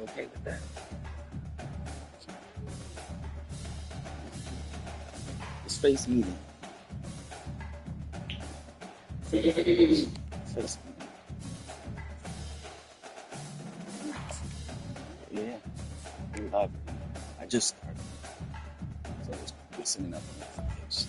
okay with that. Just face me then. Face me. Yeah, we love it. I just started. So it's listening up on notifications.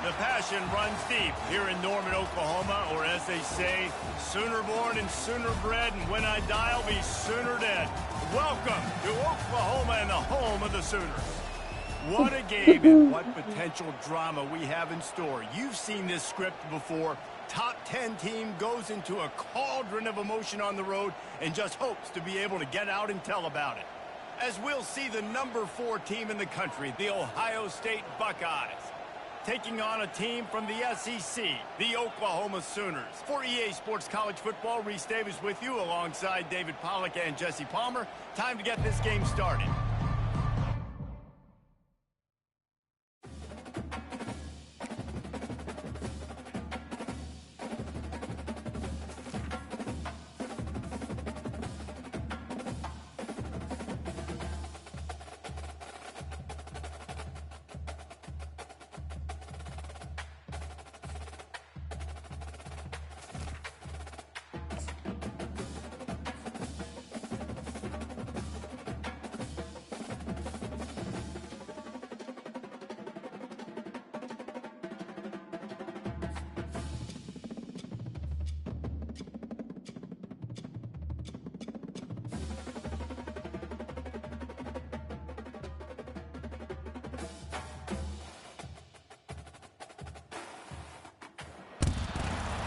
The passion runs deep here in Norman, Oklahoma, or as they say, sooner born and sooner bred, and when I die, I'll be sooner dead. Welcome to Oklahoma and the home of the Sooners. What a game and what potential drama we have in store. You've seen this script before. Top 10 team goes into a cauldron of emotion on the road and just hopes to be able to get out and tell about it. As we'll see the number 4 team in the country, the Ohio State Buckeyes, taking on a team from the SEC, the Oklahoma Sooners. For EA Sports College Football, Reese Davis with you alongside David Pollack and Jesse Palmer. Time to get this game started.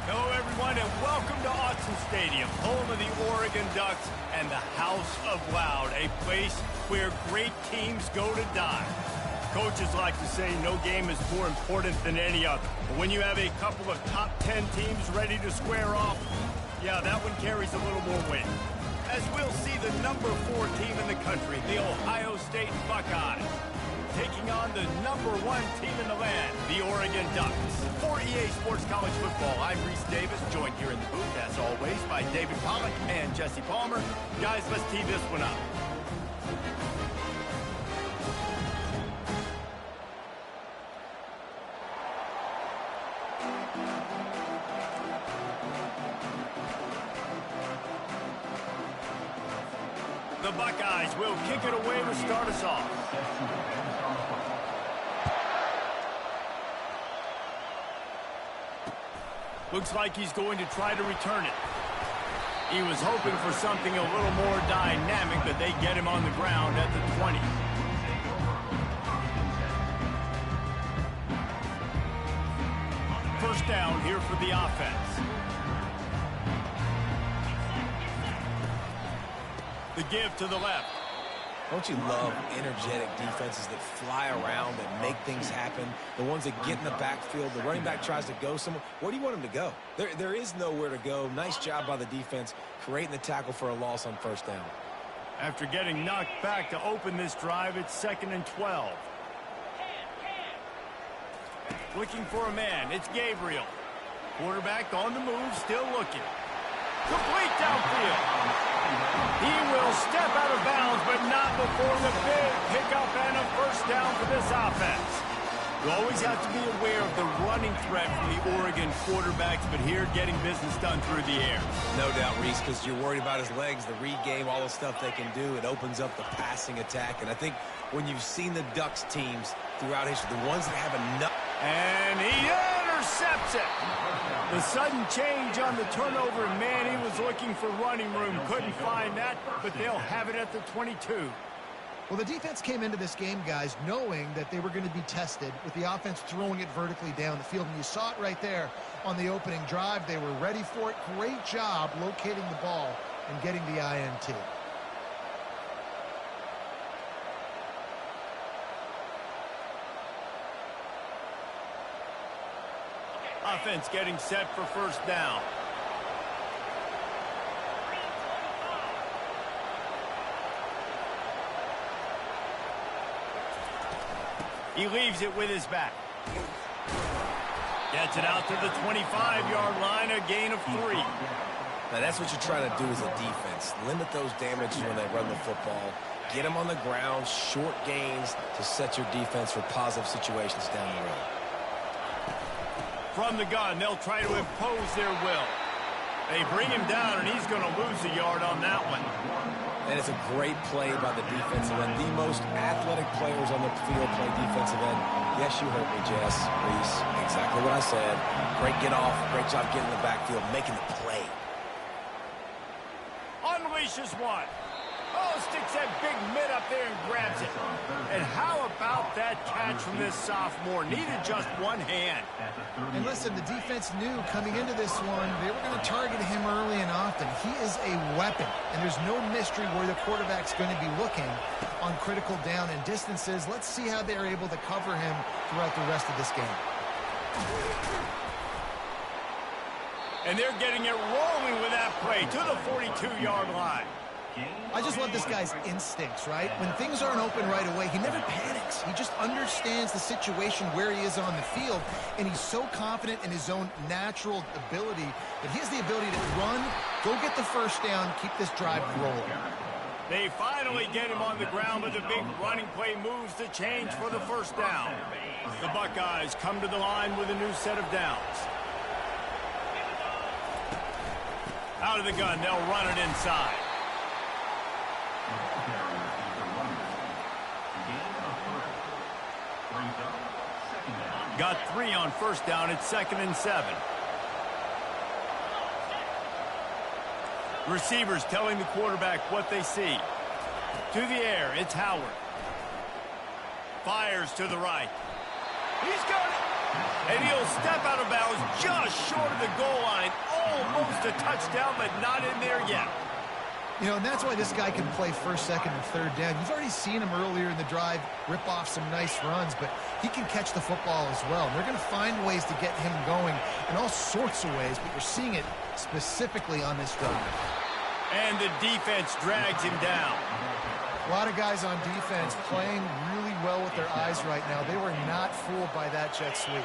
Hello, everyone, and welcome to Autzen Stadium, home of the Oregon Ducks and the House of Loud, a place where great teams go to die. Coaches like to say no game is more important than any other. But when you have a couple of top 10 teams ready to square off, yeah, that one carries a little more weight. As we'll see the number 4 team in the country, the Ohio State Buckeyes, taking on the number 1 team in the land, the Oregon Ducks. For EA Sports College Football, I'm Reese Davis, joined here in the booth, as always, by David Pollack and Jesse Palmer. Guys, let's tee this one up. The Buckeyes will kick it away to start us off. Looks like he's going to try to return it. He was hoping for something a little more dynamic, but they get him on the ground at the 20. First down here for the offense. The give to the left. Don't you love energetic defenses that fly around and make things happen? The ones that get in the backfield, the running back tries to go somewhere. Where do you want him to go? There is nowhere to go. Nice job by the defense creating the tackle for a loss on first down. After getting knocked back to open this drive, it's 2nd and 12. Looking for a man. It's Gabriel. Quarterback on the move, still looking. Complete downfield. He will step out of bounds, but not before the big pickup and a first down for this offense. You always have to be aware of the running threat from the Oregon quarterbacks, but here getting business done through the air. No doubt, Reese, because you're worried about his legs, the read game, all the stuff they can do. It opens up the passing attack. And I think when you've seen the Ducks teams throughout history, the ones that have enough. And he intercepts it. The sudden change on the turnover, and man, he was looking for running room. Couldn't find that, but they'll have it at the 22. Well, the defense came into this game, guys, knowing that they were going to be tested with the offense throwing it vertically down the field. And you saw it right there on the opening drive. They were ready for it. Great job locating the ball and getting the INT. Offense getting set for first down. He leaves it with his back. Gets it out to the 25-yard line, a gain of 3. Now, that's what you're trying to do as a defense. Limit those damages when they run the football. Get them on the ground, short gains to set your defense for positive situations down the road. From the gun, they'll try to impose their will. They bring him down, and he's going to lose a yard on that one. And it's a great play by the defensive end. The most athletic players on the field play defensive end. Yes, you heard me, Jess, Reese. Exactly what I said. Great get off. Great job getting in the backfield, making the play. Unleashes one. Oh, sticks that big mitt up there and grabs it. And how about that catch from this sophomore? Needed just one hand. And listen, the defense knew coming into this one, they were going to target him early and often. He is a weapon, and there's no mystery where the quarterback's going to be looking on critical down and distances. Let's see how they're able to cover him throughout the rest of this game. And they're getting it rolling with that play to the 42-yard line. I just love this guy's instincts, right? When things aren't open right away, he never panics. He just understands the situation where he is on the field, and he's so confident in his own natural ability that he has the ability to run, go get the first down, keep this drive rolling. They finally get him on the ground, but the big running play moves the change for the first down. The Buckeyes come to the line with a new set of downs. Out of the gun, they'll run it inside. Got 3 on first down. It's 2nd and 7. Receivers telling the quarterback what they see. To the air, it's Howard. Fires to the right. He's got it. And he'll step out of bounds just short of the goal line. Almost a touchdown, but not in there yet. You know, and that's why this guy can play first, second, and third down. You've already seen him earlier in the drive rip off some nice runs, but he can catch the football as well. And they're going to find ways to get him going in all sorts of ways, but you're seeing it specifically on this drive. And the defense drags him down. A lot of guys on defense playing really well with their eyes right now. They were not fooled by that jet sweep.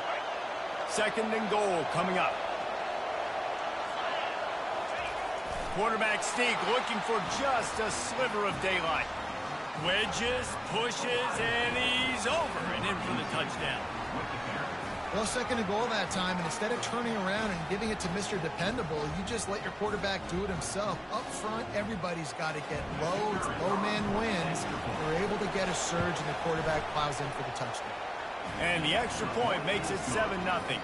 2nd and goal coming up. Quarterback sneak looking for just a sliver of daylight. Wedges, pushes, and he's over and in for the touchdown. Well, 2nd and goal that time, and instead of turning around and giving it to Mr. Dependable, you just let your quarterback do it himself. Up front, everybody's got to get low. It's low man wins. They're able to get a surge, and the quarterback plows in for the touchdown. And the extra point makes it 7-0.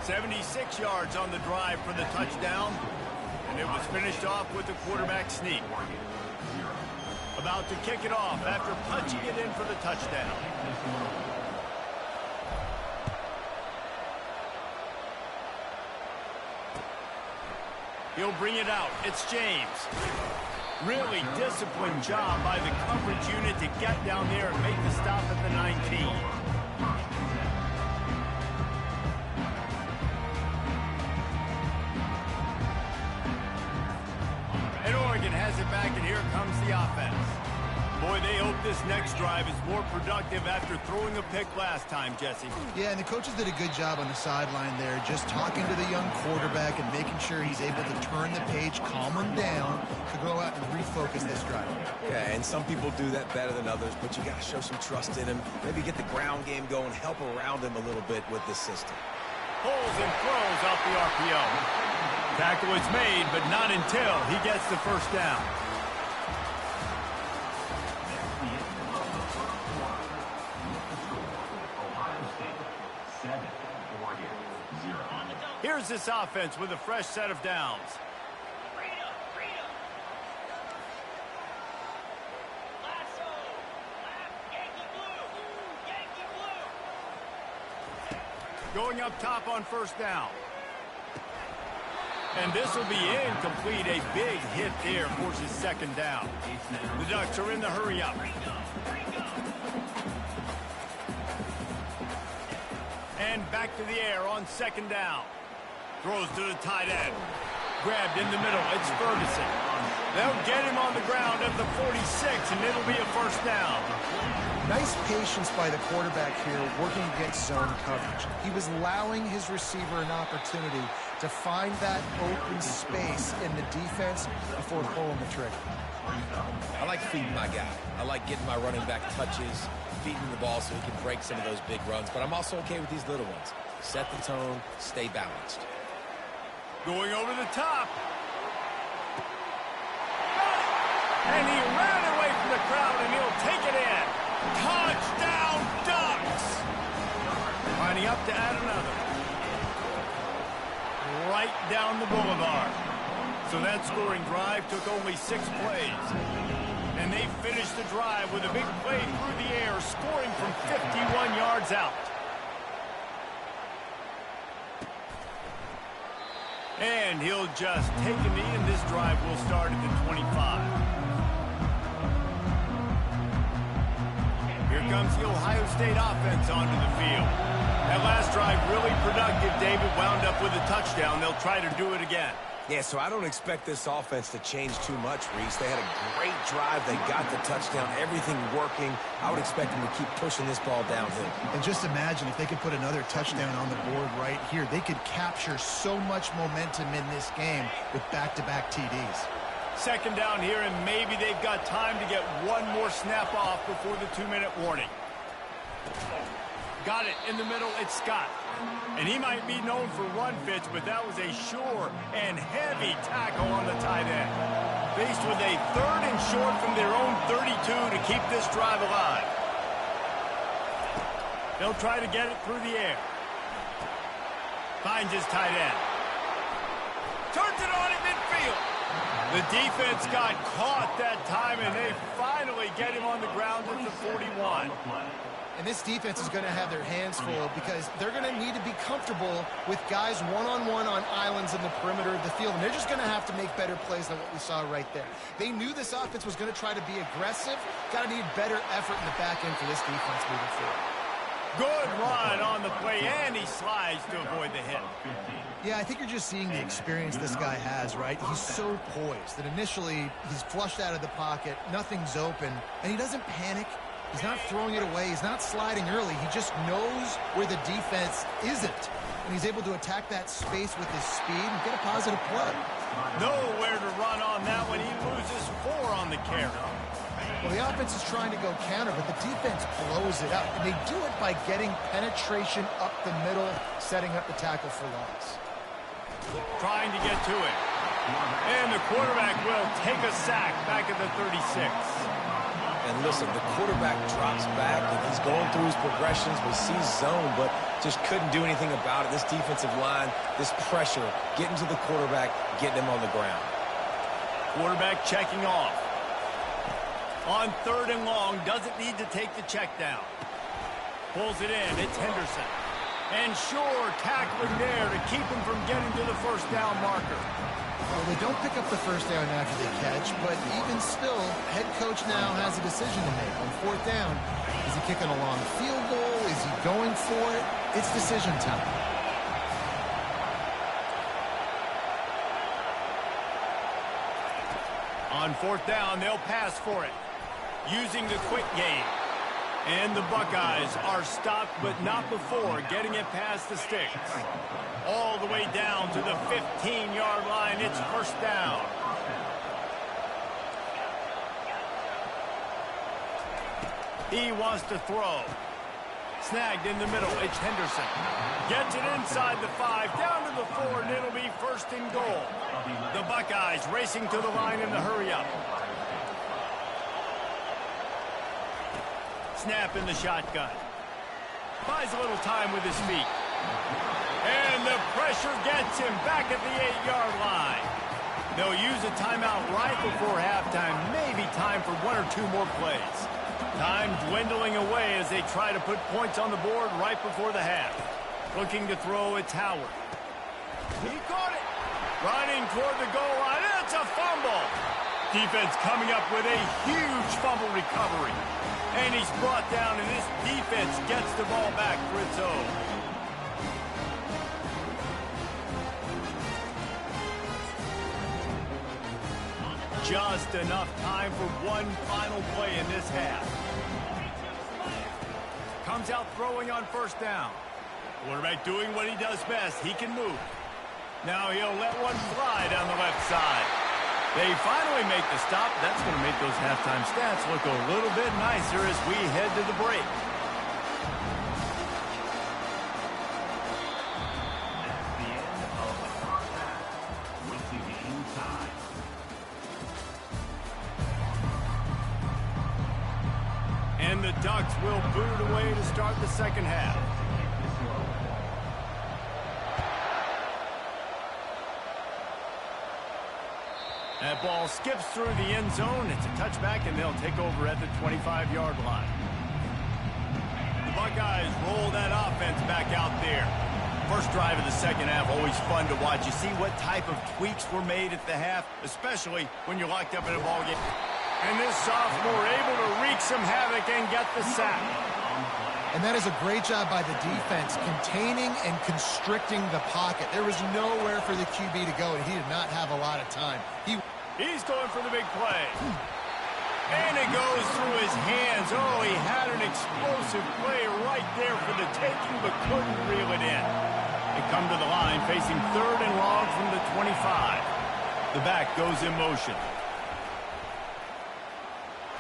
76 yards on the drive for the touchdown. And it was finished off with a quarterback sneak. About to kick it off after punching it in for the touchdown. He'll bring it out. It's James. Really disciplined job by the coverage unit to get down there and make the stop at the 19. And Oregon has it back, and here comes the offense. Boy, they hope this next drive is more productive after throwing a pick last time, Jesse. Yeah, and the coaches did a good job on the sideline there, just talking to the young quarterback and making sure he's able to turn the page, calm him down, to go out and refocus this drive. Yeah, and some people do that better than others, but you got to show some trust in him. Maybe get the ground game going, help around him a little bit with this system. Pulls and throws out the RPO. Tackle is made, but not until he gets the first down. Here's this offense with a fresh set of downs. Going up top on first down. And this will be incomplete. A big hit there forces second down. The Ducks are in the hurry up. And back to the air on second down. Throws to the tight end. Grabbed in the middle. It's Ferguson. They'll get him on the ground at the 46, and it'll be a first down. Nice patience by the quarterback here working against zone coverage. He was allowing his receiver an opportunity to find that open space in the defense before pulling the trigger. I like feeding my guy. I like getting my running back touches, feeding the ball so he can break some of those big runs, but I'm also okay with these little ones. Set the tone, stay balanced. Going over the top. And he ran away from the crowd, and he'll take it in. Touchdown, Ducks! Lining up to add another. Right down the boulevard. So that scoring drive took only 6 plays. And they finished the drive with a big play through the air, scoring from 51 yards out. And he'll just take a knee, and this drive will start at the 25. Here comes the Ohio State offense onto the field. That last drive really productive. David wound up with a touchdown. They'll try to do it again. Yeah, so I don't expect this offense to change too much, Reese. They had a great drive. They got the touchdown, everything working. I would expect them to keep pushing this ball downhill. And just imagine if they could put another touchdown on the board right here. They could capture so much momentum in this game with back-to-back TDs. Second down here, and maybe they've got time to get one more snap off before the 2-minute warning. Got it in the middle. It's Scott. And he might be known for run fits, but that was a sure and heavy tackle on the tight end. Faced with a 3rd and short from their own 32 to keep this drive alive. They'll try to get it through the air. Finds his tight end. Turns it on at midfield. The defense got caught that time, and they finally get him on the ground at the 41. And this defense is going to have their hands full because they're going to need to be comfortable with guys one-on-one on islands in the perimeter of the field. And they're just going to have to make better plays than what we saw right there. They knew this offense was going to try to be aggressive. Got to need better effort in the back end for this defense moving forward. Good run on the play, and he slides to avoid the hit. Yeah, I think you're just seeing the experience this guy has, right? He's so poised that initially he's flushed out of the pocket, nothing's open, and he doesn't panic. He's not throwing it away. He's not sliding early. He just knows where the defense isn't, and he's able to attack that space with his speed and get a positive play. Nowhere to run on that one. He loses 4 on the carry. Well, the offense is trying to go counter, but the defense blows it up. And they do it by getting penetration up the middle, setting up the tackle for loss. Trying to get to it. And the quarterback will take a sack back at the 36. And listen, the quarterback drops back, and he's going through his progressions. We see zone, but just couldn't do anything about it. This defensive line, this pressure, getting to the quarterback, getting him on the ground. Quarterback checking off. On 3rd and long, doesn't need to take the check down. Pulls it in. It's Henderson. And sure, tackling there to keep him from getting to the first down marker. Well, they don't pick up the first down after they catch, but even still, head coach now has a decision to make. On 4th down, is he kicking a long field goal? Is he going for it? It's decision time. On fourth down, they'll pass for it, using the quick game. And the Buckeyes are stopped, but not before getting it past the sticks. All the way down to the 15-yard line. It's first down. He wants to throw. Snagged in the middle. It's Henderson. Gets it inside the 5, down to the 4, and it'll be first and goal. The Buckeyes racing to the line in the hurry-up. Snap in the shotgun. Buys a little time with his feet. And the pressure gets him back at the 8-yard line. They'll use a timeout right before halftime. Maybe time for 1 or 2 more plays. Time dwindling away as they try to put points on the board right before the half. Looking to throw, it's Howard. He caught it. Running toward the goal line. It's a fumble. Defense coming up with a huge fumble recovery. And he's brought down, and this defense gets the ball back for its own. Just enough time for one final play in this half. Comes out throwing on first down. Quarterback doing what he does best. He can move. Now he'll let one fly down the left side. They finally make the stop. That's going to make those halftime stats look a little bit nicer as we head to the break. That's the end of the first half with the game tied. And the Ducks will boot it away to start the second half. That ball skips through the end zone. It's a touchback, and they'll take over at the 25-yard line. The Buckeyes roll that offense back out there. First drive of the second half, always fun to watch. You see what type of tweaks were made at the half, especially when you're locked up in a ball game. And this sophomore able to wreak some havoc and get the sack. And that is a great job by the defense, containing and constricting the pocket. There was nowhere for the QB to go, and he did not have a lot of time. He's going for the big play. And it goes through his hands. Oh, he had an explosive play right there for the taking, but couldn't reel it in. They come to the line facing third and long from the 25. The back goes in motion.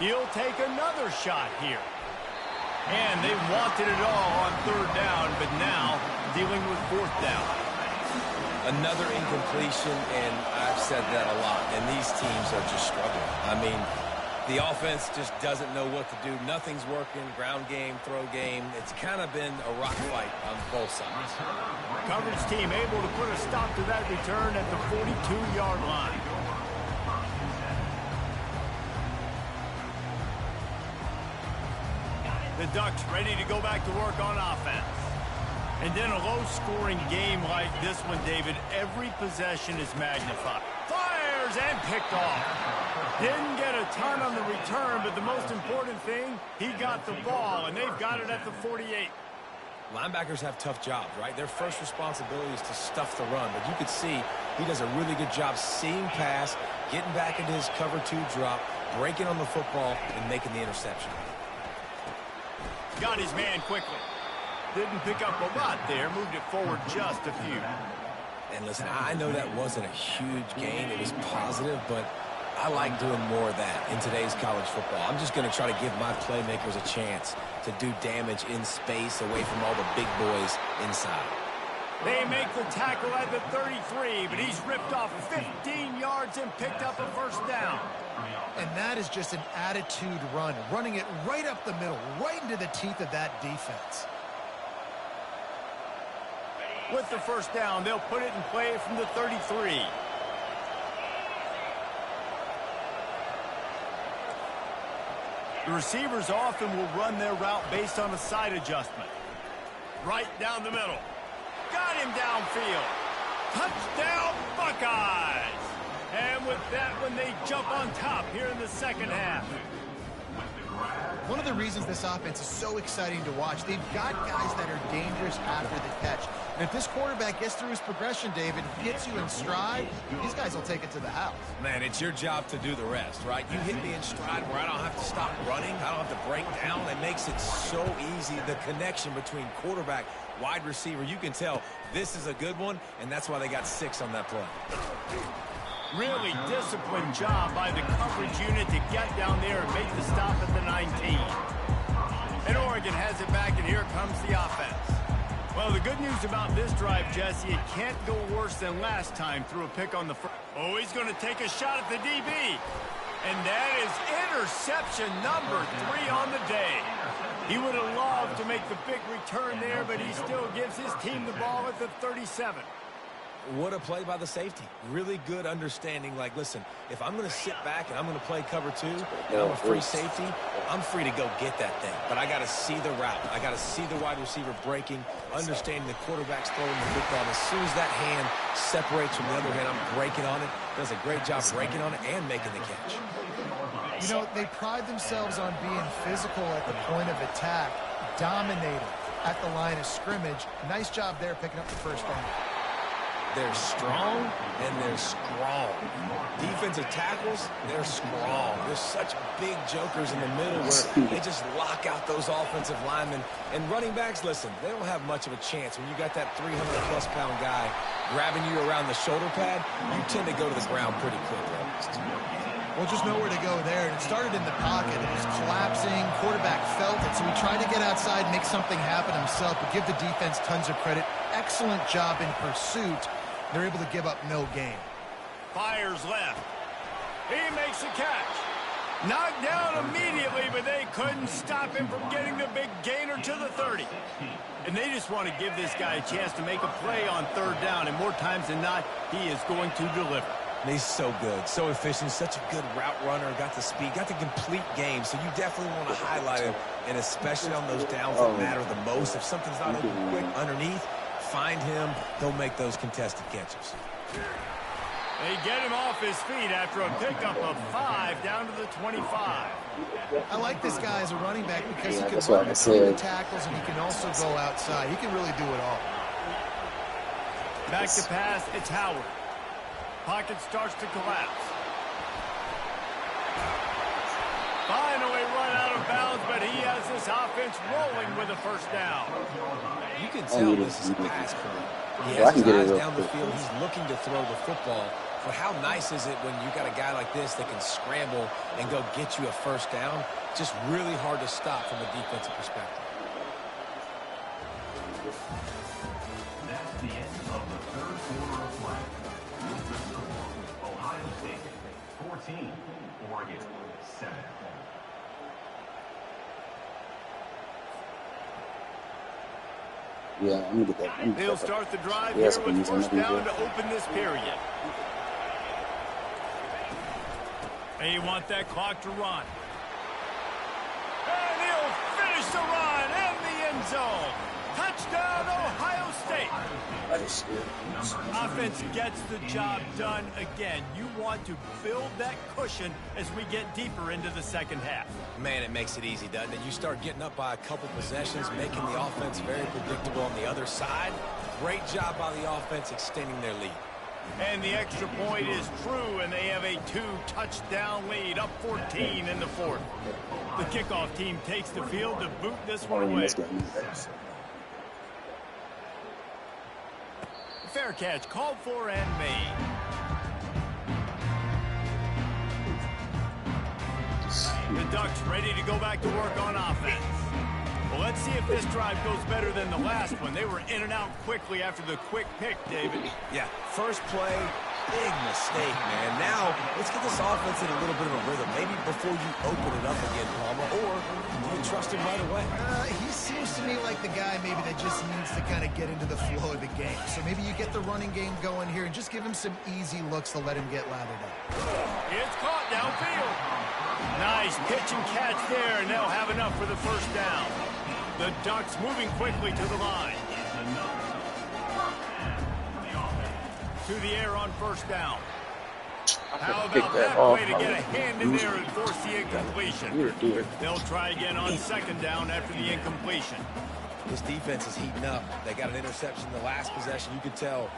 He'll take another shot here. And they wanted it all on third down, but now dealing with fourth down. Another incompletion, and I've said that a lot, and these teams are just struggling. I mean, the offense just doesn't know what to do. Nothing's working. Ground game, throw game. It's kind of been a rock fight on both sides. Coverage team able to put a stop to that return at the 42-yard line. The Ducks ready to go back to work on offense. And then a low-scoring game like this one, David, every possession is magnified. Fires and picked off. Didn't get a ton on the return, but the most important thing, he got the ball, and they've got it at the 48. Linebackers have tough jobs, right? Their first responsibility is to stuff the run, but you could see he does a really good job seeing pass, getting back into his cover 2 drop, breaking on the football, and making the interception. Got his man quickly. Didn't pick up a lot there. Moved it forward just a few. And listen, I know that wasn't a huge gain. It was positive, but I like doing more of that in today's college football. I'm just going to try to give my playmakers a chance to do damage in space away from all the big boys inside. They make the tackle at the 33, but he's ripped off 15 yards and picked up a first down. And that is just an attitude run, running it right up the middle, right into the teeth of that defense. With the first down, they'll put it in play from the 33. The receivers often will run their route based on a side adjustment. Right down the middle. Got him downfield. Touchdown, Buckeyes! And with that one, they jump on top here in the second half. One of the reasons this offense is so exciting to watch, they've got guys that are dangerous after the catch. And if this quarterback gets through his progression, David, gets you in stride, these guys will take it to the house. Man, it's your job to do the rest, right? You hit me in stride where I don't have to stop running. I don't have to break down. It makes it so easy, the connection between quarterback, wide receiver. You can tell this is a good one, and that's why they got 6 on that play. Really disciplined job by the coverage unit to get down there and make the stop at the 19. And Oregon has it back, and here comes the offense. Well, the good news about this drive, Jesse, it can't go worse than last time through a pick on the first. Oh, he's going to take a shot at the DB. And that is interception number 3 on the day. He would have loved to make the big return there, but he still gives his team the ball at the 37. What a play by the safety. Really good understanding. Like, listen, if I'm going to sit back and I'm going to play cover 2 and I'm a free safety, I'm free to go get that thing. But I got to see the route. I got to see the wide receiver breaking, understanding the quarterback's throwing the football. As soon as that hand separates from the other hand, I'm breaking on it. Does a great job breaking on it and making the catch. You know, they pride themselves on being physical at the point of attack, dominating at the line of scrimmage. Nice job there picking up the first down. They're strong, and they're strong. Defensive tackles, they're strong. There's such big jokers in the middle where they just lock out those offensive linemen. And running backs, listen, they don't have much of a chance. When you got that 300-plus pound guy grabbing you around the shoulder pad, you tend to go to the ground pretty quickly. Well, just nowhere to go there. And it started in the pocket. It was collapsing. Quarterback felt it, so he tried to get outside and make something happen himself, but give the defense tons of credit. Excellent job in pursuit. They're able to give up no gain. Fires left. He makes a catch. Knocked down immediately, but they couldn't stop him from getting the big gainer to the 30. And they just want to give this guy a chance to make a play on 3rd down, and more times than not, he is going to deliver. He's so good, so efficient, such a good route runner, got the speed, got the complete game, so you definitely want to highlight him, and especially on those downs that matter the most. If something's not open quick underneath, find him, he'll make those contested catches. They get him off his feet after a pickup of 5 down to the 25. I like this guy as a running back because he can run between the tackles and he can also go outside. He can really do it all. Back to pass, it's Howard. Pocket starts to collapse. Finally run out of bounds, but he has this offense rolling with a first down. You can tell this is a pass play. He has his eyes down the field. He's looking to throw the football. But how nice is it when you got a guy like this that can scramble and go get you a first down? Just really hard to stop from a defensive perspective. That's the end of the 3rd quarter of play. With the score, Ohio State 14, Oregon 7. Yeah, I'm gonna get that. They'll start the drive here with first down to open this period. They want that clock to run. And he'll finish the run in the end zone. Touchdown, Ohio State. Offense gets the job done again. You want to build that cushion as we get deeper into the second half. Man, it makes it easy, doesn't it? You start getting up by a couple possessions, making the offense very predictable on the other side. Great job by the offense extending their lead. And the extra point is true, and they have a 2-touchdown lead, up 14 in the 4th. The kickoff team takes the field to boot this one away. Fair catch called for and made. The Ducks ready to go back to work on offense. Well, let's see if this drive goes better than the last one. They were in and out quickly after the quick pick, David. Yeah, first play, big mistake, man. Now, let's get this offense in a little bit of a rhythm. Maybe before you open it up again, Palmer, or do you trust him right away? He seems to me like the guy maybe that just needs to kind of get into the flow of the game. So maybe you get the running game going here and just give him some easy looks to let him get lathered up. It's caught downfield. Nice pitch and catch there, and they'll have enough for the first down. The Ducks moving quickly to the line. To the air on first down. How about that play to get a hand in there and force the incompletion? They'll try again on second down after the incompletion. This defense is heating up. They got an interception the last possession. You could tell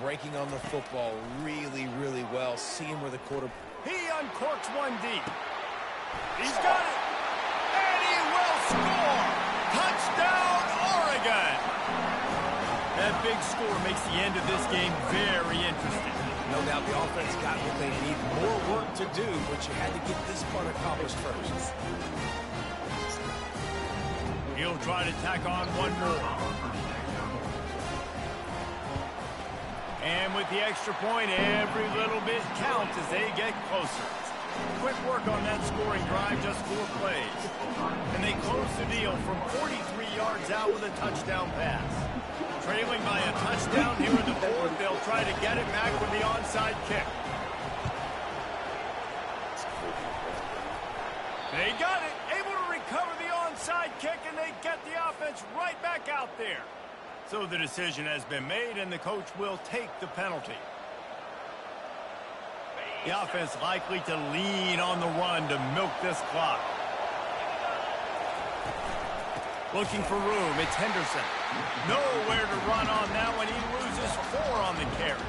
breaking on the football really, really well, seeing where the quarter. He uncorks one deep. He's got it. And he will score. Touchdown, Oregon. That big score makes the end of this game very interesting. No doubt the offense got what they need. More work to do, but you had to get this part accomplished first. He'll try to tack on one more. And with the extra point, every little bit counts as they get closer. Quick work on that scoring drive, just 4 plays. And they close the deal from 43 yards out with a touchdown pass. Trailing by a touchdown here in the fourth, they'll try to get it back with the onside kick. They got it, able to recover the onside kick, and they get the offense right back out there. So the decision has been made, and the coach will take the penalty. The offense likely to lean on the run to milk this clock. Looking for room, it's Henderson. Nowhere to run on that one. He loses 4 on the carry.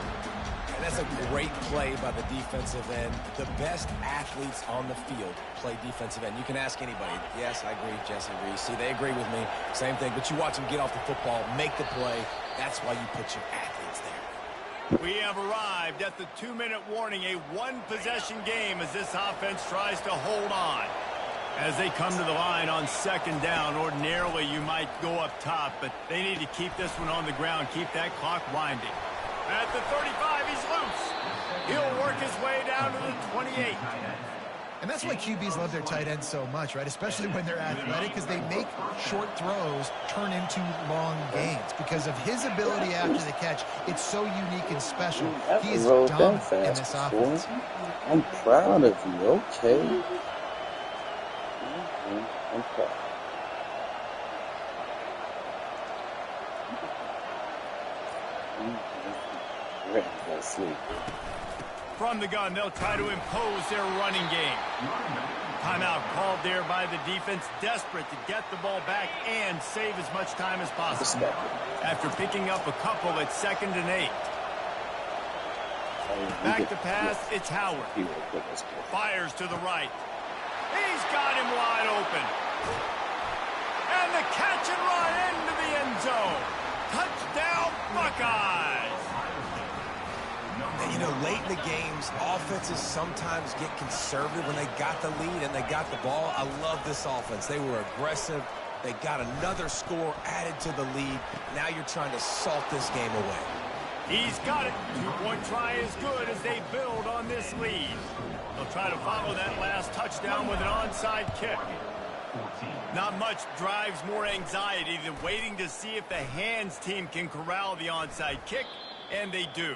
And that's a great play by the defensive end. The best athletes on the field play defensive end. You can ask anybody. Yes, I agree, Jesse Reese. See, they agree with me. Same thing. But you watch them get off the football, make the play. That's why you put your athletes there. We have arrived at the 2-minute warning, a one-possession game as this offense tries to hold on. As they come to the line on 2nd down, ordinarily you might go up top, but they need to keep this one on the ground, keep that clock winding. At the 35, he's loose. He'll work his way down to the 28. And that's why QBs love their tight ends so much, right? Especially when they're athletic, because they make short throws turn into long gains. Because of his ability after the catch, it's so unique and special. He is dominant in this offense. I'm proud of you. Okay. I'm proud. Ready to go to sleep. From the gun, they'll try to impose their running game. Timeout called there by the defense, desperate to get the ball back and save as much time as possible. After picking up a couple at 2nd and 8. Back to pass, it's Howard. Fires to the right. He's got him wide open. And the catch and run into the end zone. Touchdown, Buckeyes. And, you know, late in the games, offenses sometimes get conservative when they got the lead and they got the ball. I love this offense. They were aggressive. They got another score added to the lead. Now you're trying to salt this game away. He's got it. 2-point try is good as they build on this lead. They'll try to follow that last touchdown with an onside kick. Not much drives more anxiety than waiting to see if the hands team can corral the onside kick, and they do.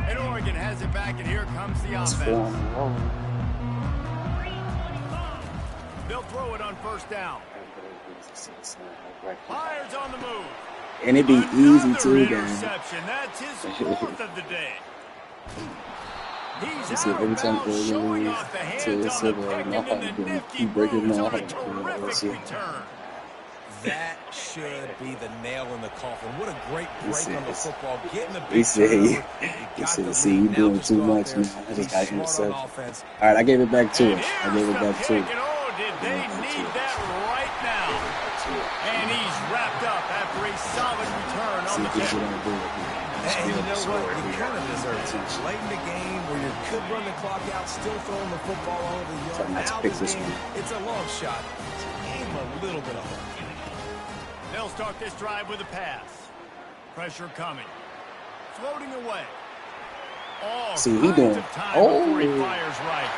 And Oregon has it back, and here comes the offense. They'll throw it on 1st down. Fires on the move. And it'd be easy too, guys. Interception. That's his 4th of the day. He's See, every time Oregon showing lose off the to hands on Civil, the I'm pick not and going the to nifty keep breaking moves my on a heart. terrific return. That should be the nail in the coffin. What a great break on the football. Getting the He big said, turnover. see, you doing too much, man. I just got intercepted. All right, I gave it back to him. I gave it back to him. Oh, did they need that right now? And he's wrapped up after a solid return on the kick. And you know what? You kind of deserve it. Late in the game where you could run the clock out, still throwing the football all over the yard. Now this game, it's a long shot. It's gave him a little bit of hope. They'll start this drive with a pass. Pressure coming. Floating away. All see, he doing. Before he fires right.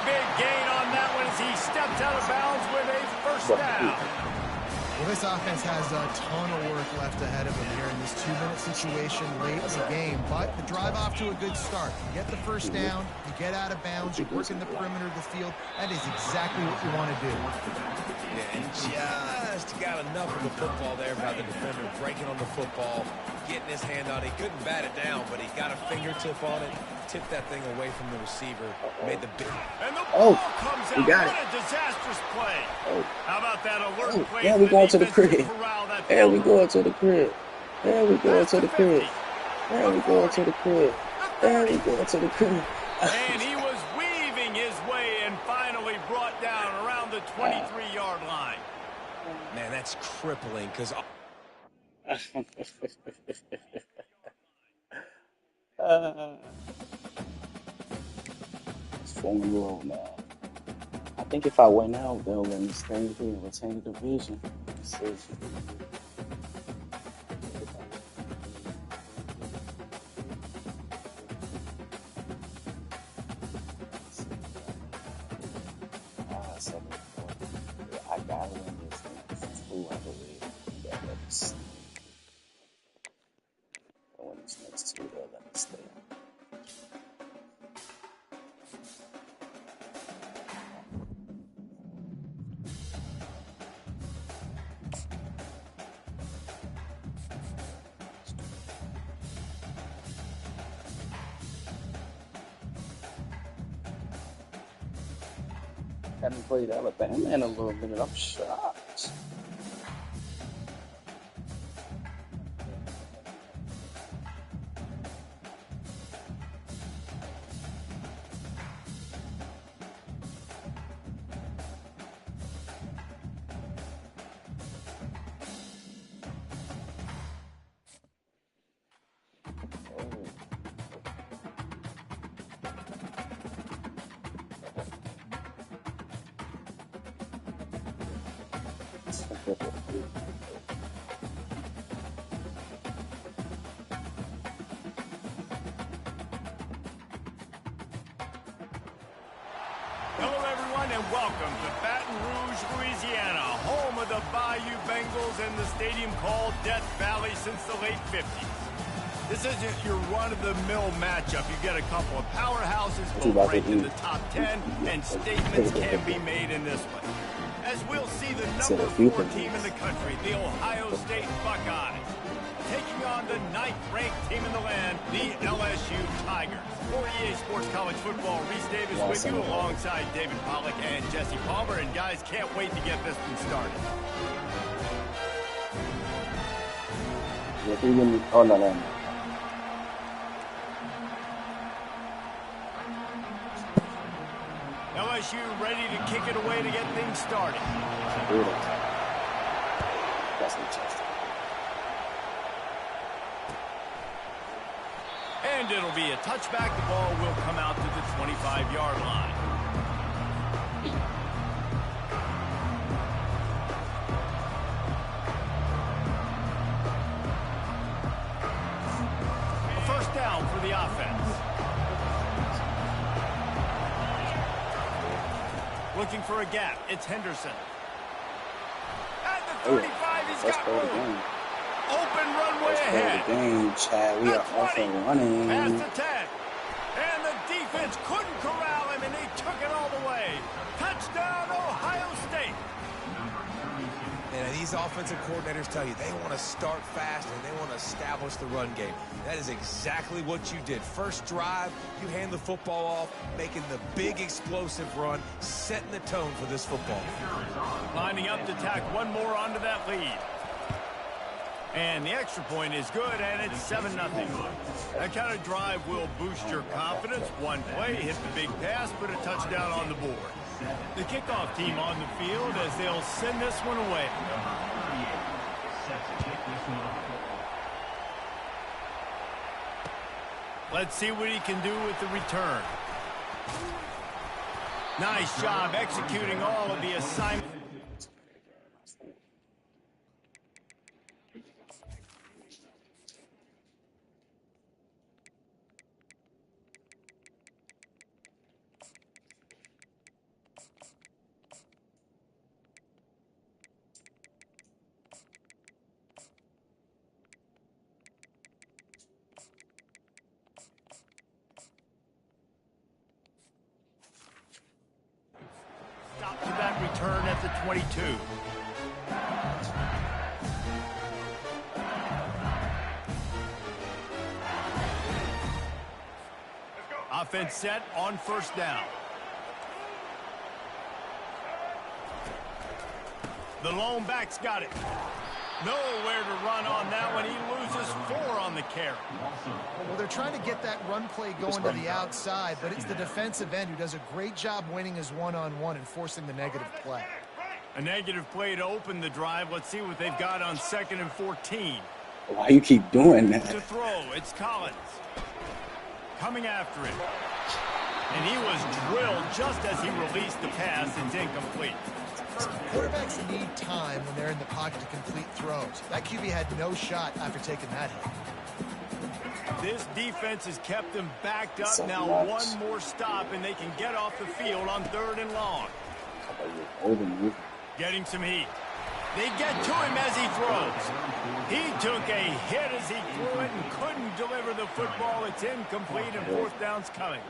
Big gain on that one as he steps out of bounds with a 1st down. Well, this offense has a ton of work left ahead of them here in this 2-minute situation late in the game. But the drive off to a good start. You get the 1st down, you get out of bounds, you work in the perimeter of the field. That is exactly what you want to do. Yeah, and just got enough of the football there by the defender, breaking on the football, getting his hand on it. He couldn't bat it down, but he got a fingertip on it. tipped that thing away from the receiver, made the big... And the ball comes out. We got What a disastrous play. How about that alert play? Yeah, we going to the crib. Yeah, we going to the crib. Yeah, we going to the crib. Yeah, we going to the crib. Yeah, we going to the crib. And he was weaving his way and finally brought down around the 23-yard line. Man, that's crippling because... It's 4-0 now. I think if I win out, they'll let me stay here and retain the division. I gotta win this thing. I believe. Yeah, let's win this next two. They'll let me stay. Haven't played Alabama in a little minute. I'm shocked. Hello, everyone, and welcome to Baton Rouge, Louisiana, home of the Bayou Bengals and the stadium called Death Valley since the late 50s. This isn't your run-of-the-mill matchup. You get a couple of powerhouses both ranked in the top 10, and statements can be made in this one. As we'll see the number 4 team in the country, the Ohio State Buckeyes, taking on the 9th-ranked team in the land, the LSU Tigers. For EA Sports College Football, Reese Davis with you alongside David Pollack and Jesse Palmer. And guys, can't wait to get this one started. Oh, no. LSU ready to kick it away to get things started. That's interesting. And it'll be a touchback. The ball will come out to the 25-yard line. A first down for the offense. Looking for a gap. It's Henderson. At the 35, he's got room. Open runway ahead. Game, Chad. We are off and running. Past the 10. And the defense couldn't corral him, and they took it all the way. Touchdown, Ohio State. And these offensive coordinators tell you they want to start fast and they want to establish the run game. That is exactly what you did. First drive, you hand the football off, making the big explosive run, setting the tone for this football. Lining up to tack one more onto that lead. And the extra point is good, and it's 7-0. That kind of drive will boost your confidence. One play, hit the big pass, put a touchdown on the board. The kickoff team on the field as they'll send this one away. Let's see what he can do with the return. Nice job executing all of the assignments. Stop to that return at the 22. offense set on first down. The lone back's got it. Nowhere to run on that one. He loses 4 on the carry. Well, they're trying to get that run play going to the outside, but it's the defensive end who does a great job winning his one-on-one and forcing the negative play. A negative play to open the drive. Let's see what they've got on 2nd and 14. Why you keep doing that? To throw, it's Collins. Coming after it. And he was drilled just as he released the pass. It's incomplete. Quarterbacks need time when they're in the pocket to complete throws. That QB had no shot after taking that hit. This defense has kept them backed up. So now much. one more stop, and they can get off the field on 3rd and long. Getting some heat. They get to him as he throws. He took a hit as he threw it and couldn't deliver the football. It's incomplete, and 4th down's coming.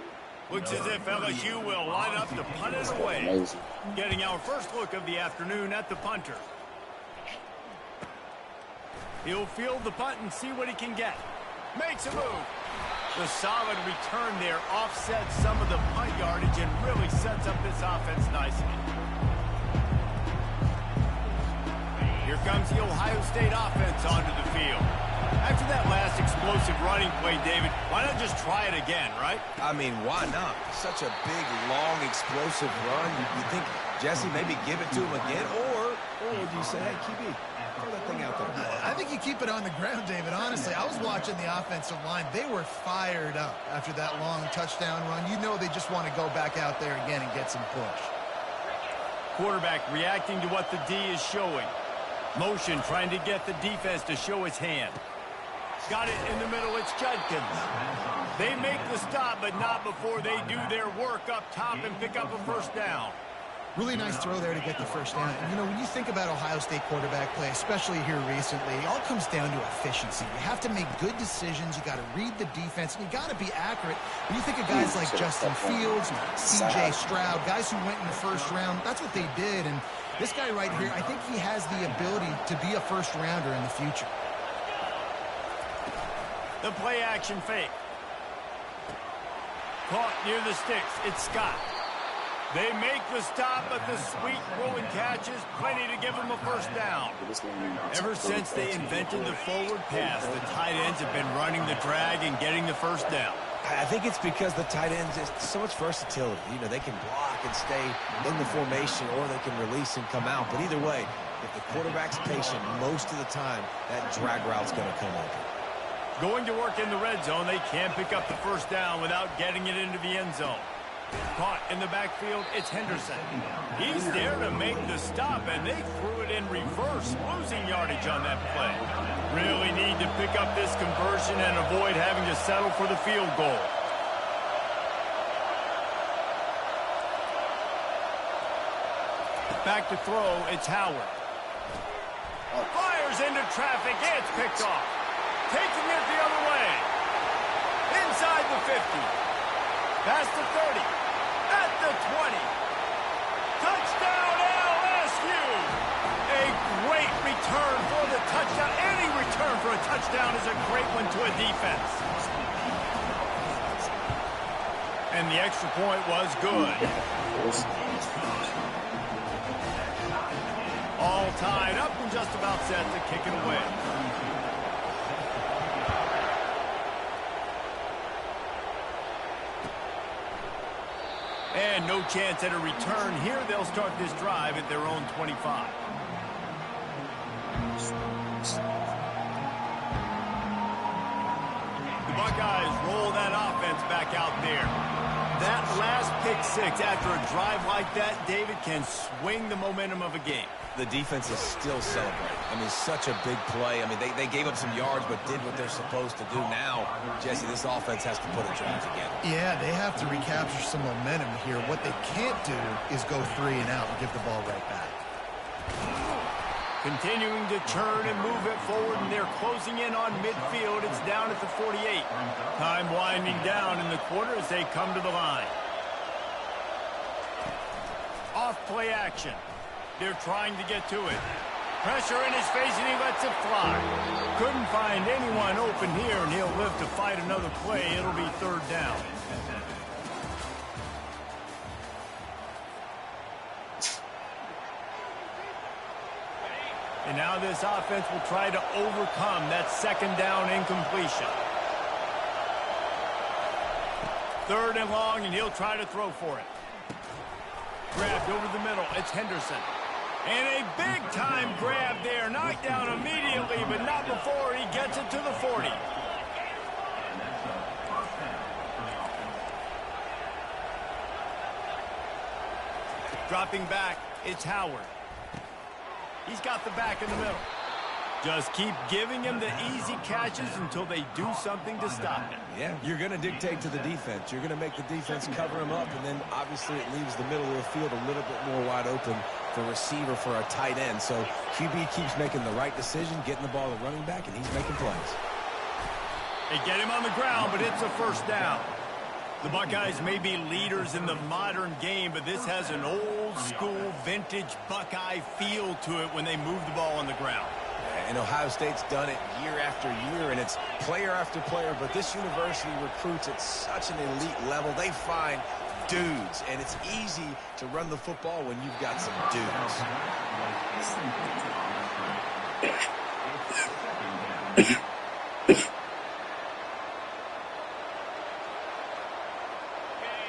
Looks as if LSU will line up to punt it away. Getting our first look of the afternoon at the punter. He'll field the punt and see what he can get. Makes a move. The solid return there offsets some of the punt yardage and really sets up this offense nicely. Here comes the Ohio State offense onto the field. After that last explosive running play, David, why not just try it again, right? I mean, why not? Such a big, long, explosive run. You think, Jesse, maybe give it to him again? Or do you say, hey, QB, throw that thing out there? I think you keep it on the ground, David. Honestly, I was watching the offensive line. They were fired up after that long touchdown run. You know they just want to go back out there again and get some push. Quarterback reacting to what the D is showing. Motion trying to get the defense to show his hand. Got it in the middle. It's Judkins. They make the stop, but not before they do their work up top and pick up a 1st down. Really nice throw there to get the 1st down. And, you know, when you think about Ohio State quarterback play, especially here recently, it all comes down to efficiency. You have to make good decisions. You got to read the defense, and you got to be accurate. When you think of guys like Justin Fields, C.J. Stroud, guys who went in the 1st round, that's what they did. And this guy right here, I think he has the ability to be a 1st rounder in the future. The play action fake. Caught near the sticks. It's Scott. They make the stop, but the sweet rolling catch is plenty to give them a 1st down. Ever since they invented the forward pass, the tight ends have been running the drag and getting the 1st down. I think it's because the tight ends is so much versatility. You know, they can block and stay in the formation, or they can release and come out. But either way, if the quarterback's patient, most of the time, that drag route's going to come open. Going to work in the red zone. They can't pick up the 1st down without getting it into the end zone. Caught in the backfield, it's Henderson. He's there to make the stop, and they threw it in reverse, losing yardage on that play. Really need to pick up this conversion and avoid having to settle for the field goal. Back to throw, it's Howard. Fires into traffic, it's picked off. Taking it the other way. Inside the 50. Past the 30. At the 20. Touchdown LSU. A great return for the touchdown. Any return for a touchdown is a great one to a defense. And the extra point was good. All tied up and just about set to kick it away. And no chance at a return here. They'll start this drive at their own 25. The Buckeyes roll that offense back out there. That last pick 6 after a drive like that, David, can swing the momentum of a game. The defense is still celebrating. I mean, such a big play. I mean, they gave up some yards but did what they're supposed to do. Now, Jesse, this offense has to put a drive together. Yeah, they have to recapture some momentum here. What they can't do is go 3 and out and give the ball right back. Continuing to turn and move it forward, and they're closing in on midfield. It's down at the 48. Time winding down in the quarter as they come to the line. Off play action. They're trying to get to it. Pressure in his face, and he lets it fly. Couldn't find anyone open here, and he'll live to fight another play. It'll be 3rd down. And now this offense will try to overcome that second down incompletion. 3rd and long, and he'll try to throw for it. Grabbed over the middle. It's Henderson. And a big-time grab there. Knocked down immediately, but not before he gets it to the 40. Dropping back, it's Howard. He's got the back in the middle. Just keep giving him the easy catches until they do something to stop him. Yeah, you're going to dictate to the defense. You're going to make the defense cover him up, and then obviously it leaves the middle of the field a little bit more wide open for receiver, for a tight end. So QB keeps making the right decision, getting the ball to running back, and he's making plays. They get him on the ground, but it's a 1st down. The Buckeyes may be leaders in the modern game, but this has an old-school, vintage Buckeye feel to it when they move the ball on the ground. And Ohio State's done it year after year, and it's player after player, but this university recruits at such an elite level. They find dudes, and it's easy to run the football when you've got some dudes.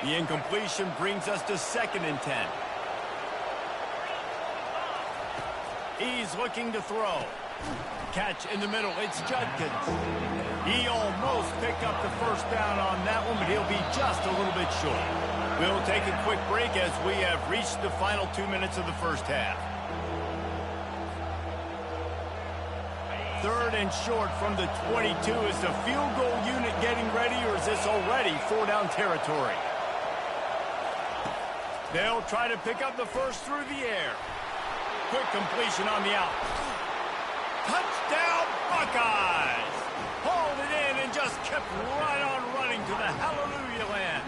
The incompletion brings us to 2nd and 10. He's looking to throw. Catch in the middle. It's Judkins. He almost picked up the 1st down on that one, but he'll be just a little bit short. We'll take a quick break as we have reached the final 2 minutes of the 1st half. 3rd and short from the 22. Is the field goal unit getting ready, or is this already 4-down territory? They'll try to pick up the 1st through the air. Quick completion on the out. Touchdown, Buckeyes! Hauled it in and just kept right on running to the hallelujah land.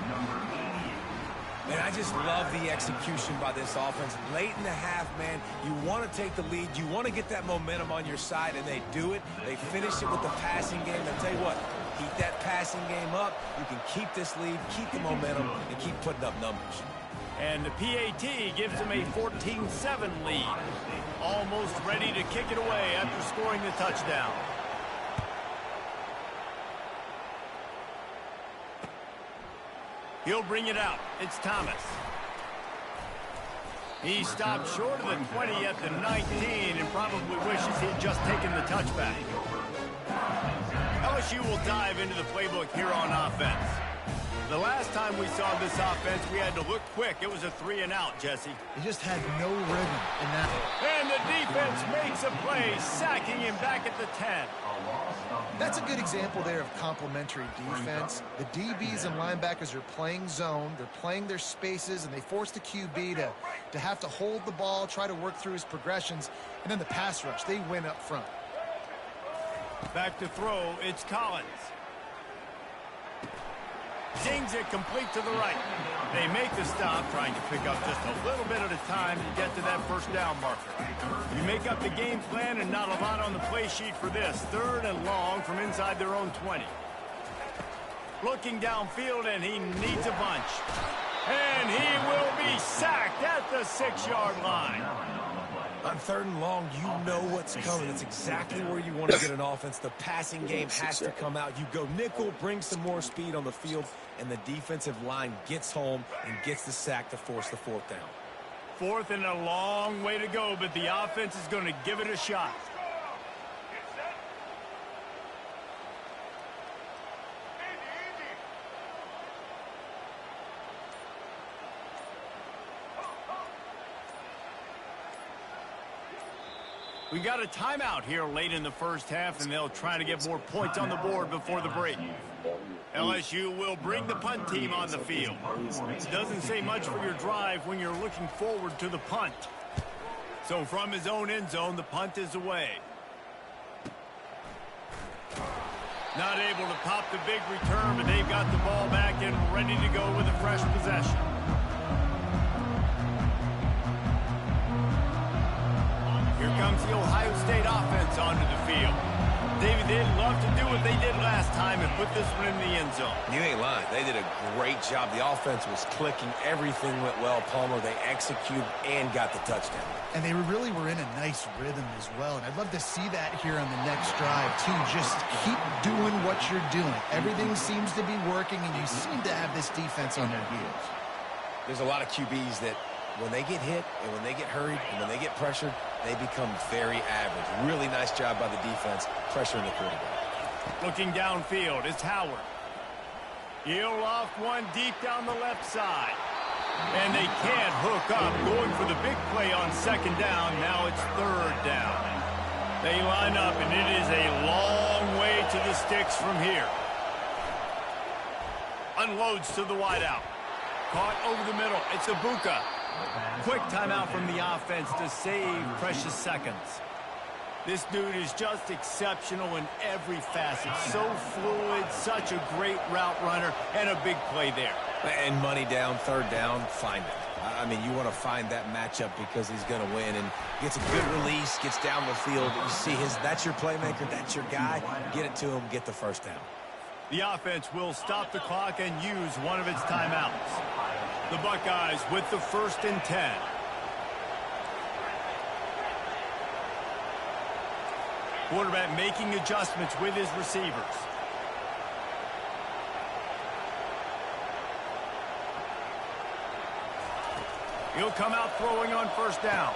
Man, I just love the execution by this offense. Late in the half, man, you want to take the lead. You want to get that momentum on your side, and they do it. They finish it with the passing game. I'll tell you what, keep that passing game up. You can keep this lead, keep the momentum, and keep putting up numbers. And the PAT gives them a 14-7 lead. Almost ready to kick it away after scoring the touchdown. He'll bring it out. It's Thomas. He stopped short of the 20 at the 19 and probably wishes he'd just taken the touchback. LSU will dive into the playbook here on offense. The last time we saw this offense, we had to look quick. It was a 3-and-out, Jesse. He just had no rhythm in that. And the defense makes a play, sacking him back at the 10. That's a good example there of complementary defense. The DBs and linebackers are playing zone. They're playing their spaces, and they force the QB to have to hold the ball, try to work through his progressions. And then the pass rush, they win up front. Back to throw, it's Collins. Zings it complete to the right. They make the stop, trying to pick up just a little bit at a time to get to that 1st down marker. You make up the game plan and not a lot on the play sheet for this. 3rd and long from inside their own 20. Looking downfield, and he needs a bunch. And he will be sacked at the 6-yard line. On 3rd and long, you know what's coming. That's exactly where you want to get an offense. The passing game has to come out. You go nickel, bring some more speed on the field, and the defensive line gets home and gets the sack to force the 4th down. 4th and a long way to go, but the offense is going to give it a shot. We got a timeout here late in the 1st half, and they'll try to get more points on the board before the break. LSU will bring the punt team on the field. It doesn't say much for your drive when you're looking forward to the punt. So from his own end zone, the punt is away. Not able to pop the big return, but they've got the ball back and ready to go with a fresh possession. Here comes the Ohio State offense onto the field. Davey, they'd love to do what they did last time and put this one in the end zone. You ain't lying. They did a great job. The offense was clicking. Everything went well. Palmer, they executed and got the touchdown. And they really were in a nice rhythm as well. And I'd love to see that here on the next drive, too. Just keep doing what you're doing. Everything seems to be working, and you seem to have this defense on their heels. There's a lot of QBs that when they get hit and when they get hurried and when they get pressured, they become very average. Really nice job by the defense pressuring the quarterback. Looking downfield, it's Howard. He'll loft one deep down the left side. And they can't hook up, going for the big play on second down. Now it's third down. They line up, and it is a long way to the sticks from here. Unloads to the wideout. Caught over the middle. It's Ibuka. Quick timeout from the offense to save precious seconds. This dude is just exceptional in every facet. So fluid, such a great route runner, and a big play there. And money down, third down, find it. I mean, you want to find that matchup because he's going to win. And gets a good release, gets down the field. You see that's your playmaker, that's your guy. Get it to him, get the first down. The offense will stop the clock and use one of its timeouts. The Buckeyes with the 1st and 10. Quarterback making adjustments with his receivers. He'll come out throwing on first down.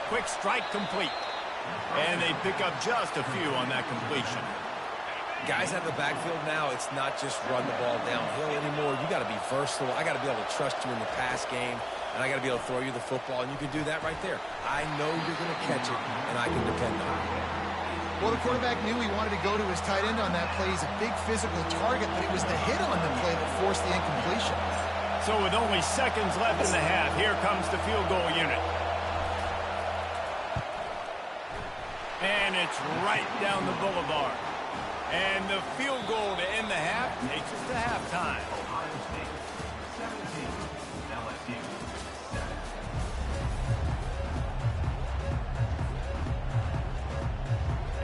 Quick strike complete. And they pick up just a few on that completion. Guys out of the backfield now, it's not just run the ball downhill anymore. You got to be versatile. I got to be able to trust you in the pass game, and I got to be able to throw you the football, and you can do that right there. I know you're going to catch it, and I can depend on it. Well, the quarterback knew he wanted to go to his tight end on that play. He's a big physical target, but it was the hit on the play that forced the incompletion. So with only seconds left in the half, here comes the field goal unit. And it's right down the boulevard. And the field goal to end the half takes us to halftime. Ohio State 17, LSU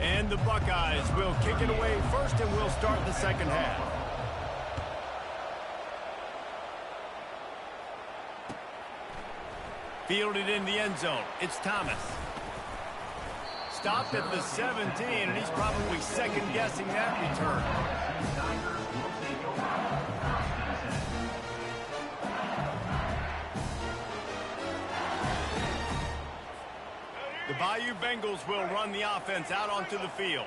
7. And the Buckeyes will kick it away first, and we'll start the second half. Fielded in the end zone. It's Thomas. Stopped at the 17, and he's probably second-guessing that return. The Bayou Bengals will run the offense out onto the field.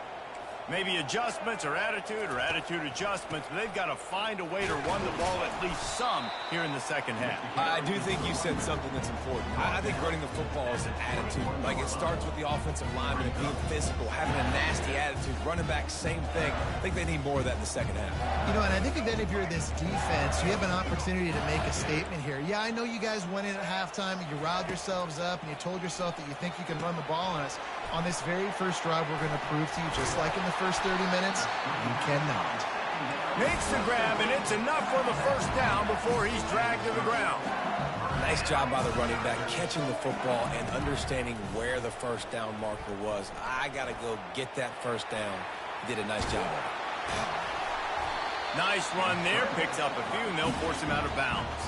Maybe adjustments or attitude adjustments, but they've got to find a way to run the ball at least some here in the second half. I do think you said something that's important. I think running the football is an attitude. Like, it starts with the offensive lineman and being physical, having a nasty attitude. Running back, same thing. I think they need more of that in the second half. You know, and I think then if you're this defense, you have an opportunity to make a statement here. Yeah, I know you guys went in at halftime and you riled yourselves up and you told yourself that you think you can run the ball on us. On this very first drive, we're going to prove to you, just like in the first 30 minutes, you cannot. Makes the grab, and it's enough for the first down before he's dragged to the ground. Nice job by the running back, catching the football and understanding where the first down marker was. I got to go get that first down. He did a nice job of it. Nice run there, picks up a few, and they'll force him out of bounds.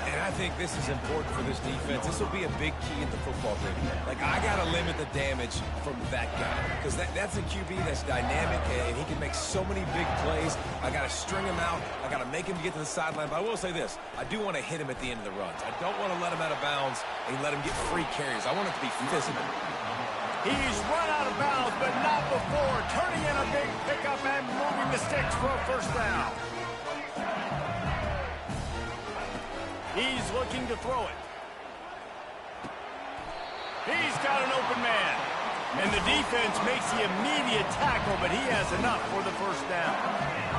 And I think this is important for this defense. This will be a big key in the football game. Like, I got to limit the damage from that guy because that's a QB that's dynamic, and he can make so many big plays. I got to string him out. I got to make him get to the sideline. But I will say this. I do want to hit him at the end of the runs. I don't want to let him out of bounds and let him get free carries. I want it to be physical. He's run out of bounds, but not before. Turning in a big pickup and moving the sticks for a first down. He's looking to throw it. He's got an open man. And the defense makes the immediate tackle, but he has enough for the first down.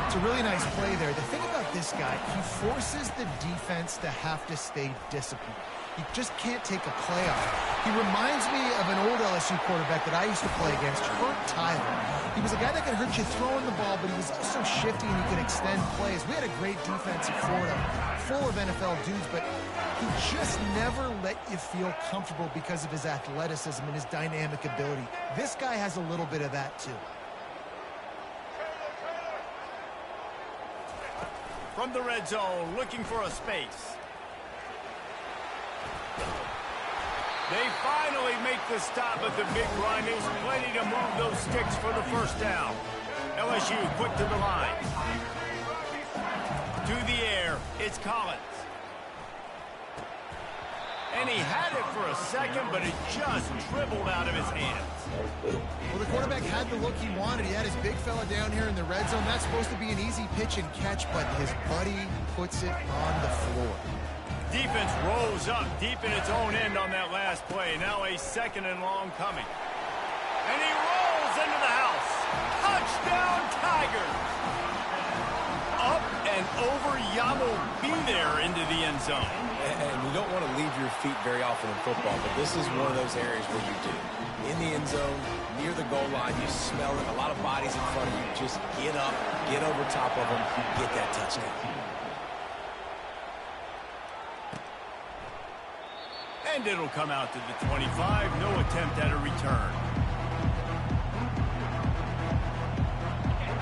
It's a really nice play there. The thing about this guy, he forces the defense to have to stay disciplined. He just can't take a play off. He reminds me of an old LSU quarterback that I used to play against, Kurt Tyler. He was a guy that could hurt you throwing the ball, but he was also shifty and he could extend plays. We had a great defense at Florida, full of NFL dudes, but he just never let you feel comfortable because of his athleticism and his dynamic ability. This guy has a little bit of that too. from the red zone, looking for a space. They finally make the stop at the big run. There's plenty to move those sticks for the first down. LSU quick to the line. To the air, it's Collins. And he had it for a second, but it just dribbled out of his hands. Well, the quarterback had the look he wanted. He had his big fella down here in the red zone. That's supposed to be an easy pitch and catch, but his buddy puts it on the floor. Defense rose up deep in its own end on that last play. Now a second and long coming. And he rolls into the house. Touchdown, Tigers. Up and over Yamo be there into the end zone. And you don't want to leave your feet very often in football, but this is one of those areas where you do. In the end zone, near the goal line, you smell it. A lot of bodies in front of you. Just get up, get over top of them, get that touchdown. And it'll come out to the 25. No attempt at a return.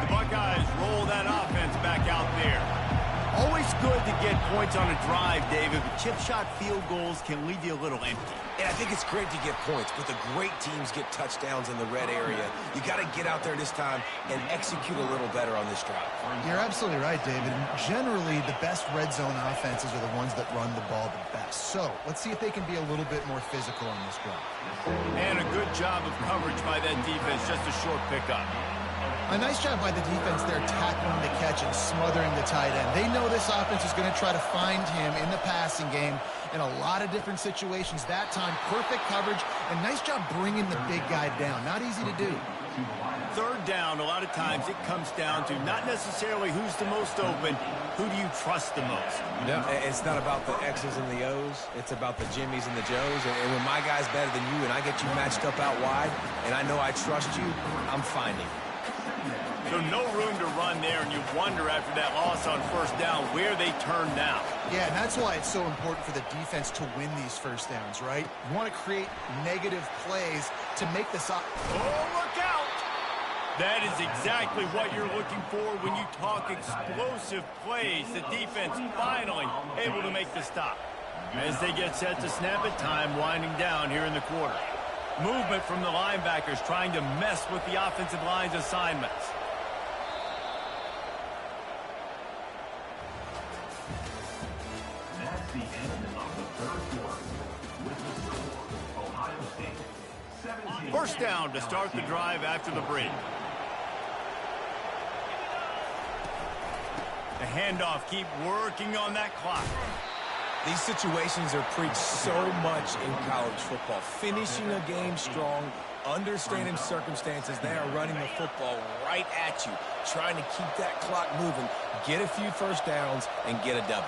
The Buckeyes roll that offense back out there. Always good to get points on a drive, David, but chip shot field goals can leave you a little empty. And I think it's great to get points, but the great teams get touchdowns in the red area. You got to get out there this time and execute a little better on this drive. You're absolutely right, David. And generally, the best red zone offenses are the ones that run the ball the best. So let's see if they can be a little bit more physical on this drive. And a good job of coverage by that defense, just a short pickup. A nice job by the defense there, tackling the catch and smothering the tight end. They know this offense is going to try to find him in the passing game in a lot of different situations. That time, perfect coverage, and nice job bringing the big guy down. Not easy to do. Third down, a lot of times it comes down to not necessarily who's the most open, who do you trust the most? No, it's not about the X's and the O's. It's about the Jimmies and the Joes. And when my guy's better than you and I get you matched up out wide and I know I trust you, I'm finding you. So no room to run there, and you wonder after that loss on first down where they turn now. Yeah, and that's why it's so important for the defense to win these first downs, right? You want to create negative plays to make this up. Oh, look out! That is exactly what you're looking for when you talk explosive plays. The defense finally able to make the stop. As they get set to snap it, time winding down here in the quarter. Movement from the linebackers trying to mess with the offensive line's assignments. That's the end of the third quarter. With the score, Ohio State 17. First down to start the drive after the break. The handoff, keep working on that clock. These situations are preached so much in college football. Finishing a game strong, understanding circumstances. They are running the football right at you, trying to keep that clock moving, get a few first downs, and get a W.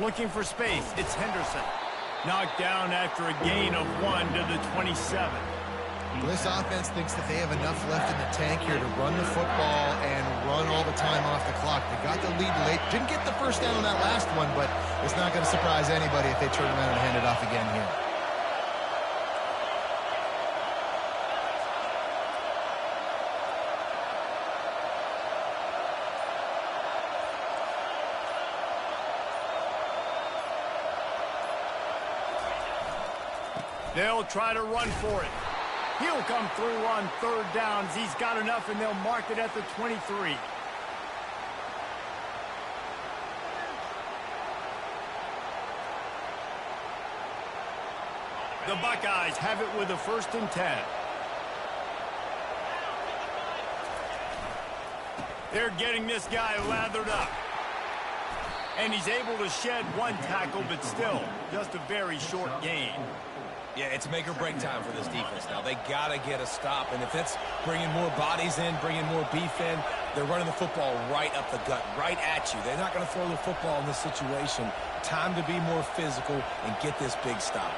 Looking for space, it's Henderson. Knocked down after a gain of 1 to the 27. This offense thinks that they have enough left in the tank here to run the football and run all the time off the clock. They got the lead late. Didn't get the first down on that last one, but it's not going to surprise anybody if they turn around and hand it off again here. They'll try to run for it. He'll come through on third downs. He's got enough, and they'll mark it at the 23. The Buckeyes have it with a 1st and 10. They're getting this guy lathered up. And he's able to shed one tackle, but still just a very short gain. Yeah, it's make or break time for this defense now. They got to get a stop, and if it's bringing more bodies in, bringing more beef in, they're running the football right up the gut, right at you. They're not going to throw the football in this situation. Time to be more physical and get this big stop.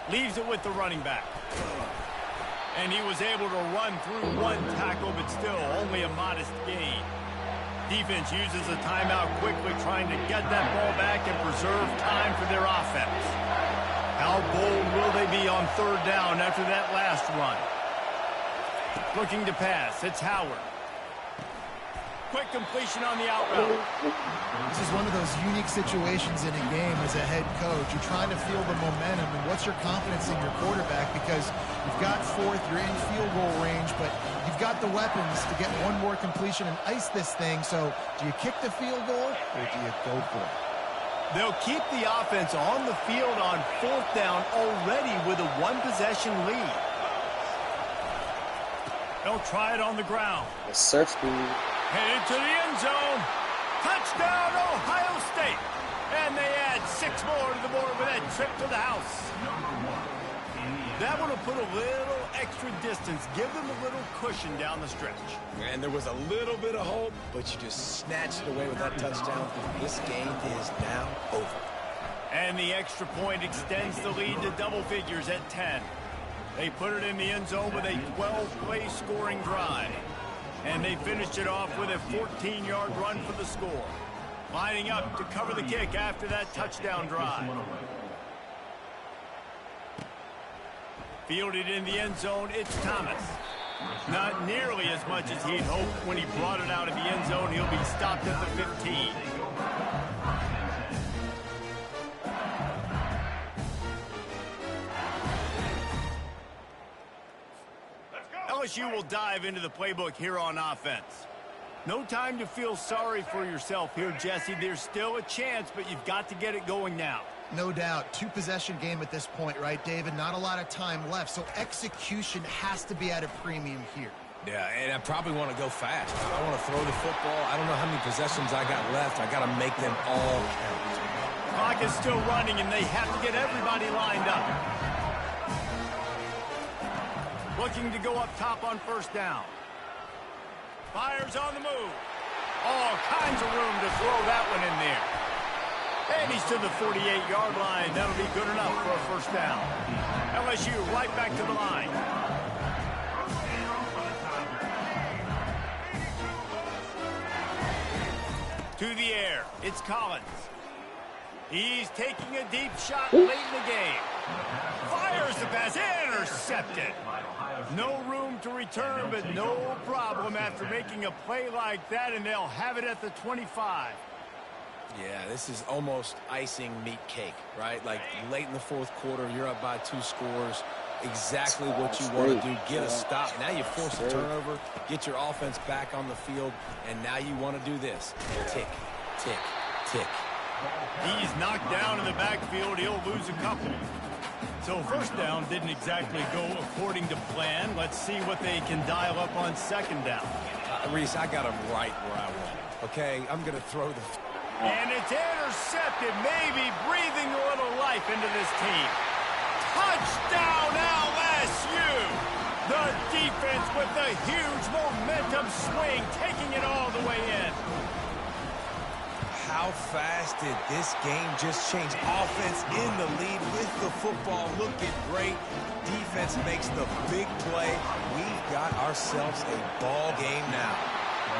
Leaves it with the running back. And he was able to run through one tackle, but still only a modest gain. Defense uses a timeout quickly, trying to get that ball back and preserve time for their offense. How bold will they be on third down after that last run? Looking to pass, it's Howard. Quick completion on the out route. This is one of those unique situations in a game as a head coach. You're trying to feel the momentum, and what's your confidence in your quarterback? Because you've got fourth, you're in field goal range, but you've got the weapons to get one more completion and ice this thing. So do you kick the field goal or do you go for it? They'll keep the offense on the field on fourth down already with a one-possession lead. They'll try it on the ground. The surf speed. Headed to the end zone. Touchdown, Ohio State. And they add 6 more to the board with that trip to the house. That one will put a little extra distance, give them a little cushion down the stretch. And there was a little bit of hope, but you just snatched it away with that touchdown. This game is now over. And the extra point extends the lead to double figures at 10. They put it in the end zone with a 12-play scoring drive. And they finished it off with a 14-yard run for the score. Lining up to cover the kick after that touchdown drive. Fielded in the end zone, it's Thomas. Not nearly as much as he'd hoped when he brought it out of the end zone. He'll be stopped at the 15. LSU will dive into the playbook here on offense. No time to feel sorry for yourself here, Jesse. There's still a chance, but you've got to get it going now. No doubt. 2-possession game at this point, right, David? Not a lot of time left, so execution has to be at a premium here. Yeah, and I probably want to go fast. I want to throw the football. I don't know how many possessions I got left. I got to make them all count. Clock is still running, and they have to get everybody lined up. Looking to go up top on first down. Fires on the move. All kinds of room to throw that one in there. And he's to the 48-yard line. That'll be good enough for a first down. LSU right back to the line. To the air. It's Collins. He's taking a deep shot late in the game. Fires the pass. Intercepted. No room to return, but no problem after making a play like that, and they'll have it at the 25. Yeah, this is almost icing meat cake, right? Like late in the fourth quarter, you're up by 2 scores. Exactly what you want to do. Get a stop. Now you force a turnover, get your offense back on the field, and now you want to do this. Tick, tick, tick. He's knocked down in the backfield. He'll lose a couple. So first down didn't exactly go according to plan. Let's see what they can dial up on second down. Reese, I got him right where I want him. Okay, I'm going to throw the... And it's intercepted, maybe breathing a little life into this team. Touchdown, LSU! The defense with the huge momentum swing, taking it all the way in. How fast did this game just change? Offense in the lead with the football looking great. Defense makes the big play. We've got ourselves a ball game now.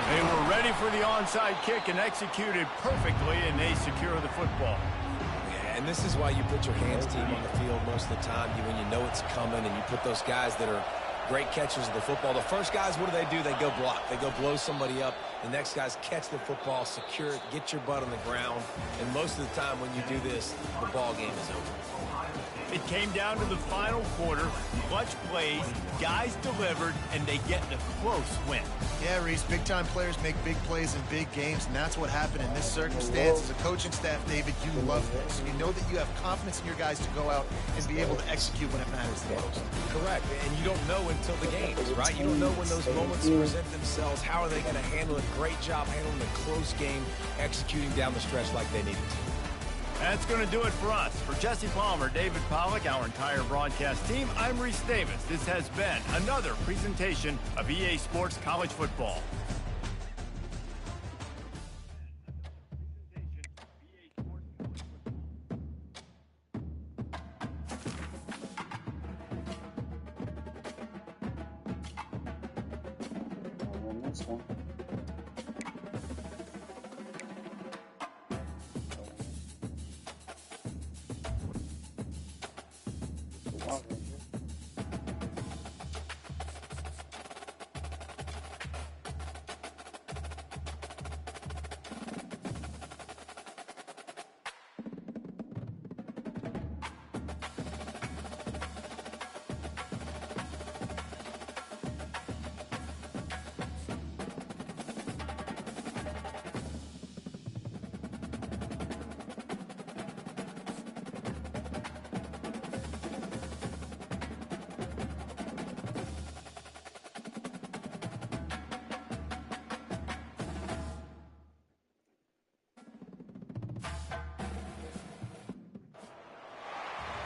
They were ready for the onside kick and executed perfectly, and they secure the football. Yeah, and this is why you put your hands team on the field most of the time when you know it's coming, and you put those guys that are great catchers of the football. The first guys, what do? They go block. They go blow somebody up. The next guys catch the football, secure it, get your butt on the ground. And most of the time when you do this, the ball game is over. It came down to the final quarter. Clutch plays, guys delivered, and they get a close win. Yeah, Reese, big-time players make big plays in big games, and that's what happened in this circumstance. As a coaching staff, David, you love this. You know that you have confidence in your guys to go out and be able to execute when it matters the most. Correct, and you don't know until the games, right? You don't know when those moments present themselves. How are they going to handle it? Great job handling a close game, executing down the stretch like they needed to. That's going to do it for us. For Jesse Palmer, David Pollack, our entire broadcast team, I'm Reese Davis. This has been another presentation of EA Sports College Football. This one.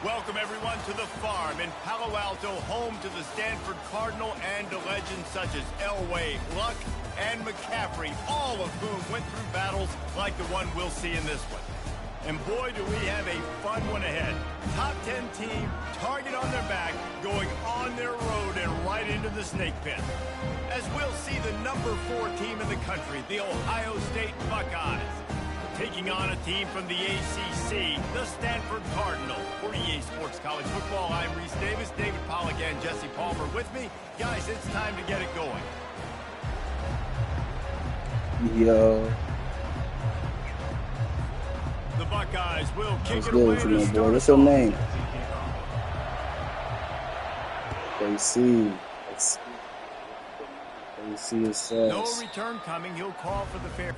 Welcome, everyone, to the farm in Palo Alto, home to the Stanford Cardinal and to legends such as Elway, Luck, and McCaffrey, all of whom went through battles like the one we'll see in this one. And boy, do we have a fun one ahead. Top 10 team, target on their back, going on their road and right into the snake pit. As we'll see the number 4 team in the country, the Ohio State Buckeyes, taking on a team from the ACC, the Stanford Cardinal. For EA Sports College Football, I'm Reese Davis, David Pollack, and Jesse Palmer with me. Guys, it's time to get it going. Yo. The Buckeyes will kick What's it good away with you, to my boy? start What's us your off. name? KC. KC is No says. return coming. He'll call for the fair.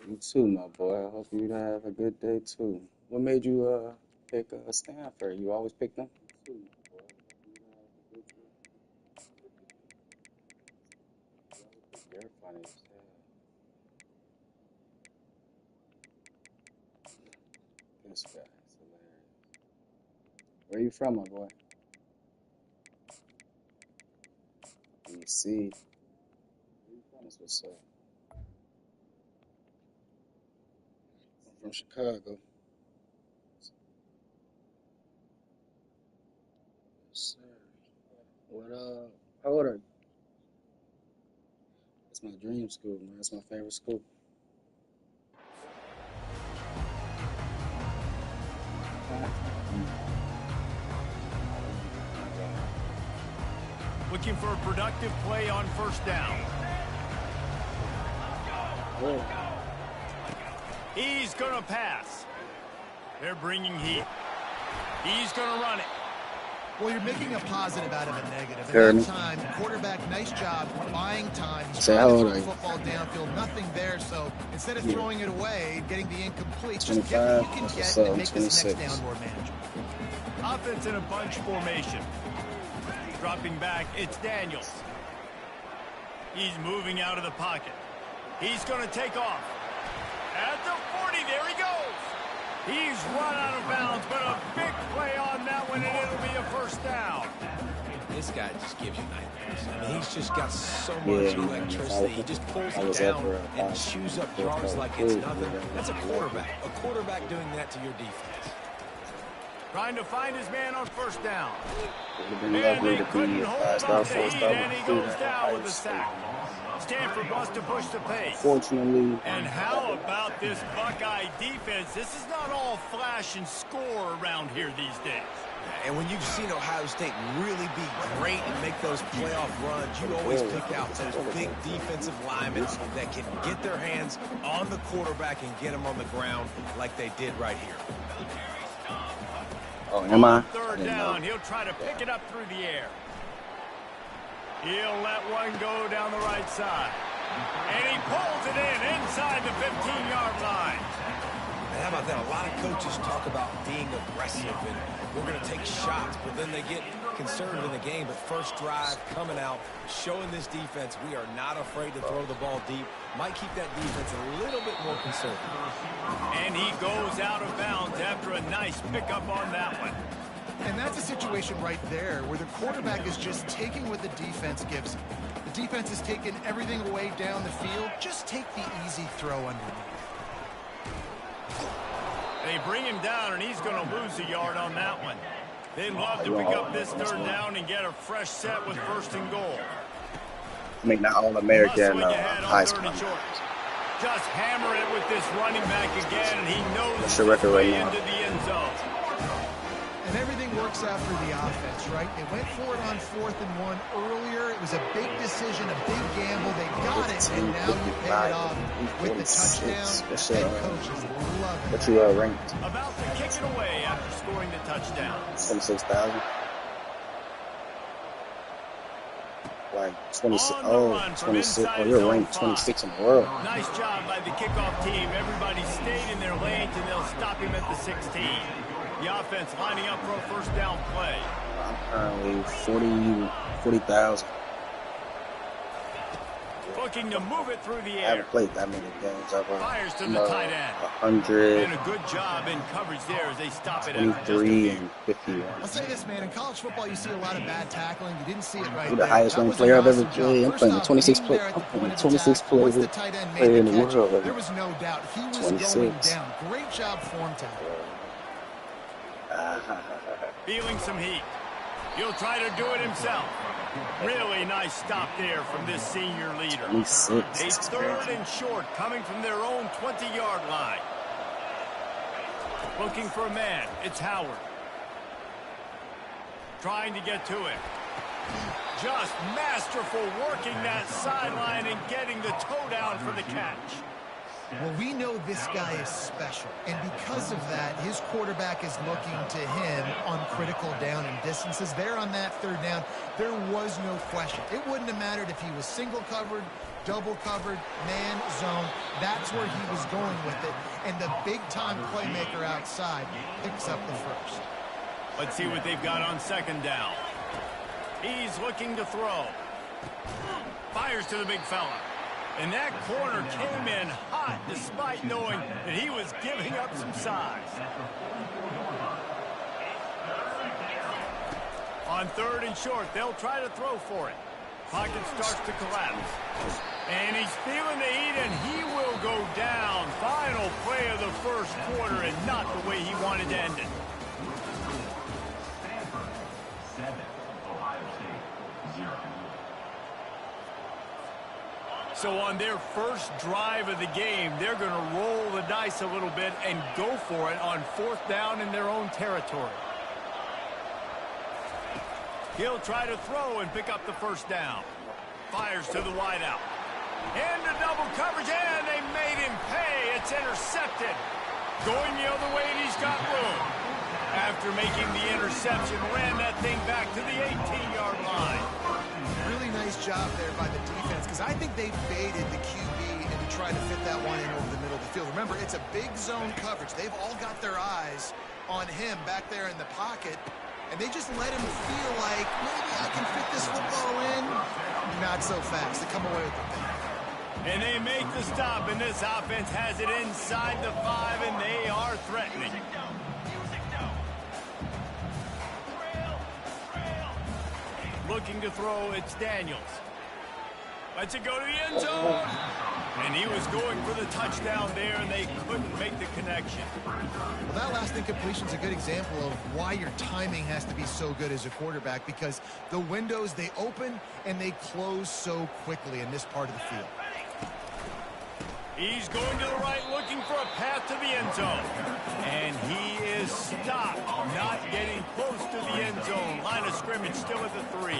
You too, my boy. I hope you have a good day too. What made you pick Stanford? You always pick them? You're funny as hell. This guy is hilarious. Where you from, my boy? DC. That's what's up. I'm from Chicago. Yes, sir. What how old are you? That's my dream school, man. That's my favorite school. Looking for a productive play on first down. Oh. He's going to pass. They're bringing heat. He's going to run it. Well, you're making a positive out of a negative. Heard At me. that time, quarterback, nice job buying time. He's Say, trying how to old throw are the you? football downfield, nothing there. So instead of Yeah. throwing it away, getting the incomplete, just 25. get what you can That's get what's up. and I'm make this next 26. down more manageable. Offense in a bunch formation. Dropping back, it's Daniels. He's moving out of the pocket. He's going to take off. At the 40, there he goes. He's run out of bounds, but a big play on that one, and it'll be a first down. This guy just gives you nightmares. I mean, he's just got so much Yeah, electricity. He just pulls I it was down up for and chews up yards like it's nothing. That's a quarterback. A quarterback doing that to your defense. Trying to find his man on first down. Would have been And lovely they to couldn't be a hold five-star, up the heat, four-star, and he but goes down with a sack. Stanford wants to push the pace. Fortunately, And how about this Buckeye defense? This is not all flash and score around here these days. And when you've seen Ohio State really be great and make those playoff runs, you always pick out those big defensive linemen that can get their hands on the quarterback and get him on the ground like they did right here. oh, am I? Third down, he'll try to pick it up through the air. He'll let one go down the right side. And he pulls it in inside the 15-yard line. And how about that? A lot of coaches talk about being aggressive and we're going to take shots, but then they get conservative in the game. But first drive coming out, showing this defense we are not afraid to throw the ball deep. Might keep that defense a little bit more conservative. And he goes out of bounds after a nice pickup on that one. And that's a situation right there where the quarterback is just taking what the defense gives him. The defense is taking everything away down the field. Just take the easy throw underneath. They bring him down, and he's going to lose a yard on that one. They'd love to pick up this third down and get a fresh set with 1st and goal. I mean, not All-American Heisman. Just hammer it with this running back again, and he knows what's your record right now? Into the end zone. And everything works out for the offense, right? They went for it on 4th and 1 earlier. It was a big decision, a big gamble. They got it, and now you pay it off with the touchdown. Head coaches love it. What you ranked? About to kick it away after scoring the touchdown. 26,000. Like 26. Oh, 26. Oh, you're ranked 26 in the world. Nice job by the kickoff team. Everybody stayed in their lanes, and they'll stop him at the 16. The offense lining up for a 1st down play. I'm currently 40,000. Looking to move it through the air. I haven't played that many games. I've fires to the tight end. 100. And a good job in coverage there as they stop it at 23 and 51. I'll say this, man. In college football, you see a lot of bad tackling. You didn't see it right there. The highest ranked player I've ever played. I'm playing 26 player. I'm playing 26 players in the world. There was no doubt he was 26. Going down. Great job form tackle. Feeling some heat. He'll try to do it himself. Really nice stop there from this senior leader. 26. A 3rd and short coming from their own 20-yard line. Looking for a man. It's Howard. Trying to get to it. Just masterful working that sideline and getting the toe down for the catch. Well, we know this guy is special, and because of that, his quarterback is looking to him on critical down and distances. There on that 3rd down, there was no question. It wouldn't have mattered if he was single covered, double covered, man, zone. That's where he was going with it, and the big-time playmaker outside picks up the 1st. Let's see what they've got on 2nd down. He's looking to throw. Fires to the big fella. And that corner came in hot despite knowing that he was giving up some size. On 3rd and short, they'll try to throw for it. Pocket starts to collapse. And he's feeling the heat, and he will go down. Final play of the 1st quarter, and not the way he wanted to end it. So on their first drive of the game, they're going to roll the dice a little bit and go for it on 4th down in their own territory. He'll try to throw and pick up the 1st down. Fires to the wideout. Into double coverage, and they made him pay. It's intercepted. Going the other way, and he's got room. After making the interception, ran that thing back to the 18-yard line. Really nice job there by the defense, because I think they baited the QB into trying to fit that one in over the middle of the field. Remember, it's a big zone coverage. They've all got their eyes on him back there in the pocket, and they just let him feel like, maybe I can fit this football in. Not so fast. They come away with the thing. And they make the stop, and this offense has it inside the 5, and they are threatening. Looking to throw, it's Daniels. Lets it go to the end zone. And he was going for the touchdown there, and they couldn't make the connection. Well, that last incompletion is a good example of why your timing has to be so good as a quarterback, because the windows, they open and they close so quickly in this part of the field. He's going to the right, looking for a path to the end zone. And he is stopped, not getting close to the end zone. Line of scrimmage still at the 3.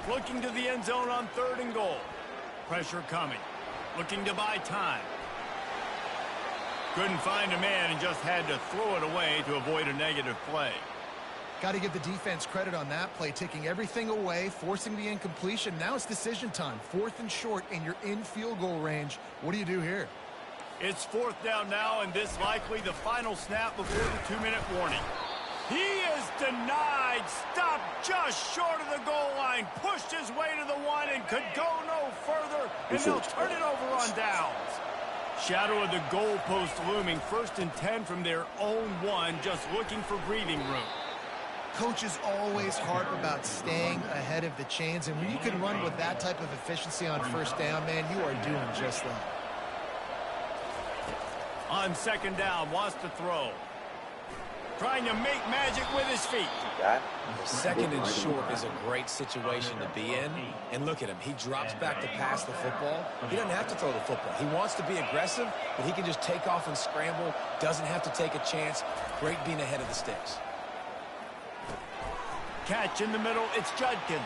Looking to the end zone on 3rd and goal. Pressure coming. Looking to buy time. Couldn't find a man and just had to throw it away to avoid a negative play. Got to give the defense credit on that play, taking everything away, forcing the incompletion. Now it's decision time. 4th and short, and you're in field goal range. What do you do here? It's 4th down now, and this likely the final snap before the 2-minute warning. He is denied, stopped just short of the goal line, pushed his way to the 1 and could go no further, and they'll turn it over on downs. Shadow of the goalpost looming, 1st and 10 from their own 1, just looking for breathing room. Coaches always harp about staying ahead of the chains, and when you can run with that type of efficiency on first down, man, you are doing just that. On second down, wants to throw. Trying to make magic with his feet. Second and short is a great situation to be in. And look at him. He drops back to pass the football. He doesn't have to throw the football. He wants to be aggressive, but he can just take off and scramble. Doesn't have to take a chance. Great being ahead of the sticks. Catch in the middle. It's Judkins.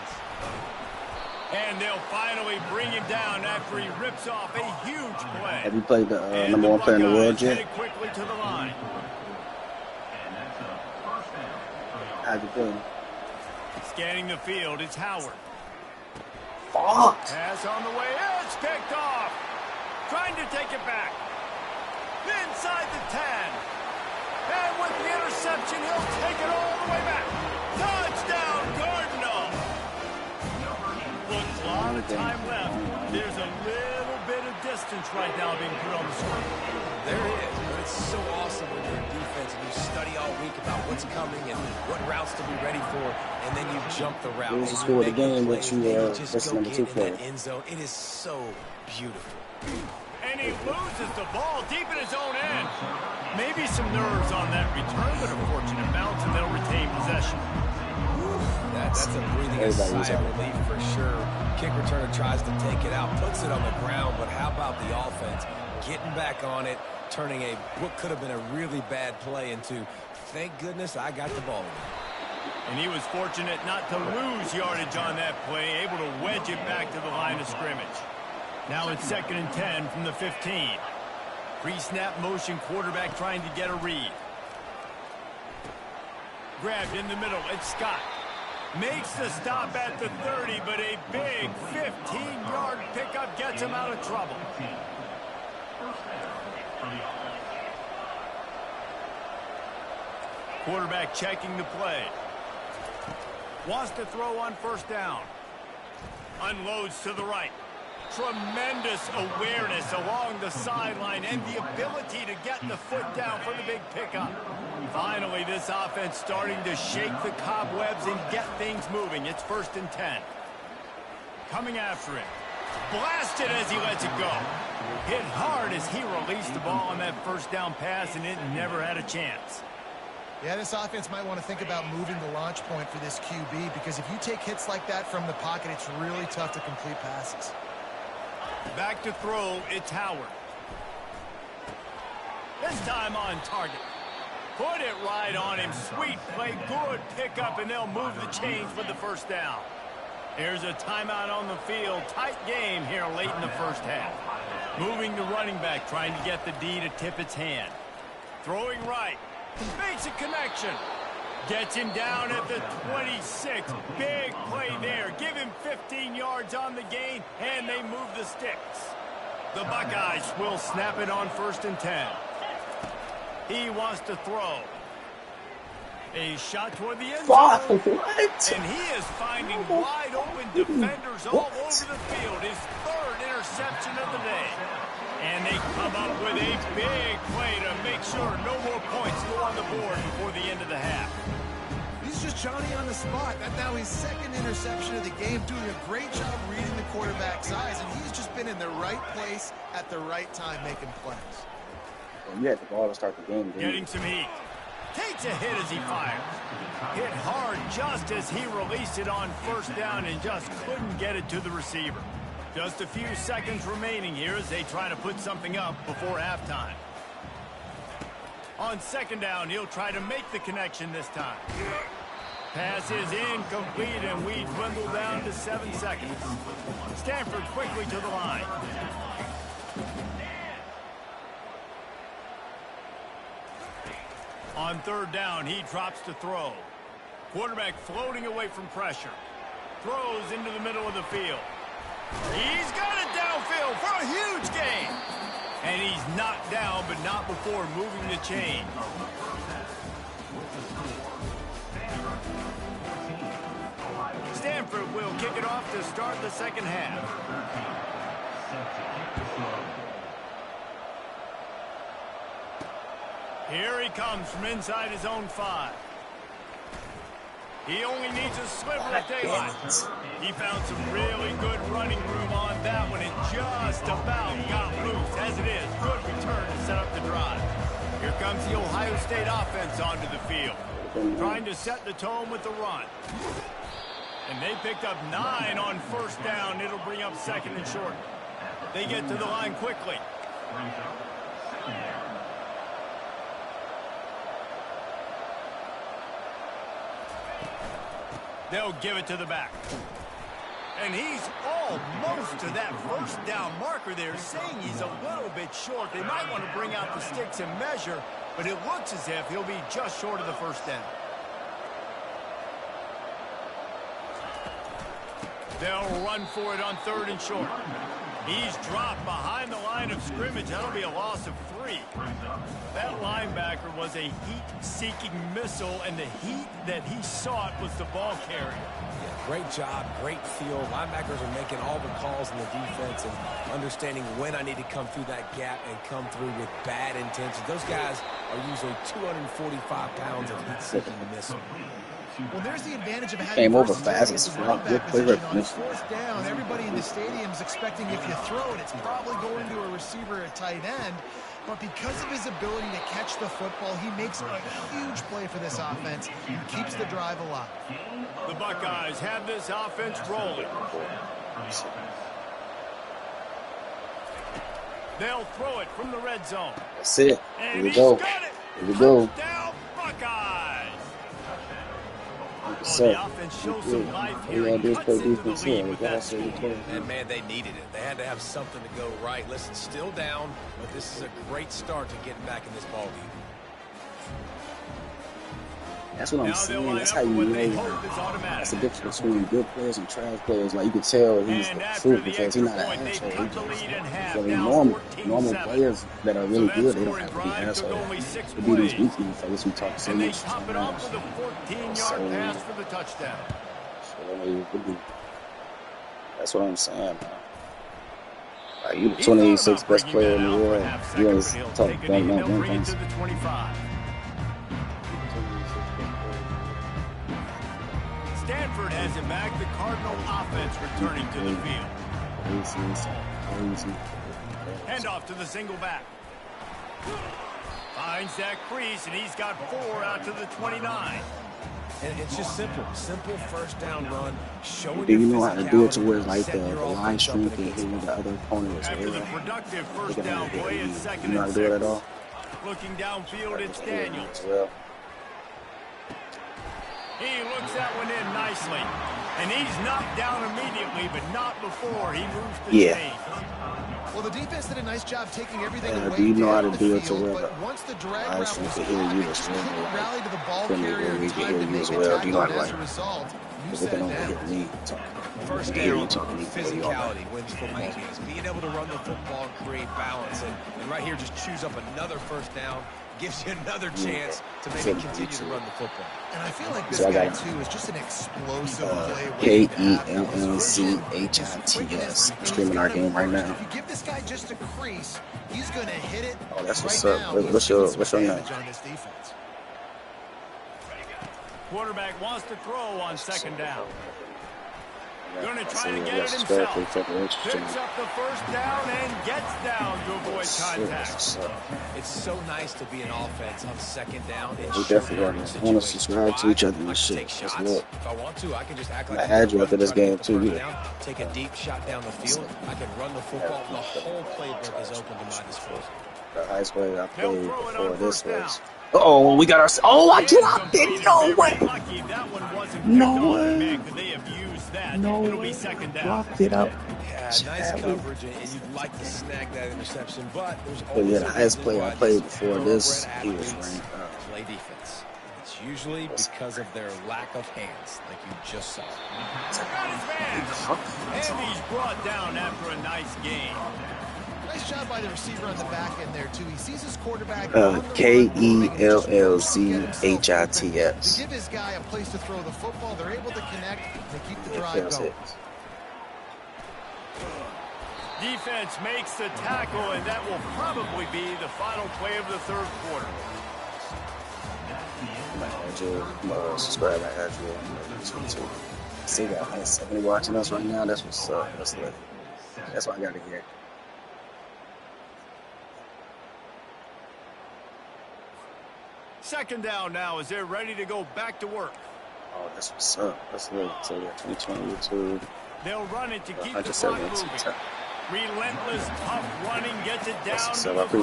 And they'll finally bring him down after he rips off a huge play. Have you played the number one player in the world yet? Headed quickly to the line. How'd you play? Scanning the field, it's Howard. Fuck! Pass on the way. It's picked off. Trying to take it back. Inside the 10. And with the interception, he'll take it all the way back. Touchdown, Cardinal. With a lot of time left, there's a little bit of distance right now being put on the screen. There is, but it's so awesome when you're in defense and you study all week about what's coming and what routes to be ready for, and then you jump the route. Who's the score of the game that you just number 2 player? End zone. It is so beautiful. And he loses the ball deep in his own end. Maybe some nerves on that return, but a fortunate bounce, and they'll retain possession. That's a breathing sigh of relief for sure. Kick returner tries to take it out, puts it on the ground, but how about the offense getting back on it, turning what could have been a really bad play into, thank goodness I got the ball. And he was fortunate not to lose yardage on that play, able to wedge it back to the line of scrimmage. Now it's 2nd and 10 from the 15. Pre-snap motion, quarterback trying to get a read. Grabbed in the middle, it's Scott. Makes the stop at the 30, but a big 15-yard pickup gets him out of trouble. Quarterback checking the play. Wants to throw on first down. Unloads to the right. Tremendous awareness along the sideline and the ability to get the foot down for the big pickup. Finally, this offense starting to shake the cobwebs and get things moving. It's 1st and 10. Coming after him. Blasted as he lets it go. Hit hard as he released the ball on that first down pass, and it never had a chance. Yeah, this offense might want to think about moving the launch point for this QB, because if you take hits like that from the pocket, it's really tough to complete passes. Back to throw, it's Howard. This time on target. Put it right on him. Sweet play, good pickup, and they'll move the chains with the first down. Here's a timeout on the field. Tight game here late in the first half. Moving the running back, trying to get the D to tip its hand. Throwing right. Makes a connection. Gets him down at the 26. Big play there. Give him 15 yards on the gain, and they move the sticks. The Buckeyes will snap it on 1st and 10. He wants to throw. A shot toward the end zone. What? And he is finding wide open defenders all over the field. His 3rd interception of the day. And they come up with a big play to make sure no more points go on the board before the end of the half. He's just Johnny on the spot. That's now his 2nd interception of the game, doing a great job reading the quarterback's eyes, and he's just been in the right place at the right time making plays. Well, you had the ball to start the game, didn't you? Getting some heat. Takes a hit as he fires. Hit hard just as he released it on first down and just couldn't get it to the receiver. Just a few seconds remaining here as they try to put something up before halftime. On 2nd down, he'll try to make the connection this time. Pass is incomplete, and we dwindle down to 7 seconds. Stanford quickly to the line. On 3rd down, he drops to throw. Quarterback floating away from pressure. Throws into the middle of the field. He's got it downfield for a huge gain. And he's knocked down, but not before moving the chain. Stanford will kick it off to start the 2nd half. Here he comes from inside his own 5. He only needs a sliver of daylight. He found some really good running room on that one and just about got loose. As it is, good return to set up the drive. Here comes the Ohio State offense onto the field, trying to set the tone with the run. And they picked up 9 on first down. It'll bring up second and short. They get to the line quickly. They'll give it to the back. And he's almost to that first down marker there, saying he's a little bit short. They might want to bring out the sticks and measure, but it looks as if he'll be just short of the first down. They'll run for it on third and short. He's dropped behind the line of scrimmage. That'll be a loss of 3. That linebacker was a heat-seeking missile, and the heat that he sought was the ball carrier. Yeah, great job, great feel. Linebackers are making all the calls in the defense and understanding when I need to come through that gap and come through with bad intentions. Those guys are usually 245 pounds of heat-seeking missile. Well, there's the advantage of having over fast as fuck. Good play recognition. Fourth down, everybody in the stadium is expecting if you throw it, it's probably going to a receiver at tight end. But because of his ability to catch the football, he makes a huge play for this offense and keeps the drive alive. The Buckeyes have this offense rolling. They'll throw it from the red zone. That's it. And Here we he's go. got it. Here we go. Touchdown, Buckeyes. So, the offense shows some life all here. you gotta do is Cuts play into the defense lead here. with We that gotta score. And, man, they needed it. They had to have something to go right. Listen, still down, but this is a great start to getting back in this ballgame. that's what I'm Now they'll saying. line That's up how you with what they know. hope is automatic. That's the difference between good players and trash players. Like, you can tell he's And the after truth the because he's not extra an point, asshole. they've cut the lead in half. So Now normal 14-7. players that are So really that good, they don't scoring have to be drive took assholes. only 6 To be these plays. weak motherfuckers who talk so And they much. top it off with a 14-yard So- pass for the touchdown. That's what I'm saying, man. Like, you the 26th best player in the world. You ain't talking They'll bring it about to the 25. Stanford has it back. The Cardinal offense returning to the field. Handoff to the single back. Finds that crease, and he's got 4 out to the 29. And it's just simple first down run. Showing Do you your know how to do it to physicality, where like the setting your line offense up strength in a and good hitting spot. the other opponent as After the well? productive They first can down have play, it. it's second You know how and to do it 6. at all? Looking downfield, it's Daniels. As well. He looks that one in nicely. And he's knocked down immediately, but not before he moves the chain. Well, the defense did a nice job taking everything away. Do you know how to down do the it to field, where but once the drag I route should was hear caught, you they as just well, couldn't like, rally to the ball couldn't carrier hear in you time hear to you make as a well. Do you know how tackle, to, and as a like, result, you because they set can it only hear down. me talking. First They hear you down, talking, they can hear you all that. physicality wins football games. Being able to run the football and create balance. And right here, just chews up another first down. Gives you another chance to maybe continue to run the football. And I feel like this So I guy, got too, is just an explosive play waiting to happen. His vision, his quickness, KELLCHITS. and he's Streaming our got him game right first. now. If you give this guy just a crease, he's going to hit it. Oh, that's what's right up. now, What's he's your doing some name? damage on this defense. Quarterback wants to throw on second down. Going to I try see to you get it got himself. subscribed to Picks up the first down and gets down to avoid contact. It's so nice to be an offense on second down. We definitely want to subscribe to each other and shit. Take Let's shots. look. If I want to, I can just act I like add you after this try to get game the too. first Yeah. down, take a deep shot down the field. I can run the football. The whole playbook is open to my disposal. The highest player I They'll played throw it before on this first down. was. Oh, we got our. Oh, I dropped it. No way. Lucky that one wasn't picked No off. way. Man, could they have used that? No It'll way. be second down. Dropped it up. Yeah, nice coverage, and you'd like to snag that interception, but there's But always yeah, a the highest reason player why I played these before this, thoroughbred he was athletes ranked up. play defense. It's usually because of their lack of hands, like you just saw. Got his man. And he's brought down after a nice game. Nice job by the receiver on the back end there, too. He sees his quarterback. KELLCHITS. To give his guy a place to throw the football, they're able to connect. They keep the drive going. Defense makes the tackle, and that will probably be the final play of the third quarter. I had you, subscribe, I had you on YouTube. See, got 170 watching us right now. That's what's up. That's lit. That's what I got to hear. Second down now as they're ready to go back to work. Oh, that's what's up. That's lit. So we got 22 on YouTube. They'll run it to keep the clock moving. Relentless, tough running gets it down to the 4.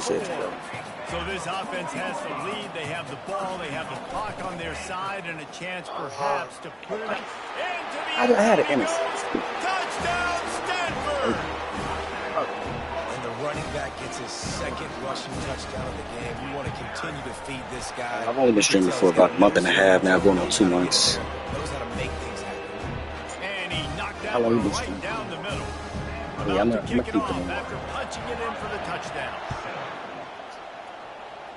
So this offense has the lead. They have the ball. They have the clock on their side and a chance perhaps to put it into the I had an innocence. Touchdown, Stanford! And the running back gets his second rushing touchdown of the game. We want to continue to feed this guy. I've only been streaming for about a month and a half now, going on 2 months. Knows how to make things happen. And he knocked that How long one you been right streaming? down the middle. Yeah, I'm About gonna to kick keep it them off in. after punching it in for the touchdown.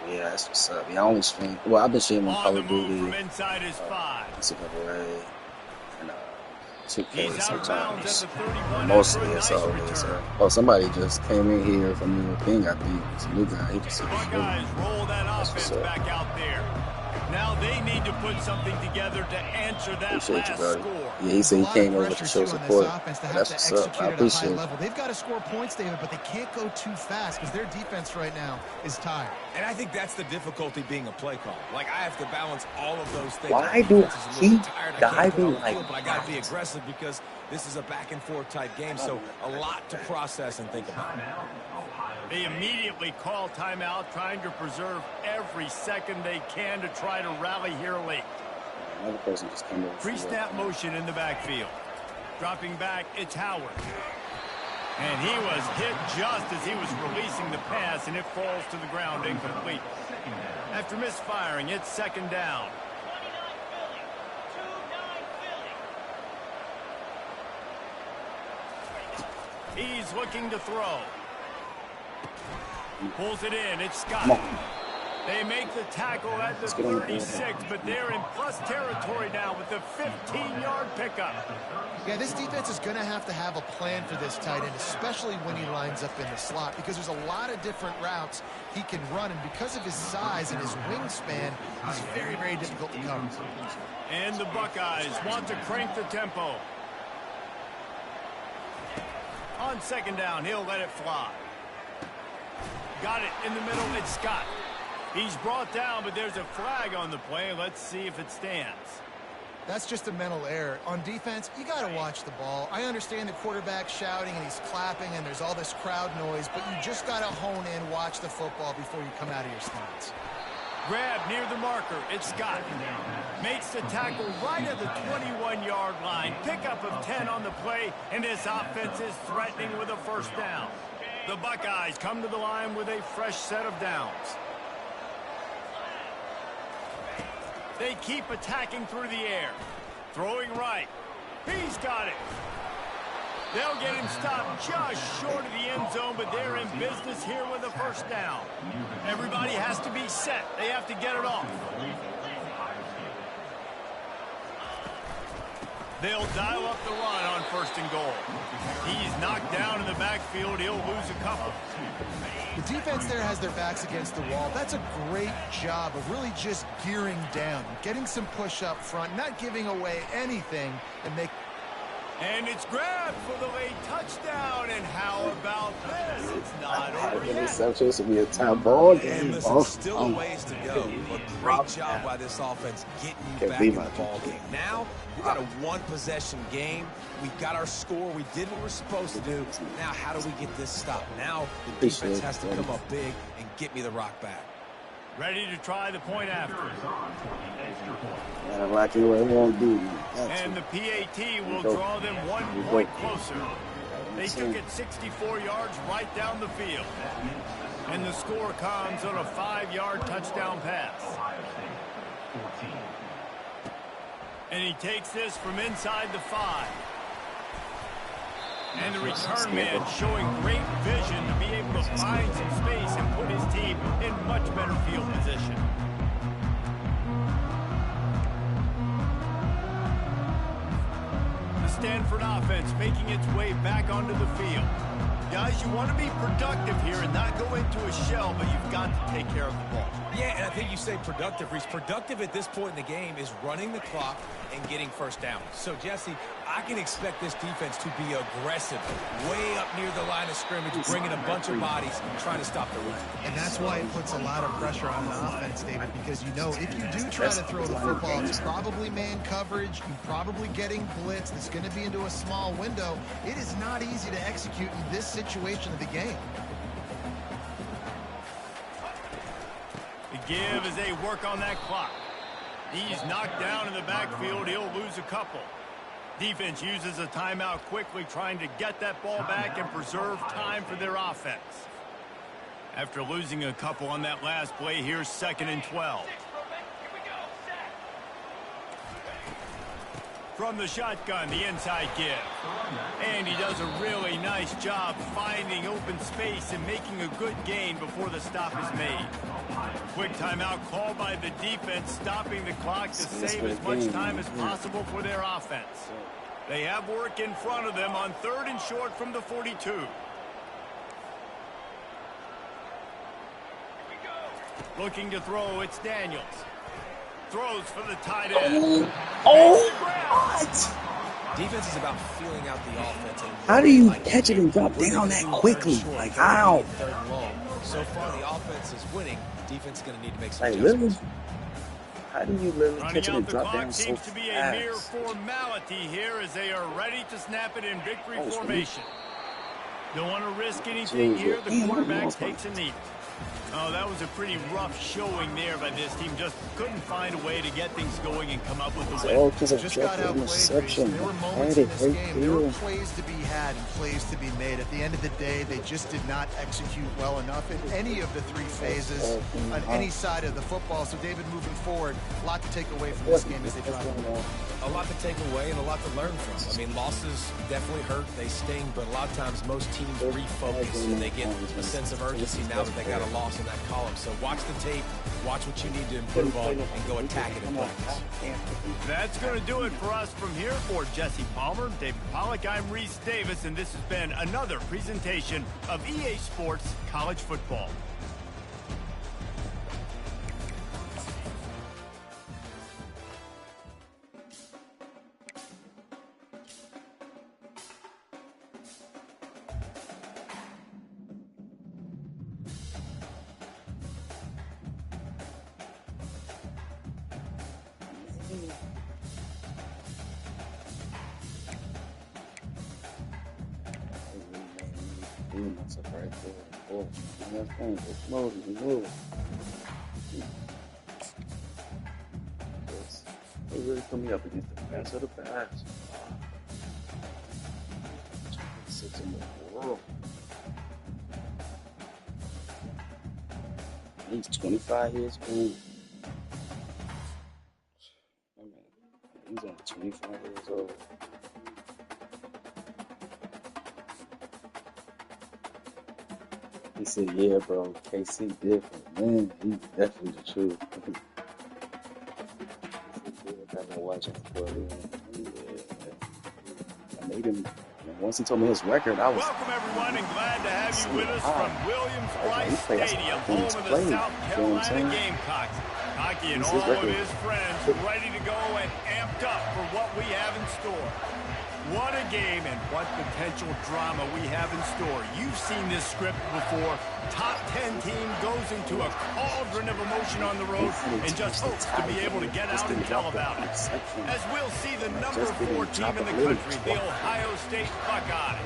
Yeah, that's what's up. Yeah, I only stream. Well, I've been streaming On Call the of move Duty, from inside his 5. NCAA, and 2K He's out of bounds at sometimes. the 31 Mostly after a it's nice always. return. Oh, somebody just came in here from the thing. I think it's a new guy. He just. Buckeyes roll that That's offense what's up. back out there. Now they need to put something together to answer that Appreciate you, last brother. score. Yeah, he said he A lot came of over to pressure, show too, on this support. offense to have That's to what's up. I execute at a appreciate high it. level. They've got to score points, David, but they can't go too fast because their defense right now is tired. And I think that's the difficulty being a play call. Like, I have to balance all of those things. Why My do defense is a he little tired. I can't diving get on the like field, but I got to be that? aggressive because this is a back-and-forth type game, so a lot to process and think about. They immediately call timeout, trying to preserve every second they can to try to rally here late. Another person just came over. Pre-snap motion in the backfield. Dropping back, it's Howard. And he was hit just as he was releasing the pass, and it falls to the ground incomplete. After misfiring, it's second down. He's looking to throw. Pulls it in. It's Scott. They make the tackle at the 36, but they're in plus territory now with the 15-yard pickup. Yeah, this defense is going to have a plan for this tight end, especially when he lines up in the slot, because there's a lot of different routes he can run, and because of his size and his wingspan, he's very, very difficult to cover. And the Buckeyes want to crank the tempo. On second down, he'll let it fly. Got it in the middle, it's Scott. He's brought down, but there's a flag on the play. Let's see if it stands. That's just a mental error. On defense, you got to watch the ball. I understand the quarterback shouting and he's clapping and there's all this crowd noise, but you just got to hone in, watch the football before you come out of your stance. Grab near the marker. It's Scott. Makes the tackle right at the 21-yard line. Pickup of 10 on the play, and this offense is threatening with a first down. The Buckeyes come to the line with a fresh set of downs. They keep attacking through the air. Throwing right. He's got it. They'll get him stopped just short of the end zone, but they're in business here with a first down. Everybody has to be set. They have to get it off. They'll dial up the run on first and goal. He's knocked down in the backfield. He'll lose a couple. The defense there has their backs against the wall. That's a great job of really just gearing down, getting some push up front, not giving away anything, and make. And it's grabbed for the late touchdown. And how about this? It's not over yet. It's supposed to be a time ball And game. listen, still a ways to go, but great job by this offense getting you back in the ball game. Now, we got a one-possession game. We got our score. We did what we're supposed to do. Now, how do we get this stopped? Now, the defense has to come up big and get me the rock back. Ready to try the point after. Gotta rock it where it won't do. And the PAT will draw them 1 point closer. They took it 64 yards right down the field. And the score comes on a 5-yard touchdown pass. And he takes this from inside the 5. And the return man showing great vision to be able to find some space and put his team in much better field position. The Stanford offense making its way back onto the field. Guys, you want to be productive here and not go into a shell, but you've got to take care of the ball. Yeah, and I think you say productive, Reese. Productive at this point in the game is running the clock and getting first down. So, Jesse, I can expect this defense to be aggressive, way up near the line of scrimmage, bringing a bunch of bodies, trying to stop the run. And that's why it puts a lot of pressure on the offense, David, because you know if you do try to throw the football, it's probably man coverage, you're probably getting blitzed, it's going to be into a small window. It is not easy to execute in this situation of the game. The give as they work on that clock. He's knocked down in the backfield. He'll lose a couple. Defense uses a timeout quickly, trying to get that ball back and preserve time for their offense. After losing a couple on that last play, here's 2nd and 12. From the shotgun, the inside give. And he does a really nice job finding open space and making a good gain before the stop is made. Quick timeout called by the defense, stopping the clock to save as much time as possible for their offense. They have work in front of them on 3rd and short from the 42. Looking to throw, it's Daniels. Throws for the tight end. What? Defense is about feeling out the offense. And how do you catch it and drop down that quickly? Like, how? So far, the offense is winning. Defense is going to need to make some like, adjustments. literally? How do you literally catch it and drop down so Seems to be a mere fast? formality here as they are ready to snap it in victory formation. Don't want to risk anything here. The quarterback takes a knee. Oh, that was a pretty rough showing there by this team. Just couldn't find a way to get things going and come up with the win. Just got outplayed. There were moments in this game. There were plays to be had and plays to be made. At the end of the day, they just did not execute well enough in any of the 3 phases on any side of the football. So, David, moving forward, a lot to take away from this game as they try to. A lot to take away and a lot to learn from. I mean, losses definitely hurt. They sting, but a lot of times most teams refocus and they get a sense of urgency now that they got a loss in that column. So watch the tape, watch what you need to improve on, and go attack it in practice. That's going to do it for us from here. For Jesse Palmer, David Pollack, I'm Reese Davis, and this has been another presentation of EA Sports College Football. They really put me up against the best of the best. 26 in the world. He's 25 years old. I mean, he's only 25 years old. He said, yeah, bro, KC different. Man, he's definitely the truth. I've been watching for I made him. Once he told me his record, I was. Welcome, everyone, and glad to have you with us from Williams-Brice Stadium, home of the South Carolina Gamecocks. Hockey and all of his friends ready to go and amped up for what we have in store. What a game and what potential drama we have in store. You've seen this script before. Top 10 team goes into a cauldron of emotion on the road and just hopes to be able to get out and tell about it. As we'll see the number 4 team in the country, the Ohio State Buckeyes,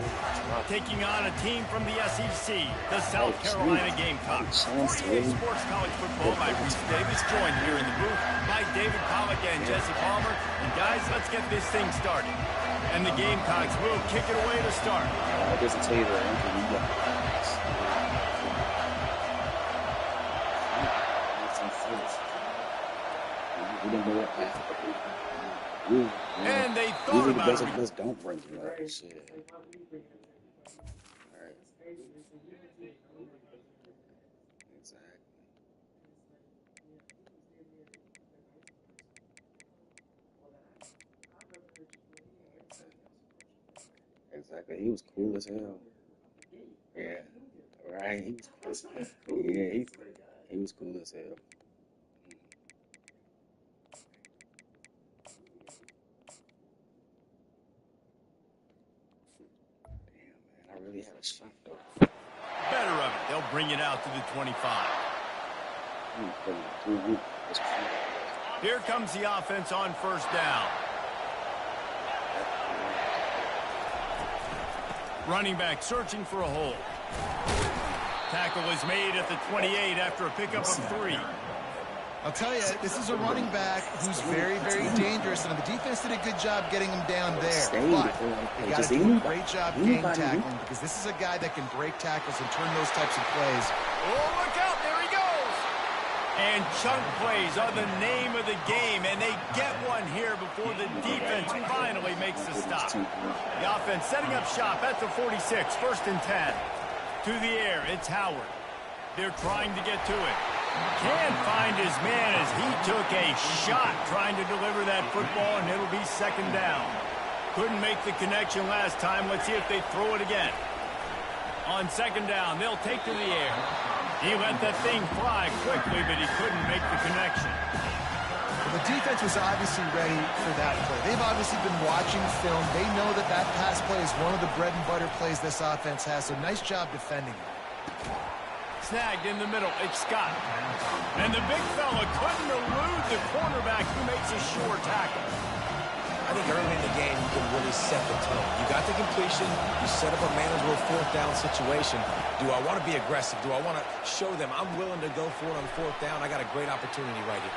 taking on a team from the SEC, the South Carolina Gamecocks. For EA Sports College Football by Reese Davis, joined here in the booth by David Pollack and Jesse Palmer. And guys, let's get this thing started. And the Gamecocks will kick it away to start. I doesn't tell you that. And they thought about it. Just don't bring you up. Shit. All right. Exactly. He was cool as hell. Yeah, right. Yeah, he was cool as hell. Damn, man, I really had a shot though. Better of it. They'll bring it out to the 25. Here comes the offense on first down. Running back searching for a hole. Tackle is made at the 28 after a pickup of 3. I'll tell you, this is a running back who's very, very dangerous, and the defense did a good job getting him down there. But you got to do a great job game tackling, because this is a guy that can break tackles and turn those types of plays. Oh, look out, there he goes! And chunk plays are the name of the game, and they get one here before the defense finally makes the stop. The offense setting up shop at the 46, 1st and 10. To the air, it's Howard. They're trying to get to it. Can't find his man as he took a shot trying to deliver that football, and it'll be 2nd down. Couldn't make the connection last time. Let's see if they throw it again. On 2nd down, they'll take to the air. He let that thing fly quickly, but he couldn't make the connection. The defense was obviously ready for that play. They've obviously been watching film. They know that that pass play is one of the bread and butter plays this offense has, so nice job defending it. Snagged in the middle, it's Scott. And the big fella couldn't elude the cornerback who makes a sure tackle. I think early in the game, you can really set the tone. You got the completion. You set up a manageable 4th down situation. Do I want to be aggressive? Do I want to show them I'm willing to go for it on 4th down? I got a great opportunity right here.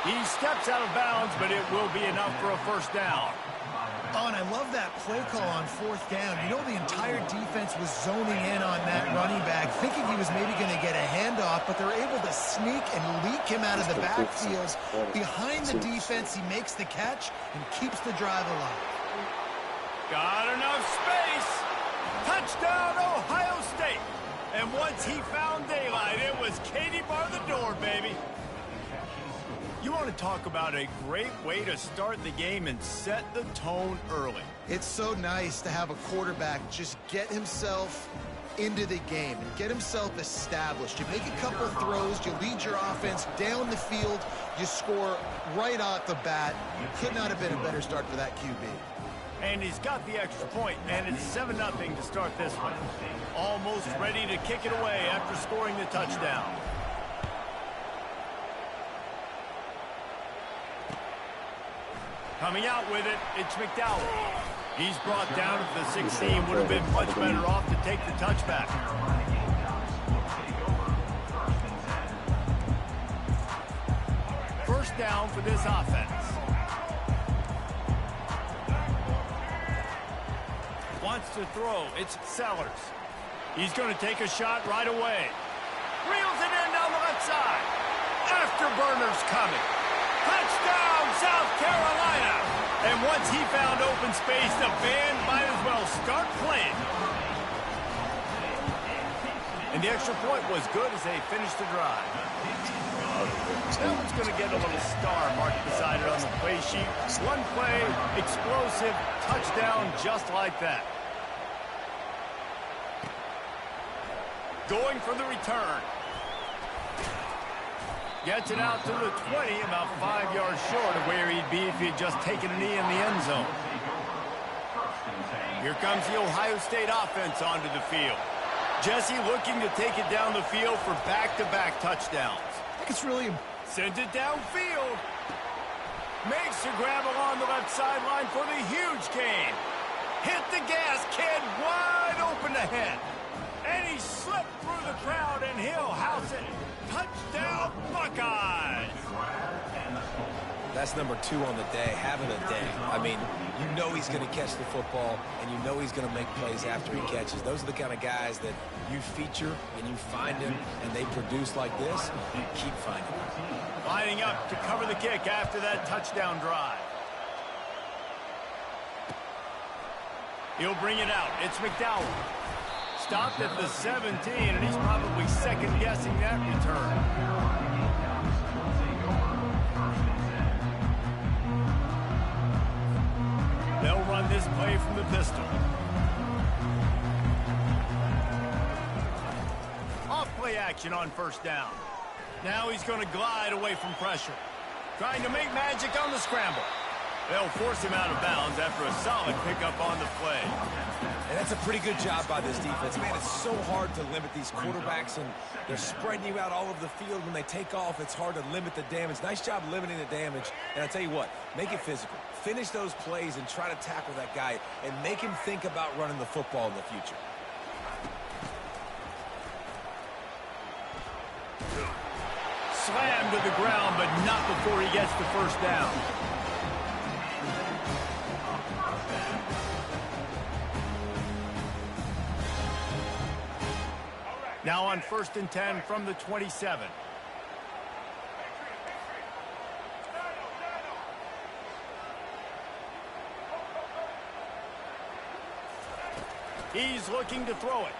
He steps out of bounds, but it will be enough for a 1st down. Oh, and I love that play call on 4th down. You know, the entire defense was zoning in on that running back, thinking he was maybe going to get a handoff, but they're able to sneak and leak him out of the backfield. Behind the defense, he makes the catch and keeps the drive alive. Got enough space. Touchdown, Ohio State. And once he found daylight, it was Katie bar the door, baby. You want to talk about a great way to start the game and set the tone early. It's so nice to have a quarterback just get himself into the game and get himself established. You make a couple throws, you lead your offense down the field, you score right off the bat. Could not have been a better start for that QB. And he's got the extra point, and it's 7-0 to start this one. Almost ready to kick it away after scoring the touchdown. Coming out with it, it's McDowell. He's brought down at the 16. Would have been much better off to take the touchback. 1st down for this offense. Wants to throw. It's Sellers. He's going to take a shot right away. Reels it in down the left side. Afterburners coming. Touchdown, South Carolina! And once he found open space, the band might as well start playing. And the extra point was good as they finished the drive. That one's going to get a little star marked beside it on the play sheet. One play, explosive, touchdown just like that. Going for the return. Gets it out to the 20, about 5 yards short of where he'd be if he had just taken a knee in the end zone. Here comes the Ohio State offense onto the field. Jesse looking to take it down the field for back-to-back touchdowns. I think it's really... Sends it downfield. Makes the grab along the left sideline for the huge gain. Hit the gas, kid, wide open ahead. And he slipped through the crowd, and he'll house it. Touchdown, Buckeyes! That's number 2 on the day, having a day. I mean, you know he's going to catch the football, and you know he's going to make plays after he catches. Those are the kind of guys that you feature, and you find him, and they produce like this, you keep finding them. Lining up to cover the kick after that touchdown drive. He'll bring it out. It's McDowell. Stopped at the 17, and he's probably second-guessing that return. They'll run this play from the pistol. play action on first down. Now he's going to glide away from pressure. Trying to make magic on the scramble. They'll force him out of bounds after a solid pickup on the play. And that's a pretty good job by this defense. Man, it's so hard to limit these quarterbacks, and they're spreading you out all over the field. When they take off, it's hard to limit the damage. Nice job limiting the damage. And I tell you what, make it physical. Finish those plays and try to tackle that guy and make him think about running the football in the future. Slammed to the ground, but not before he gets the first down. Now on 1st and 10 from the 27. He's looking to throw it.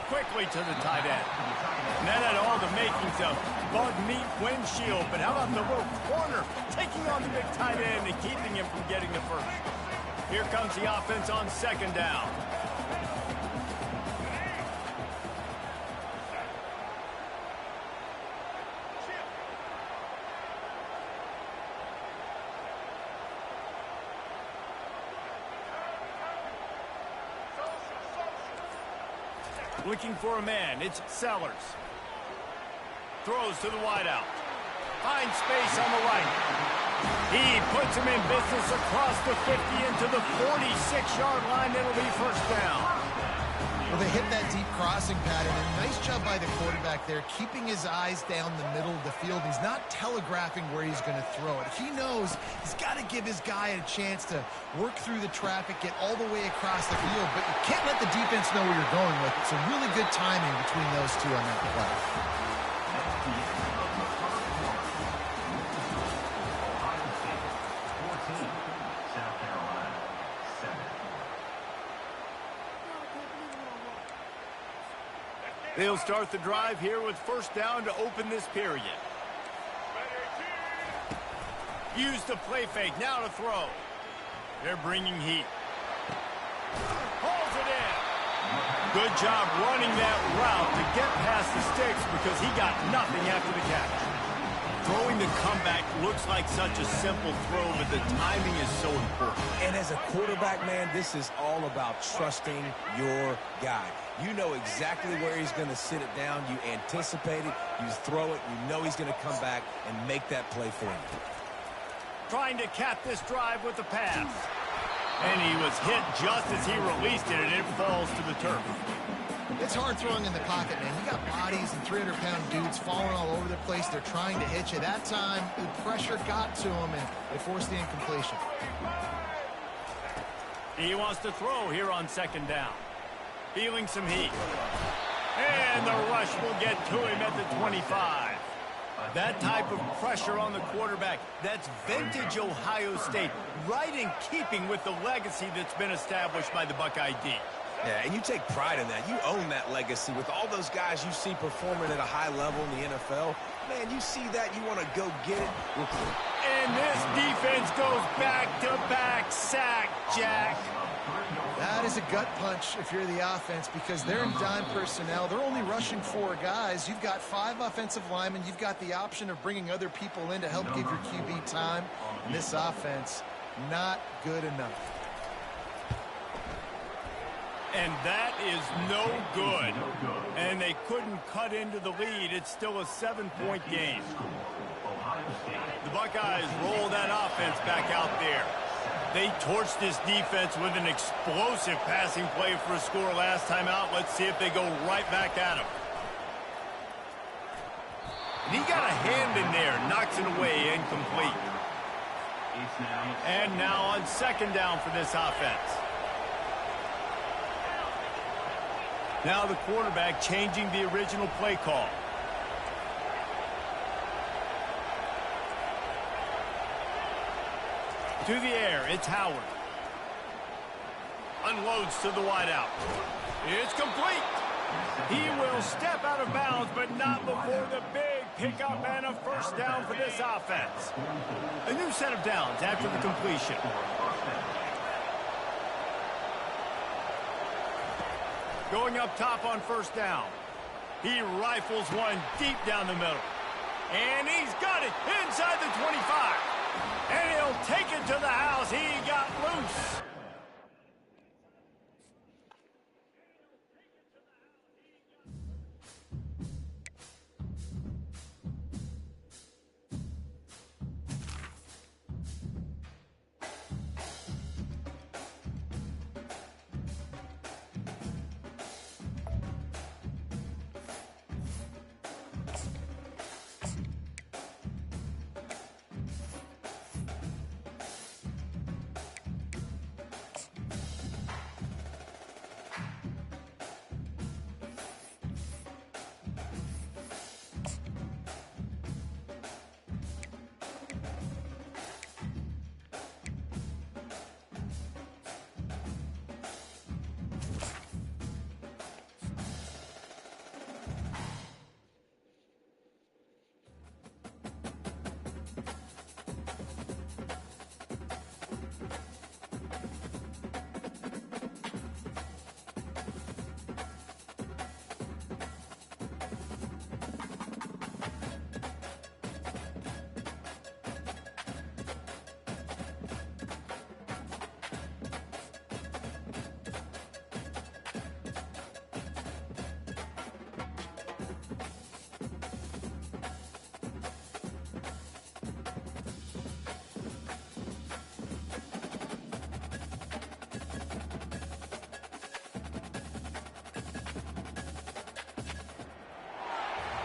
Quickly to the tight end. And that had all the makings of bug meat windshield. But how about the little corner taking on the big tight end and keeping him from getting the first? Here comes the offense on 2nd down. Looking for a man. It's Sellers. Throws to the wideout. Finds space on the right. He puts him in business across the 50 into the 46-yard line. It'll be first down. Well, they hit that deep crossing pattern, and nice job by the quarterback there, keeping his eyes down the middle of the field. He's not telegraphing where he's going to throw it. He knows he's got to give his guy a chance to work through the traffic, get all the way across the field, but you can't let the defense know where you're going with. It's a really good timing between those two on that play. They'll start the drive here with first down to open this period. Use the play fake, now to throw. They're bringing heat. Holds it in. Good job running that route to get past the sticks because he got nothing after the catch. Throwing the comeback looks like such a simple throw, but the timing is so important. And as a quarterback, man, this is all about trusting your guy. You know exactly where he's going to sit it down. You anticipate it. You throw it. You know he's going to come back and make that play for you. Trying to cap this drive with the pass. And he was hit just as he released it, and it falls to the turf. It's hard throwing in the pocket, man. You got bodies and 300-pound dudes falling all over the place. They're trying to hit you. That time, the pressure got to him, and they forced the incompletion. He wants to throw here on 2nd down. Feeling some heat. And the rush will get to him at the 25. That type of pressure on the quarterback, that's vintage Ohio State, right in keeping with the legacy that's been established by the Buckeye D. Yeah, and you take pride in that. You own that legacy with all those guys you see performing at a high level in the NFL. Man, you see that, you want to go get it. And this defense goes back-to-back sack, Jack. That is a gut punch if you're the offense because they're in dime personnel. They're only rushing 4 guys. You've got 5 offensive linemen. You've got the option of bringing other people in to help give your QB time. And this offense, not good enough. And that is no good. And they couldn't cut into the lead. It's still a 7-point game. The Buckeyes roll that offense back out there. They torched this defense with an explosive passing play for a score last time out. Let's see if they go right back at him. And he got a hand in there, knocks it away, incomplete. And now on 2nd down for this offense. Now the quarterback changing the original play call. To the air, it's Howard. Unloads to the wideout. It's complete. He will step out of bounds, but not before the big pickup and a first down for this offense. A new set of downs after the completion. Going up top on first down. He rifles one deep down the middle. And he's got it inside the 25. And he'll take it to the house. He got loose.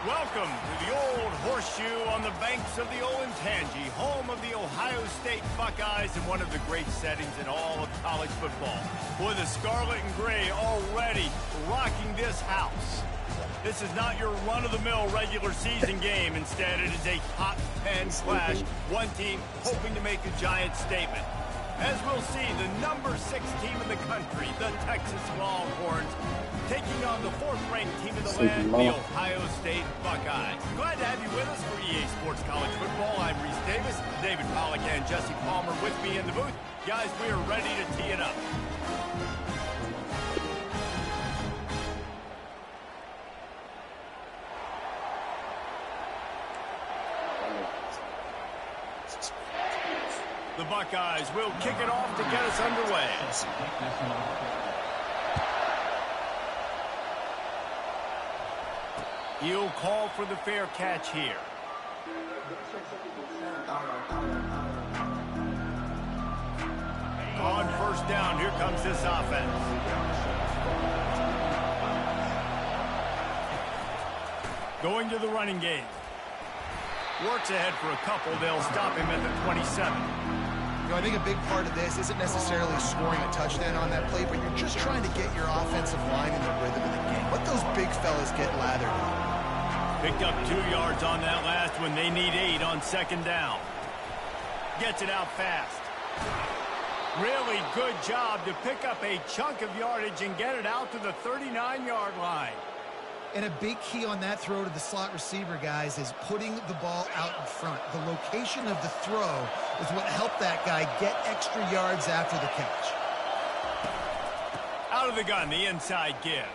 Welcome to the Old Horseshoe on the banks of the Olentangy, home of the Ohio State Buckeyes and one of the great settings in all of college football. Boy, the scarlet and gray already rocking this house. This is not your run-of-the-mill regular season game. Instead, it is a top 10 clash. One team hoping to make a giant statement. As we'll see, the number 6 team in the country, the Texas Longhorns, taking on the 4th-ranked team in the land, the Ohio State Buckeyes. Glad to have you with us for EA Sports College Football. I'm Reese Davis, David Pollack and Jesse Palmer with me in the booth. Guys, we are ready to tee it up. The Buckeyes will kick it off to get us underway. He'll call for the fair catch here. On first down, here comes this offense. Going to the running game. Works ahead for a couple. They'll stop him at the 27. You know, I think a big part of this isn't necessarily scoring a touchdown on that play, but you're just trying to get your offensive line in the rhythm of the game. Let those big fellas get lathered up. Picked up 2 yards on that last one. They need 8 on second down. Gets it out fast. Really good job to pick up a chunk of yardage and get it out to the 39-yard line. And a big key on that throw to the slot receiver, guys, is putting the ball out in front. The location of the throw is what helped that guy get extra yards after the catch. Out of the gun, the inside give.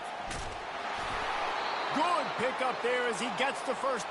Good pick up there as he gets the first.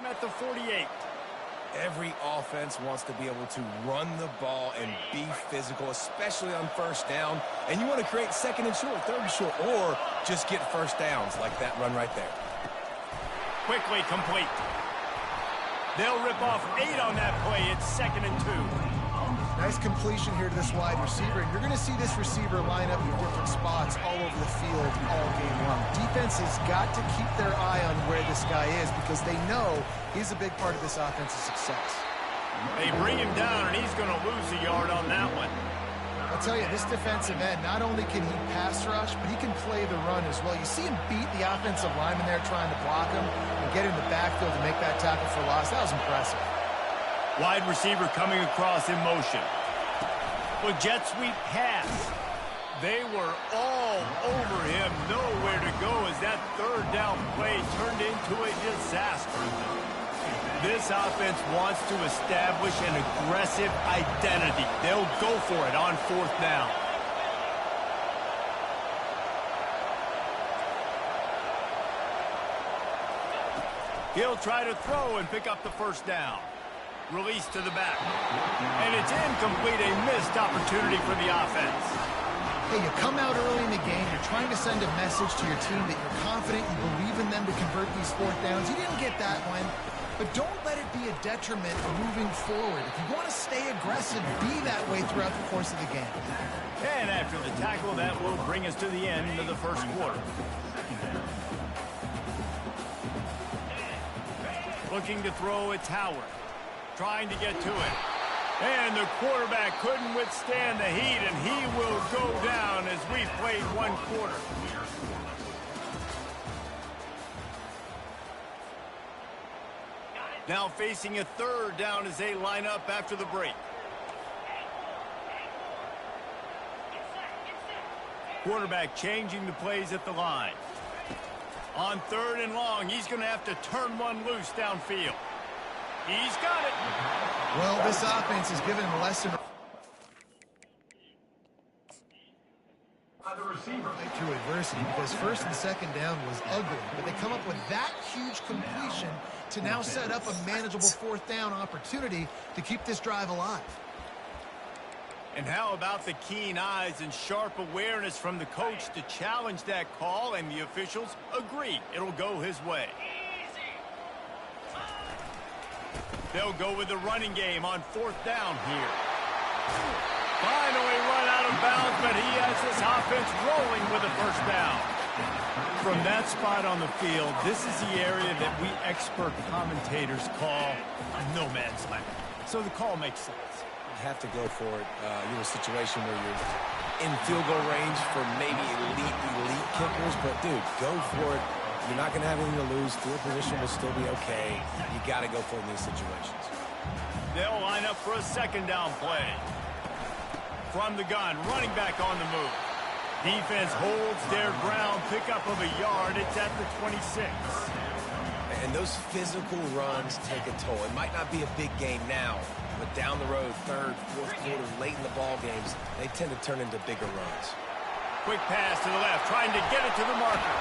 At the 48. Every offense wants to be able to run the ball and be physical, especially on first down. And you want to create second and short, third and short, or just get first downs like that run right there. Quickly complete. They'll rip off 8 on that play. It's 2nd and 2. Nice completion here to this wide receiver. And you're going to see this receiver line up in different spots all over the field all game long. Defense has got to keep their eye on where this guy is because they know he's a big part of this offense's success. They bring him down, and he's going to lose a yard on that one. I'll tell you, this defensive end, not only can he pass rush, but he can play the run as well. You see him beat the offensive lineman there trying to block him and get in the backfield to make that tackle for loss. That was impressive. Wide receiver coming across in motion. With jet sweep pass. They were all over him. Nowhere to go as that third down play turned into a disaster. This offense wants to establish an aggressive identity. They'll go for it on fourth down. He'll try to throw and pick up the first down. Release to the back. And it's incomplete, a missed opportunity for the offense. Hey, you come out early in the game, you're trying to send a message to your team that you're confident, you believe in them to convert these fourth downs. You didn't get that one, but don't let it be a detriment moving forward. If you want to stay aggressive, be that way throughout the course of the game. And after the tackle, that will bring us to the end of the first quarter. Looking to throw, it's Howard. Trying to get to it. And the quarterback couldn't withstand the heat, and he will go down as we've played one quarter. Now facing a third down as they line up after the break. Quarterback changing the plays at the line. On third and long, he's going to have to turn one loose downfield. He's got it. Well, this offense has given him a lesson through adversity because first and second down was ugly, but they come up with that huge completion to now set up a manageable fourth down opportunity to keep this drive alive. And how about the keen eyes and sharp awareness from the coach to challenge that call, and the officials agree it'll go his way. They'll go with the running game on fourth down here. Finally run out of bounds, but he has this offense rolling with a first down. From that spot on the field, this is the area that we expert commentators call no man's land. So the call makes sense. You have to go for it. You're in a situation where you're in field goal range for maybe elite kickers, but dude, go for it. You're not going to have anything to lose. Field position will still be okay. You got to go for it in these situations. They'll line up for a second down play. From the gun, running back on the move. Defense holds their ground, pickup of a yard. It's at the 26. And those physical runs take a toll. It might not be a big game now, but down the road, third, fourth quarter, late in the ball games, they tend to turn into bigger runs. Quick pass to the left, trying to get it to the marker.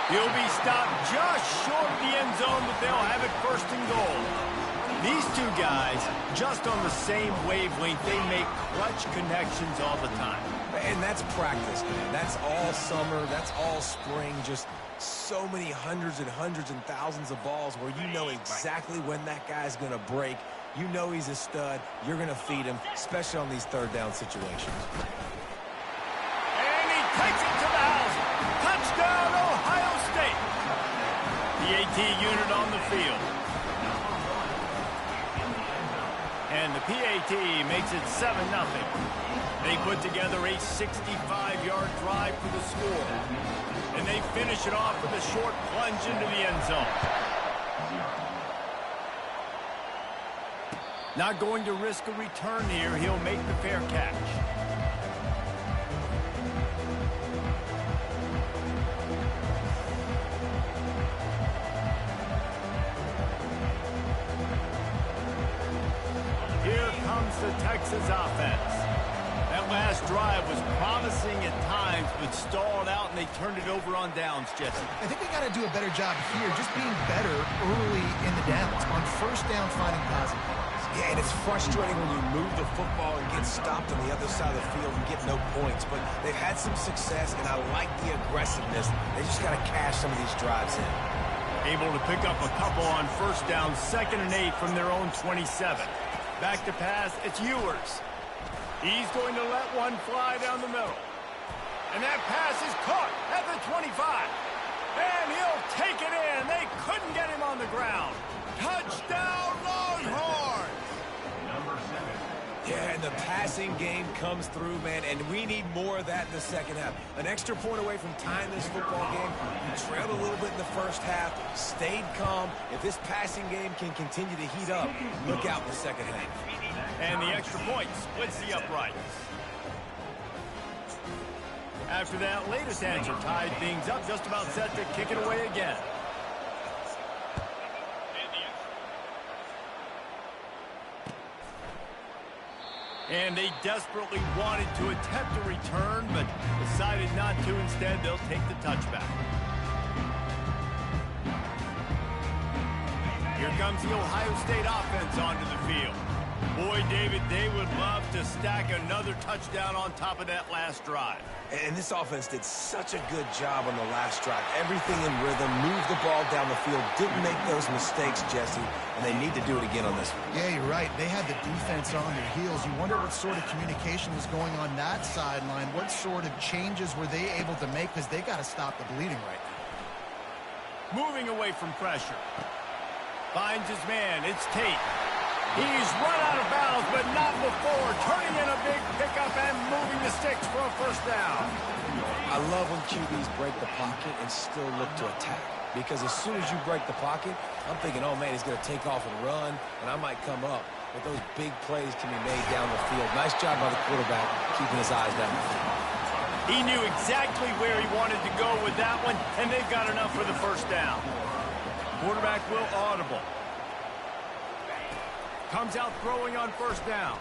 He'll be stopped just short of the end zone, but they'll have it first and goal. These two guys, just on the same wavelength, they make clutch connections all the time. And that's practice, man. That's all summer. That's all spring. Just so many hundreds and thousands of balls where you know exactly when that guy's going to break. You know he's a stud. You're going to feed him, especially on these third down situations. And he takes it to the house. Touchdown, Ohio State. The AT unit on the field. And the PAT makes it 7-0. They put together a 65-yard drive for the score. And they finish it off with a short plunge into the end zone. Not going to risk a return here. He'll make the fair catch. Here comes the Texas offense. That last drive was promising at times, but stalled out, and they turned it over on downs, Jesse. I think they got to do a better job here, just being better early in the downs. On first down, finding positive. Yeah, and it's frustrating when you move the football and get stopped on the other side of the field and get no points. But they've had some success, and I like the aggressiveness. They just got to cash some of these drives in. Able to pick up a couple on first down, 2nd and 8 from their own 27. Back to pass, it's Ewers. He's going to let one fly down the middle. And that pass is caught at the 25. And he'll take it in. They couldn't get him on the ground. Touchdown, Longhorns! Yeah, and the passing game comes through, man, and we need more of that in the second half. An extra point away from tying this football game. You trailed a little bit in the first half, stayed calm. If this passing game can continue to heat up, look out in the second half. And the extra point splits the uprights. After that latest answer tied things up, just about set to kick it away again. And they desperately wanted to attempt a return, but decided not to. Instead, they'll take the touchback. Here comes the Ohio State offense onto the field. Boy, David, they would love to stack another touchdown on top of that last drive. And this offense did such a good job on the last drive. Everything in rhythm, moved the ball down the field, didn't make those mistakes, Jesse, and they need to do it again on this one. Yeah, you're right. They had the defense on their heels. You wonder what sort of communication was going on that sideline. What sort of changes were they able to make, because they got to stop the bleeding right now. Moving away from pressure. Finds his man. It's Tate. He's run out of bounds, but not before turning in a big pickup and moving the sticks for a first down. I love when QBs break the pocket and still look to attack. Because as soon as you break the pocket, I'm thinking, oh, man, he's going to take off and run, and I might come up. But those big plays can be made down the field. Nice job by the quarterback keeping his eyes down the field. He knew exactly where he wanted to go with that one, and they've got enough for the first down. Quarterback will audible. Comes out throwing on first down.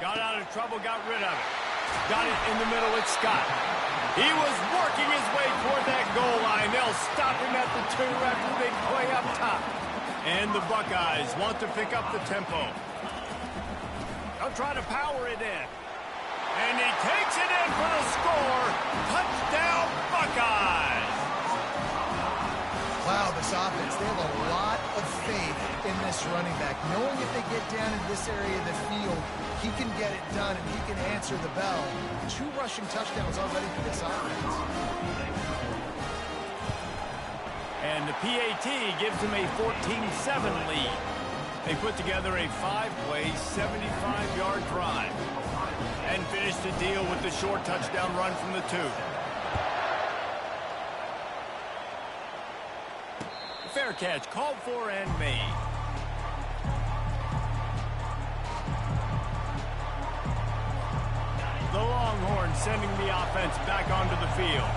Got out of trouble, got rid of it. Got it in the middle, it's Scott. He was working his way toward that goal line. They'll stop him at the 2 after the big play up top. And the Buckeyes want to pick up the tempo. They'll try to power it in. And he takes it in for the score. Touchdown, Buckeyes! Wow, this offense, they have a lot of faith in this running back. Knowing if they get down in this area of the field, he can get it done and he can answer the bell. 2 rushing touchdowns already for this offense. And the PAT gives them a 14-7 lead. They put together a 5-play, 75-yard drive. And finish the deal with the short touchdown run from the 2. Fair catch called for and made. The Longhorns sending the offense back onto the field.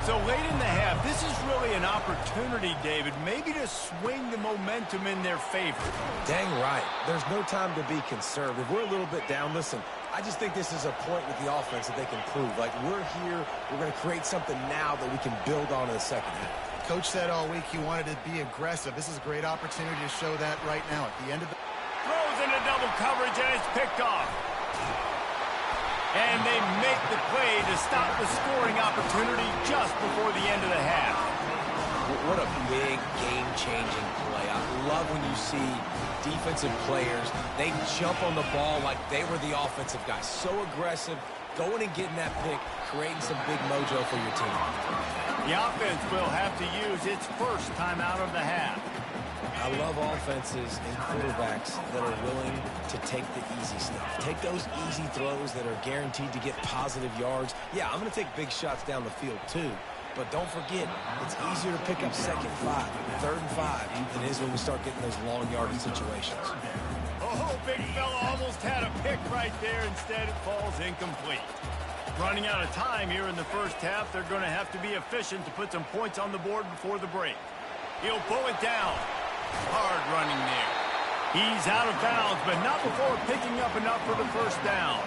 So late in the half, this is really an opportunity, David, maybe to swing the momentum in their favor. Dang right. There's no time to be conservative. We're a little bit down. Listen, I just think this is a point with the offense that they can prove. Like, we're here, we're going to create something now that we can build on in the second half. Coach said all week he wanted to be aggressive. This is a great opportunity to show that right now at the end of the... Throws into double coverage and it's picked off. And they make the play to stop the scoring opportunity just before the end of the half. What a big game-changing play. I love when you see defensive players, they jump on the ball like they were the offensive guys. So aggressive, going and getting that pick, creating some big mojo for your team. The offense will have to use its first timeout of the half. I love offenses and quarterbacks that are willing to take the easy stuff. Take those easy throws that are guaranteed to get positive yards. Yeah, I'm going to take big shots down the field too. But don't forget, it's easier to pick up 2nd and 5, 3rd and 5 than it is when we start getting those long yardage situations. Oh, big fella almost had a pick right there. Instead, it falls incomplete. Running out of time here in the first half, they're going to have to be efficient to put some points on the board before the break. He'll pull it down. Hard running there. He's out of bounds, but not before picking up enough for the first down.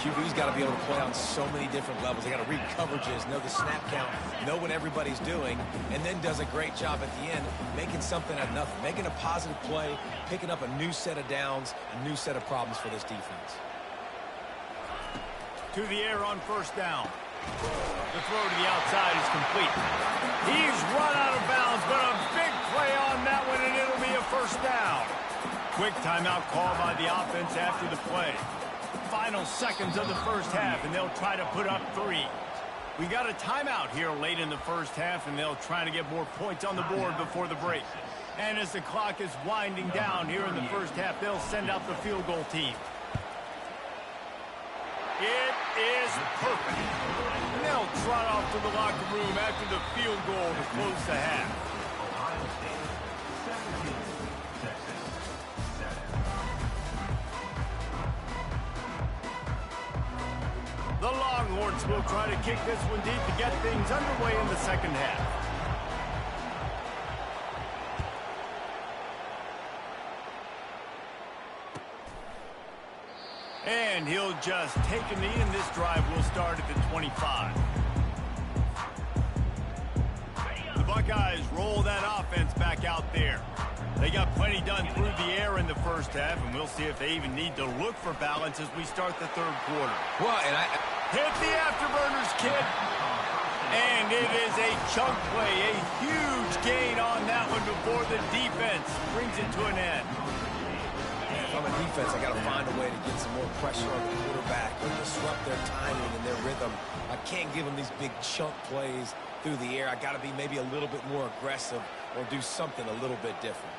QB's got to be able to play on so many different levels. They got to read coverages, know the snap count, know what everybody's doing, and then does a great job at the end making something out of nothing, making a positive play, picking up a new set of downs, a new set of problems for this defense. To the air on first down. The throw to the outside is complete. He's run out of bounds, but a big play on that one, and it'll be a first down. Quick timeout call by the offense after the play. Final seconds of the first half, and they'll try to put up 3. We got a timeout here late in the first half, and they'll try to get more points on the board before the break. And as the clock is winding down here in the first half, they'll send out the field goal team. It is perfect. And they'll trot off to the locker room after the field goal to close the half. Ohio State 17, Texas 7. The Longhorns will try to kick this one deep to get things underway in the second half. And he'll just take a knee, and this drive will start at the 25. The Buckeyes roll that offense back out there. They got plenty done through the air in the first half, and we'll see if they even need to look for balance as we start the third quarter. Well, and Hit the afterburners, kid. And it is a chunk play, a huge gain on that one before the defense brings it to an end. If I'm a defense, I got to find a way to get some more pressure on the quarterback and disrupt their timing and their rhythm. I can't give them these big chunk plays through the air. I got to be maybe a little bit more aggressive or do something a little bit different.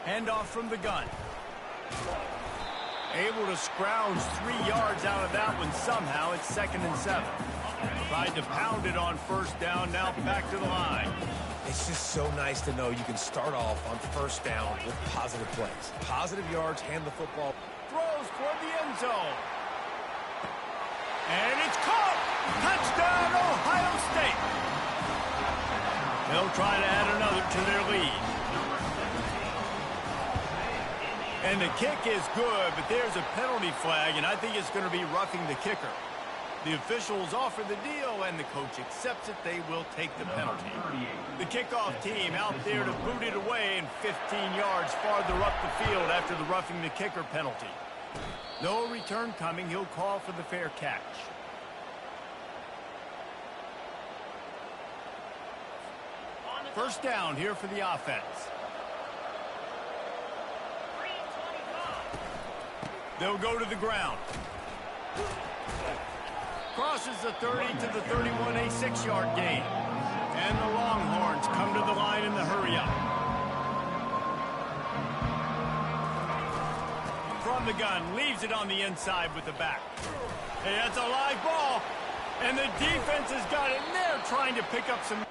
Handoff from the gun. Able to scrounge 3 yards out of that one somehow. It's 2nd and 7. Tried to pound it on first down. Now back to the line. It's just so nice to know you can start off on first down with positive plays. Positive yards, hand the football. Throws toward the end zone. And it's caught. Touchdown, Ohio State. They'll try to add another to their lead. And the kick is good, but there's a penalty flag, and I think it's going to be roughing the kicker. The officials offer the deal, and the coach accepts it. They will take the penalty. The kickoff team out there to boot it away, and 15 yards farther up the field after the roughing the kicker penalty. No return coming. He'll call for the fair catch. First down here for the offense. They'll go to the ground. Crosses the 30 to the 31, a 6-yard gain. And the Longhorns come to the line in the hurry-up. From the gun, leaves it on the inside with the back. Hey, that's a live ball. And the defense has got it in there trying to pick up some...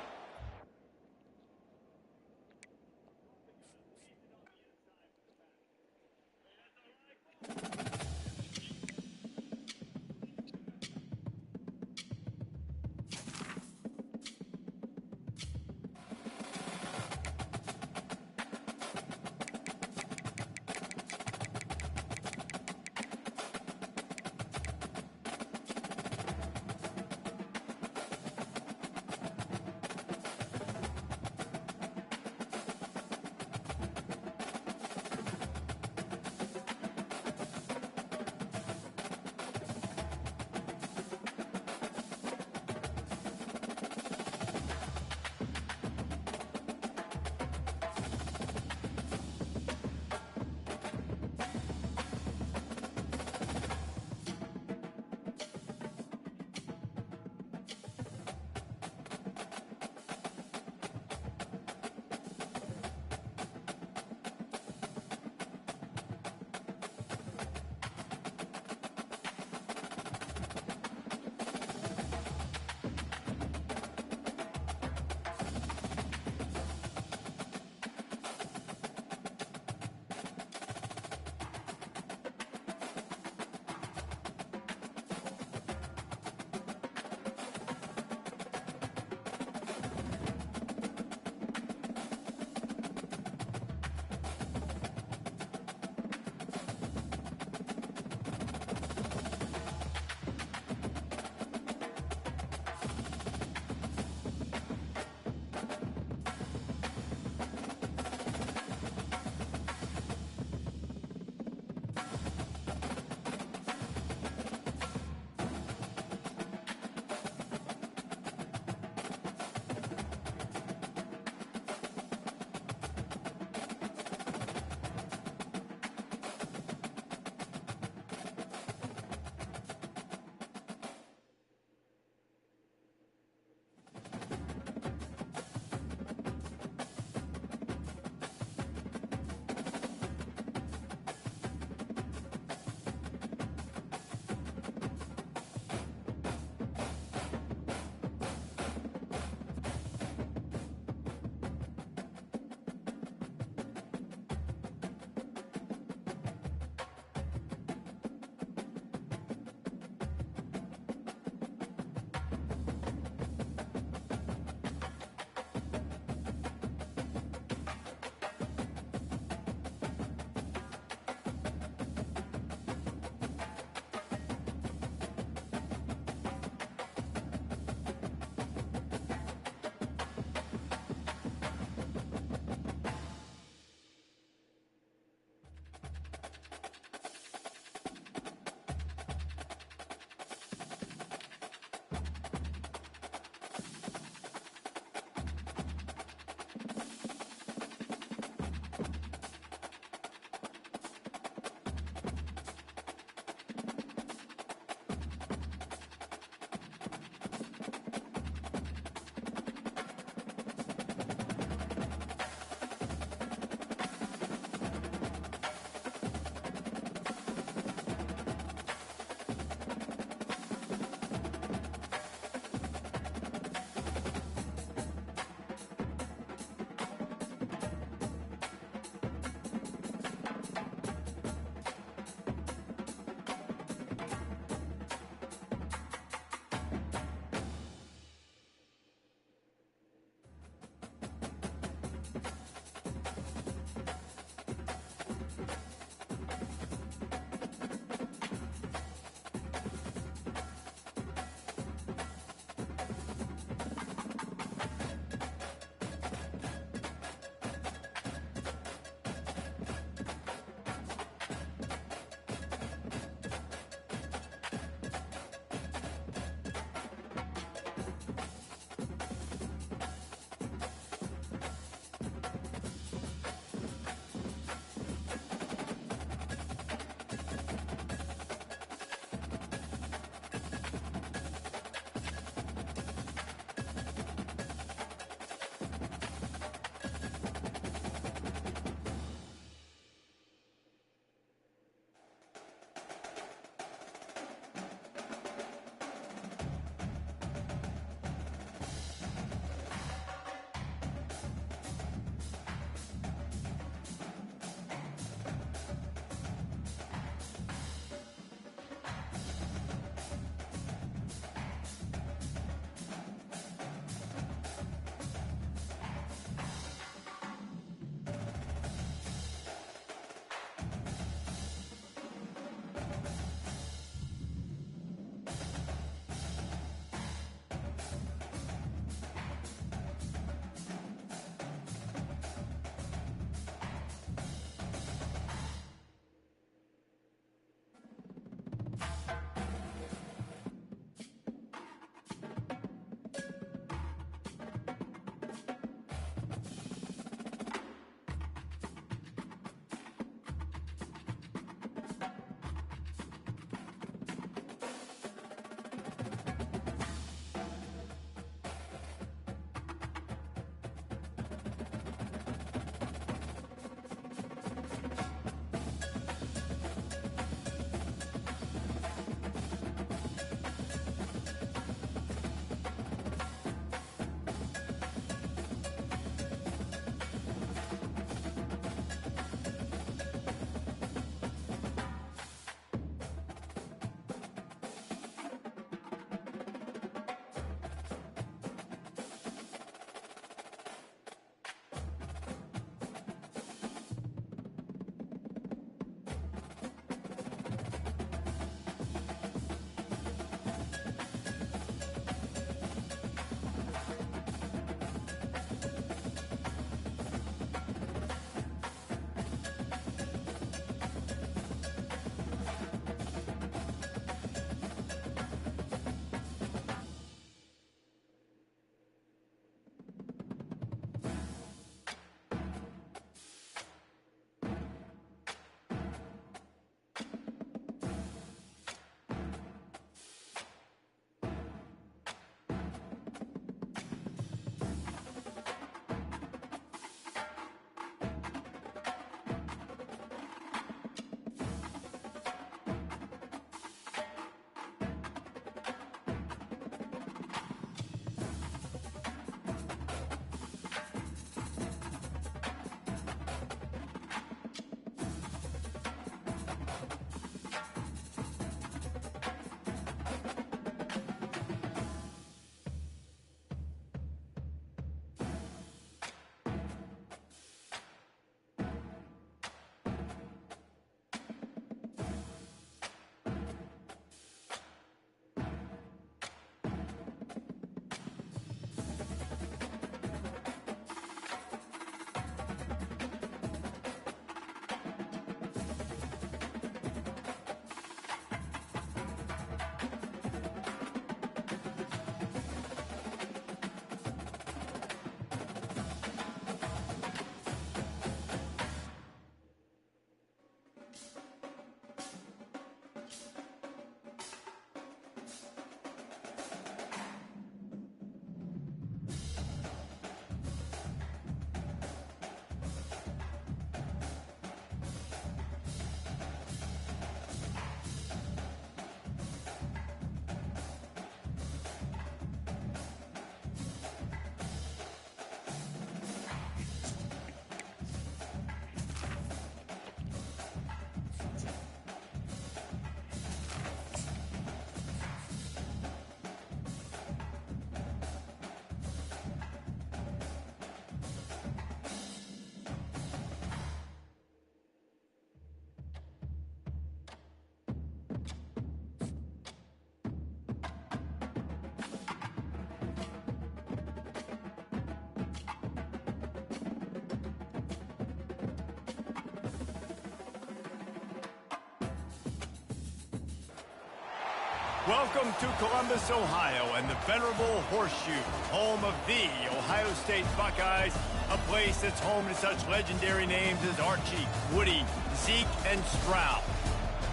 Welcome to Columbus, Ohio, and the venerable Horseshoe, home of the Ohio State Buckeyes, a place that's home to such legendary names as Archie, Woody, Zeke, and Stroud.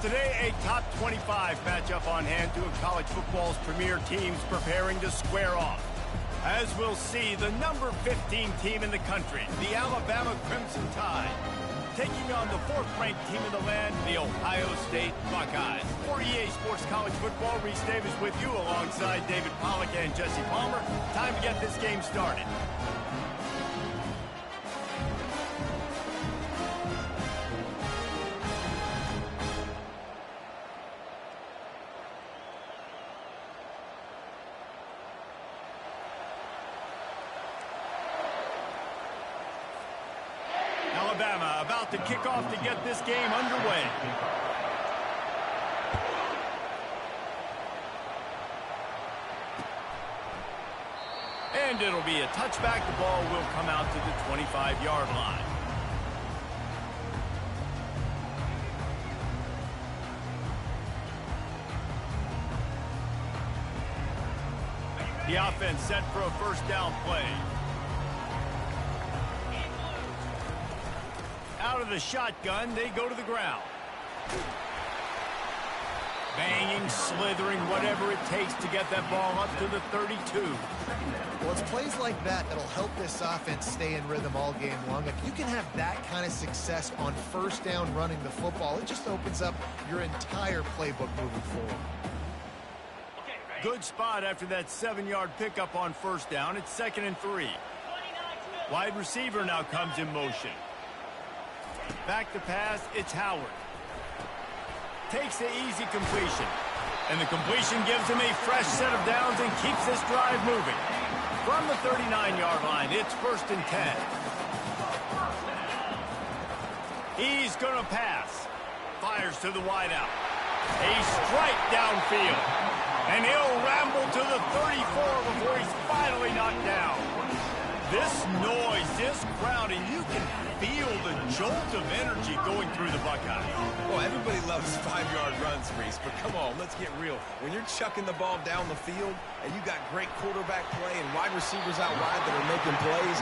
Today, a top 25 matchup on hand, two of college football's premier teams preparing to square off. As we'll see, the number 15 team in the country, the Alabama Crimson Tide, taking on the fourth-ranked team in the land, the Ohio State Buckeyes. For EA Sports College Football, Reese Davis with you alongside David Pollack and Jesse Palmer. Time to get this game started. Alabama about to kick off to get this game underway. And it'll be a touchback. The ball will come out to the 25-yard line. The offense set for a first down play. Out of the shotgun, they go to the ground. Banging, slithering, whatever it takes to get that ball up to the 32. Well, it's plays like that that'll help this offense stay in rhythm all game long. If you can have that kind of success on first down running the football, it just opens up your entire playbook moving forward. Good spot after that 7-yard pickup on first down. It's 2nd and 3. Wide receiver now comes in motion. Back to pass, it's Howard. Takes the easy completion. And the completion gives him a fresh set of downs and keeps this drive moving. From the 39-yard line, it's 1st and 10. He's going to pass. Fires to the wideout. A strike downfield. And he'll ramble to the 34 before he's finally knocked down. This noise, this crowd, and you can feel the jolt of energy going through the Buckeyes. Well, everybody loves 5-yard runs, Reese, but come on, let's get real. When you're chucking the ball down the field and you got great quarterback play and wide receivers out wide that are making plays,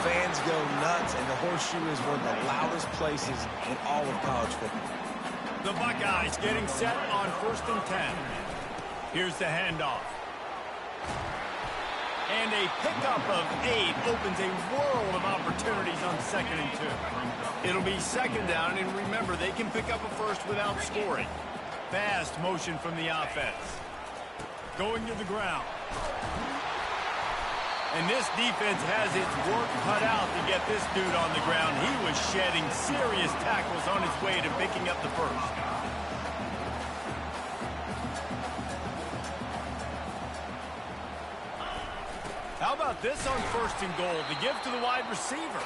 fans go nuts, and the Horseshoe is one of the loudest places in all of college football. The Buckeyes getting set on 1st and 10. Here's the handoff. And a pickup of 8 opens a world of opportunities on 2nd and 2. It'll be 2nd down, and remember, they can pick up a first without scoring. Fast motion from the offense. Going to the ground. And this defense has its work cut out to get this dude on the ground. He was shedding serious tackles on his way to picking up the first. How about this on 1st and goal to give to the wide receiver?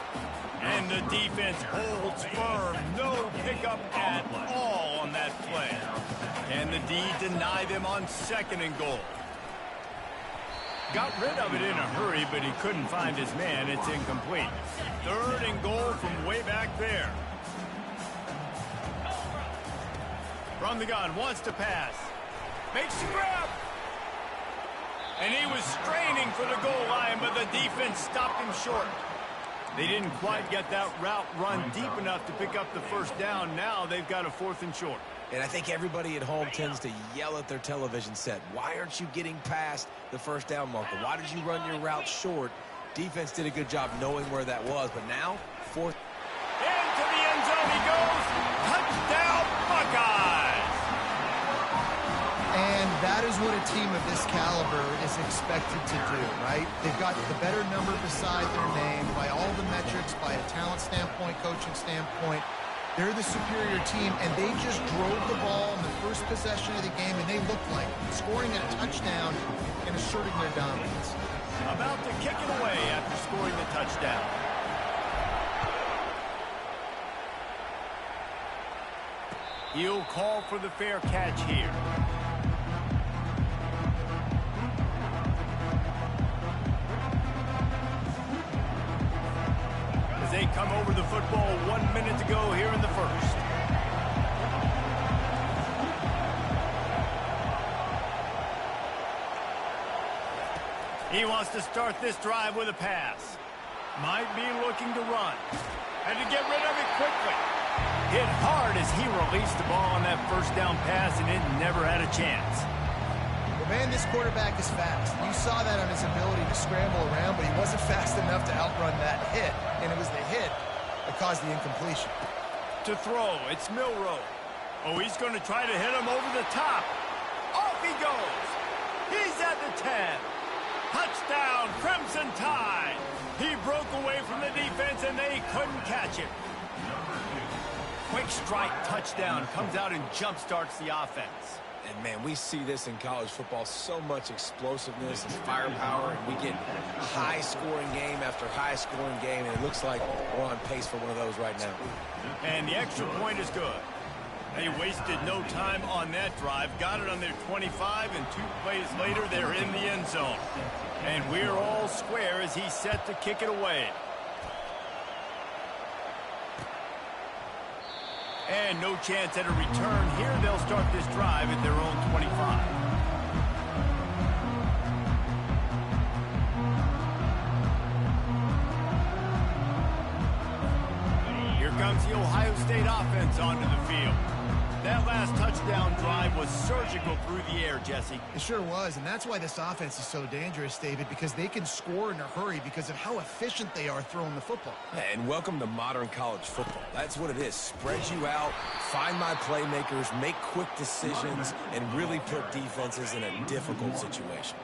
And the defense holds firm. No pickup at all on that play. And the D deny them on 2nd and goal. Got rid of it in a hurry, but he couldn't find his man. It's incomplete. 3rd and goal from way back there. From the gun, wants to pass. Makes the grab. And he was straining for the goal line, but the defense stopped him short. They didn't quite get that route run deep enough to pick up the first down. Now they've got a 4th and short. And I think everybody at home tends to yell at their television set. Why aren't you getting past the first down marker? Why did you run your route short? Defense did a good job knowing where that was, but now, 4th. Into the end zone he goes. Touchdown, Buckeyes! And that is what a team of this caliber is expected to do, right? They've got the better number beside their name by all the metrics, by a talent standpoint, coaching standpoint. They're the superior team, and they just drove the ball in the first possession of the game, and they looked like scoring a touchdown and asserting their dominance. About to kick it away after scoring the touchdown. He'll call for the fair catch here. As they come over the football, 1 minute to go here in the first. He wants to start this drive with a pass. Might be looking to run. And to get rid of it quickly. Hit hard as he released the ball on that first down pass, and it never had a chance. Well, man, this quarterback is fast. You saw that on his ability to scramble around, but he wasn't fast enough to outrun that hit. And it was the hit that caused the incompletion. To throw, it's Milrow. Oh, he's going to try to hit him over the top. Off he goes. He's at the 10. Touchdown, Crimson Tide. He broke away from the defense, and they couldn't catch him. Quick strike touchdown comes out and jump-starts the offense. And, man, we see this in college football, so much explosiveness and firepower, and we get high-scoring game after high-scoring game, and it looks like we're on pace for one of those right now. And the extra point is good. They wasted no time on that drive, got it on their 25, and 2 plays later, they're in the end zone. And we're all square as he's set to kick it away. And no chance at a return here. They'll start this drive at their own 25. Here comes the Ohio State offense onto the field. That last touchdown drive was surgical through the air, Jesse. It sure was, and that's why this offense is so dangerous, David, because they can score in a hurry because of how efficient they are throwing the football. And welcome to modern college football. That's what it is. Spread you out, find my playmakers, make quick decisions, and really put defenses in a difficult situation.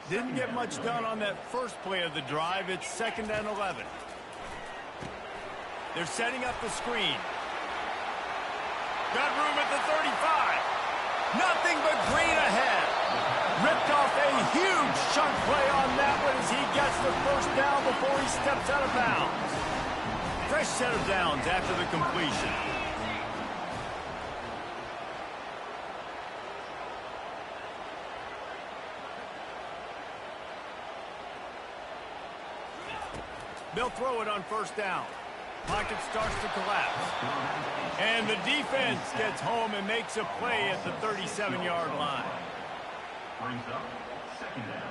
Didn't get much done on that first play of the drive. It's 2nd and 11. They're setting up the screen. Got room at the 35. Nothing but green ahead. Ripped off a huge chunk play on that one as he gets the first down before he steps out of bounds. Fresh set of downs after the completion. They'll throw it on first down. Pocket starts to collapse. And the defense gets home and makes a play at the 37-yard line. Brings up 2nd down.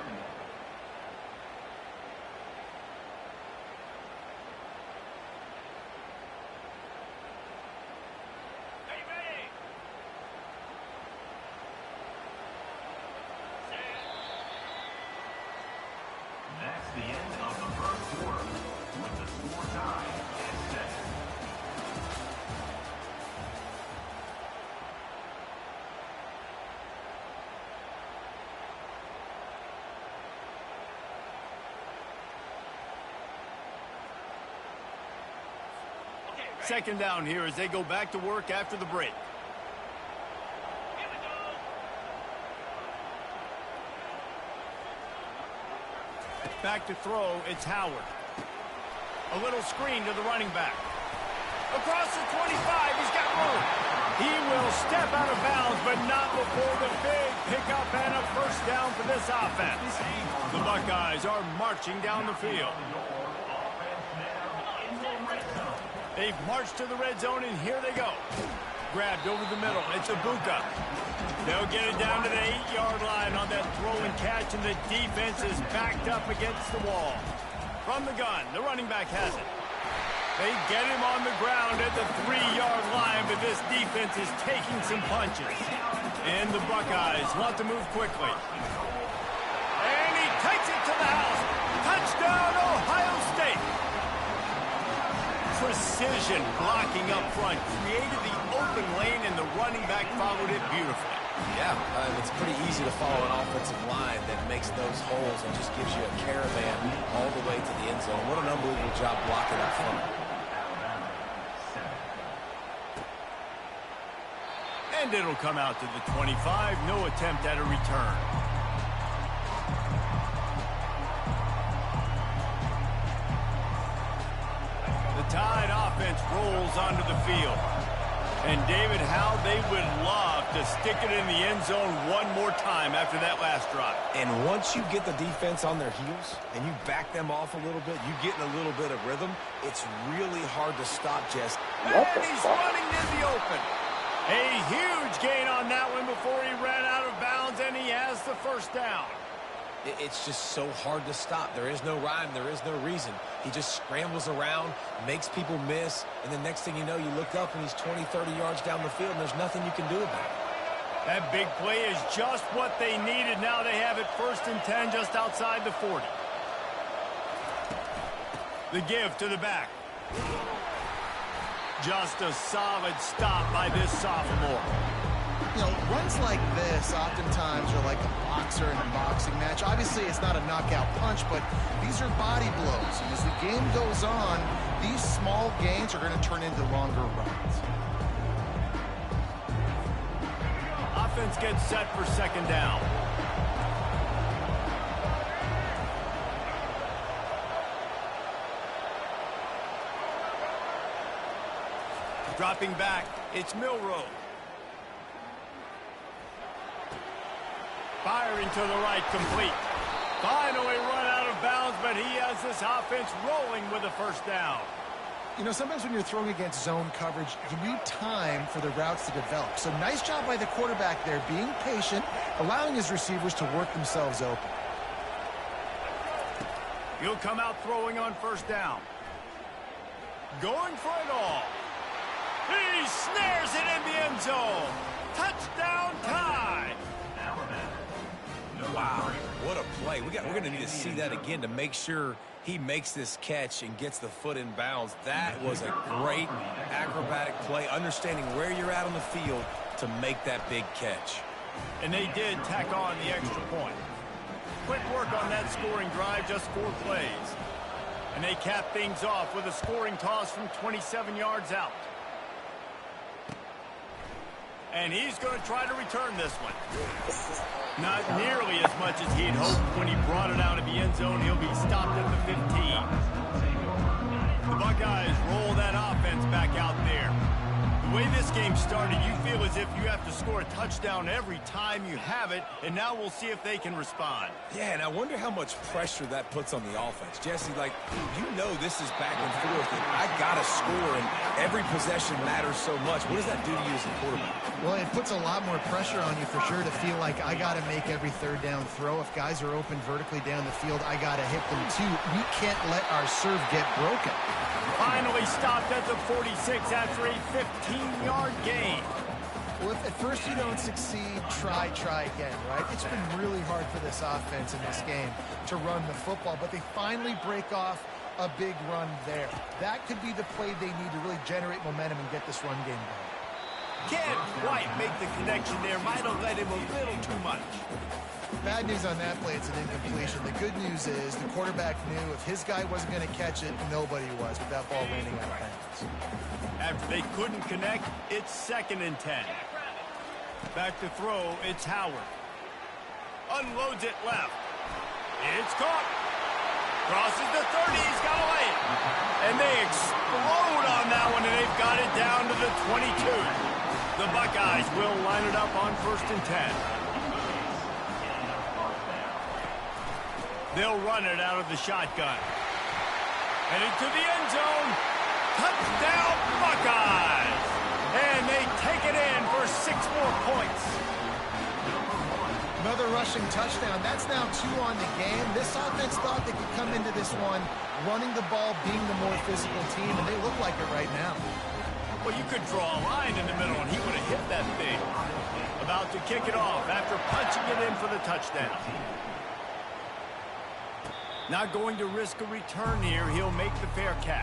That's the end of the first quarter with the score tied at 6. Second down here as they go back to work after the break. Back to throw, it's Howard. A little screen to the running back. Across the 25, he's got room. He will step out of bounds, but not before the big pickup and a first down for this offense. The Buckeyes are marching down the field. They've marched to the red zone, and here they go. Grabbed over the middle. It's Ibuka. They'll get it down to the 8-yard line on that throw and catch, and the defense is backed up against the wall. From the gun, the running back has it. They get him on the ground at the 3-yard line, but this defense is taking some punches. And the Buckeyes want to move quickly. And he takes it to the house. Touchdown, Ohio State. Precision blocking up front created the open lane, and the running back followed it beautifully. Yeah, it's pretty easy to follow an offensive line that makes those holes and just gives you a caravan all the way to the end zone. What an unbelievable job blocking up front. And it'll come out to the 25. No attempt at a return. The Tide offense rolls onto the field. And David, how they would love to stick it in the end zone one more time after that last drive. And once you get the defense on their heels and you back them off a little bit, you get in a little bit of rhythm, it's really hard to stop, Jess. And he's running in the open. A huge gain on that one before he ran out of bounds, and he has the first down. It's just so hard to stop. There is no rhyme. There is no reason. He just scrambles around, makes people miss, and the next thing you know, you look up and he's 20, 30 yards down the field, and there's nothing you can do about it. That big play is just what they needed. Now they have it 1st and 10 just outside the 40. The give to the back. Just a solid stop by this sophomore. You know, runs like this oftentimes are like a boxer in a boxing match. Obviously, it's not a knockout punch, but these are body blows. And as the game goes on, these small gains are going to turn into longer runs. Offense gets set for 2nd down. Dropping back, it's Milrow. Firing to the right, complete. Finally run out of bounds, but he has this offense rolling with a 1st down. You know, sometimes when you're throwing against zone coverage, you need time for the routes to develop. So nice job by the quarterback there, being patient, allowing his receivers to work themselves open. He'll come out throwing on 1st down. Going for it all. He snares it in the end zone. Touchdown tie. Wow, what a play. We're going to need to see that again to make sure he makes this catch and gets the foot in bounds. That was a great acrobatic play, understanding where you're at on the field to make that big catch. And they did tack on the extra point. Quick work on that scoring drive, just 4 plays. And they cap things off with a scoring toss from 27 yards out. And he's going to try to return this one. Not nearly as much as he'd hoped when he brought it out of the end zone. He'll be stopped at the 15. The Buckeyes roll that offense back out there. The way this game started, you feel as if you have to score a touchdown every time you have it, and now we'll see if they can respond. Yeah, and I wonder how much pressure that puts on the offense. Jesse, like, you know this is back and forth, and I got to score, and every possession matters so much. What does that do to you as a quarterback? Well, it puts a lot more pressure on you for sure to feel like I got to make every 3rd down throw. If guys are open vertically down the field, I got to hit them too. We can't let our serve get broken. Finally stopped at the 46 after a 15-yard gain. Well, if at first you don't succeed, try again, right? It's been really hard for this offense in this game to run the football, but they finally break off a big run there. That could be the play they need to really generate momentum and get this run game going. Can't quite make the connection there. Might have led him a little too much. Bad news on that play, it's an incompletion. The good news is the quarterback knew if his guy wasn't going to catch it, nobody was with that ball landing out of bounds. After they couldn't connect, it's 2nd and 10. Back to throw, it's Howard. Unloads it left. It's caught. Crosses the 30, he's got to lay it. And they explode on that one, and they've got it down to the 22. The Buckeyes will line it up on 1st and 10. They'll run it out of the shotgun. And into the end zone. Touchdown, Buckeyes! And they take it in for 6 more points. Another rushing touchdown. That's now 2 on the game. This offense thought they could come into this one running the ball, being the more physical team, and they look like it right now. Well, you could draw a line in the middle, and he would have hit that thing. About to kick it off after punching it in for the touchdown. Not going to risk a return here. He'll make the fair catch.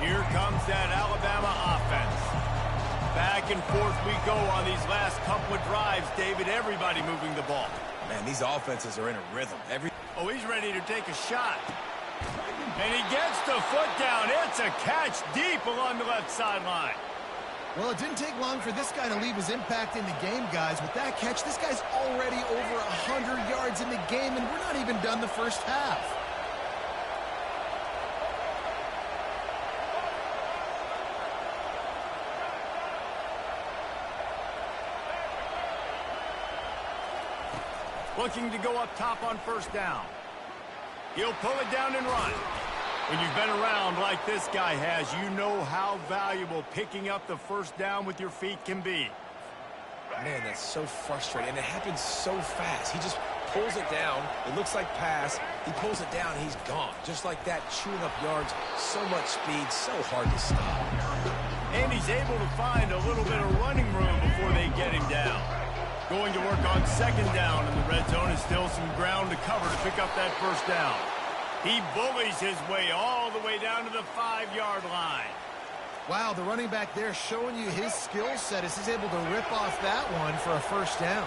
Here comes that Alabama offense. Back and forth we go on these last couple of drives, David. Everybody moving the ball. Man, these offenses are in a rhythm. Oh, he's ready to take a shot. And he gets the foot down. It's a catch deep along the left sideline. Well, it didn't take long for this guy to leave his impact in the game, guys. With that catch, this guy's already over 100 yards in the game, and we're not even done the first half. Looking to go up top on 1st down. He'll pull it down and run. When you've been around like this guy has, you know how valuable picking up the first down with your feet can be. Man, that's so frustrating, and it happens so fast. He just pulls it down. It looks like pass. He pulls it down, and he's gone. Just like that, chewing up yards. So much speed, so hard to stop. And he's able to find a little bit of running room before they get him down. Going to work on second down in the red zone is still some ground to cover to pick up that first down. He bullies his way all the way down to the 5-yard line. Wow, the running back there showing you his skill set as he's able to rip off that one for a first down.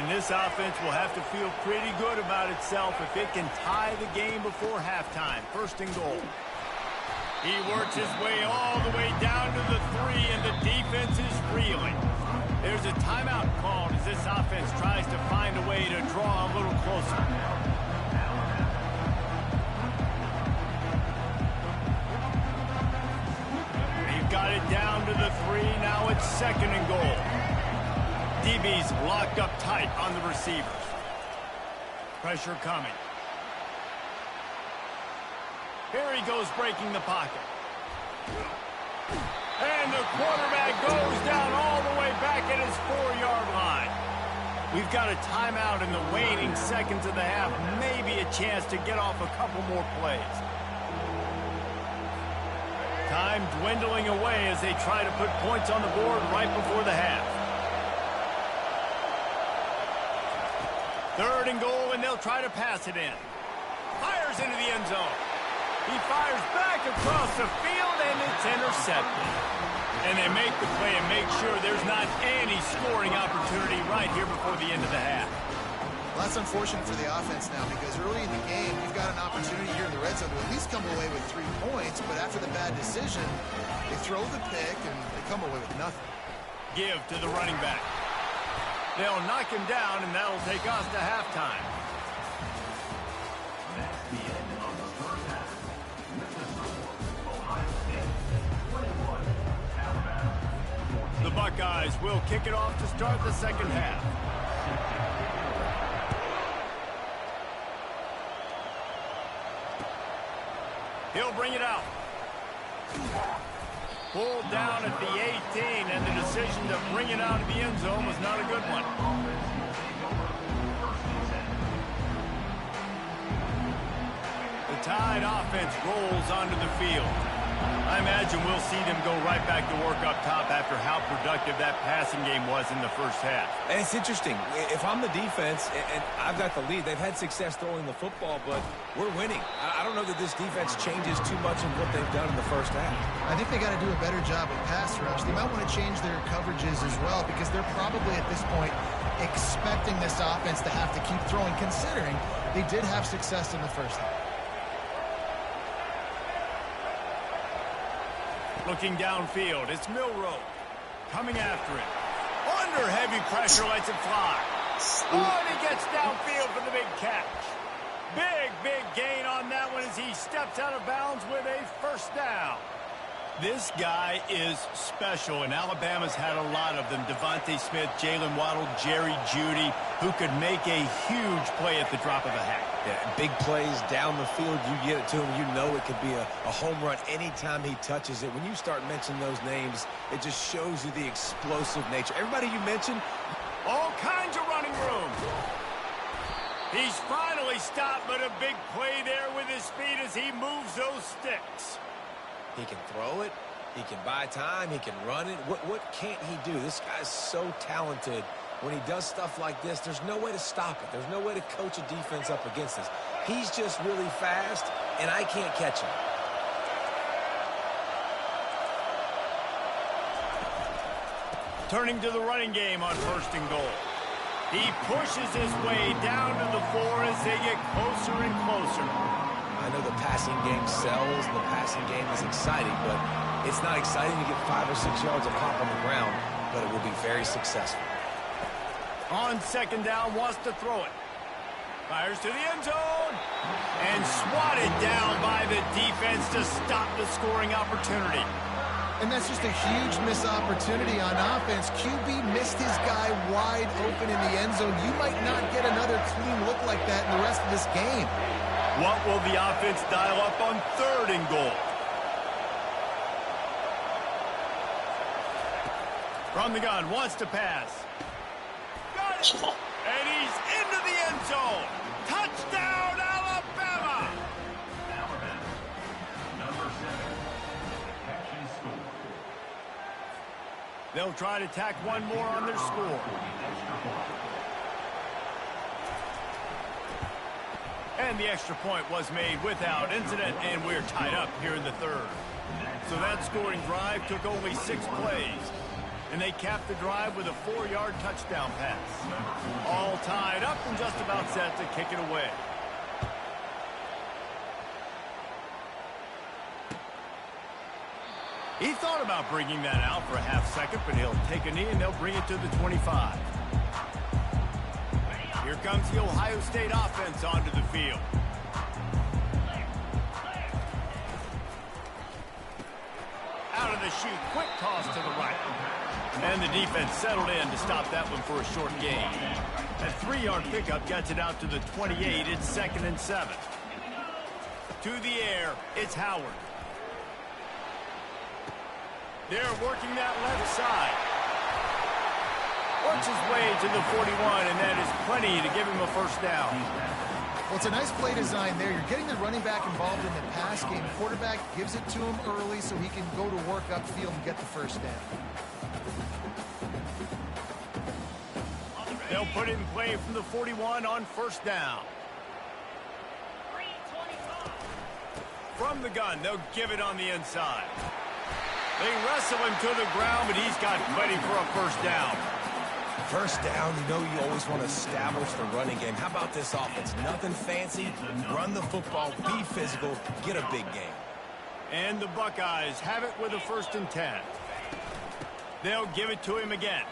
And this offense will have to feel pretty good about itself if it can tie the game before halftime. First and goal. He works his way all the way down to the 3, and the defense is reeling. There's a timeout called as this offense tries to find a way to draw a little closer. Got it down to the 3. Now it's second and goal. DB's locked up tight on the receivers. Pressure coming. Here he goes breaking the pocket. And the quarterback goes down all the way back at his 4-yard line. We've got a timeout in the waning seconds of the half. Maybe a chance to get off a couple more plays. Time dwindling away as they try to put points on the board right before the half. Third and goal, and they'll try to pass it in. Fires into the end zone. He fires back across the field, and it's intercepted. And they make the play and make sure there's not any scoring opportunity right here before the end of the half. Well, that's unfortunate for the offense now because early in the game, you've got an opportunity here in the red zone to at least come away with 3 points, but after the bad decision, they throw the pick and they come away with nothing. Give to the running back. They'll knock him down, and that'll take us to halftime. That's the end of the first half. With the score, Ohio State 21, Alabama 14. The Buckeyes will kick it off to start the second half. He'll bring it out. Pulled down at the 18, and the decision to bring it out of the end zone was not a good one. The Tide offense rolls onto the field. I imagine we'll see them go right back to work up top after how productive that passing game was in the first half. And it's interesting. If I'm the defense and I've got the lead, they've had success throwing the football, but we're winning. I don't know that this defense changes too much of what they've done in the first half. I think they got to do a better job of pass rush. They might want to change their coverages as well because they're probably at this point expecting this offense to have to keep throwing, considering they did have success in the first half. Looking downfield, it's Milroe coming after him. Under heavy pressure, lets it fly. Oh, and he gets downfield for the big catch. Big gain on that one as he steps out of bounds with a first down. This guy is special, and Alabama's had a lot of them. Devontae Smith, Jalen Waddle, Jerry Jeudy, who could make a huge play at the drop of a hat. Yeah, big plays down the field, you get it to him, you know it could be a home run anytime he touches it. When you start mentioning those names, it just shows you the explosive nature. Everybody you mentioned, all kinds of running room. He's finally stopped, but a big play there with his feet as he moves those sticks. he can throw it, he can buy time, he can run it. What can't he do? This guy's so talented. When he does stuff like this, there's no way to stop it. There's no way to coach a defense up against this. He's just really fast, and I can't catch him. Turning to the running game on first and goal. He pushes his way down to the floor as they get closer and closer. I know the passing game sells, and the passing game is exciting, but it's not exciting to get 5 or 6 yards of pop on the ground, but it will be very successful. On second down, wants to throw it. Fires to the end zone. And swatted down by the defense to stop the scoring opportunity. And that's just a huge missed opportunity on offense. QB missed his guy wide open in the end zone. You might not get another clean look like that in the rest of this game. What will the offense dial up on 3rd and goal? From the gun, wants to pass. Got it. And he's into the end zone. Touchdown, Alabama! Alabama, number 7. Catch and score. They'll try to tack one more on their score. And the extra point was made without incident, and we're tied up here in the 3rd. So that scoring drive took only 6 plays. And they capped the drive with a 4-yard touchdown pass. All tied up and just about set to kick it away. He thought about bringing that out for a half second, but he'll take a knee and they'll bring it to the 25. Here comes the Ohio State offense onto the field. Out of the chute, quick toss to the right. And the defense settled in to stop that one for a short gain. That 3-yard pickup gets it out to the 28. It's 2nd and 7. To the air, it's Howard. They're working that left side. Works his way to the 41, and that is plenty to give him a first down. Well, it's a nice play design there. You're getting the running back involved in the pass game. Quarterback gives it to him early so he can go to work upfield and get the first down. They'll put it in play from the 41 on first down. From the gun, they'll give it on the inside. They wrestle him to the ground, but he's got plenty for a first down. First down, you know you always want to establish the running game. How about this offense? Nothing fancy. Run the football, be physical, get a big game. And the Buckeyes have it with a 1st and 10. They'll give it to him again.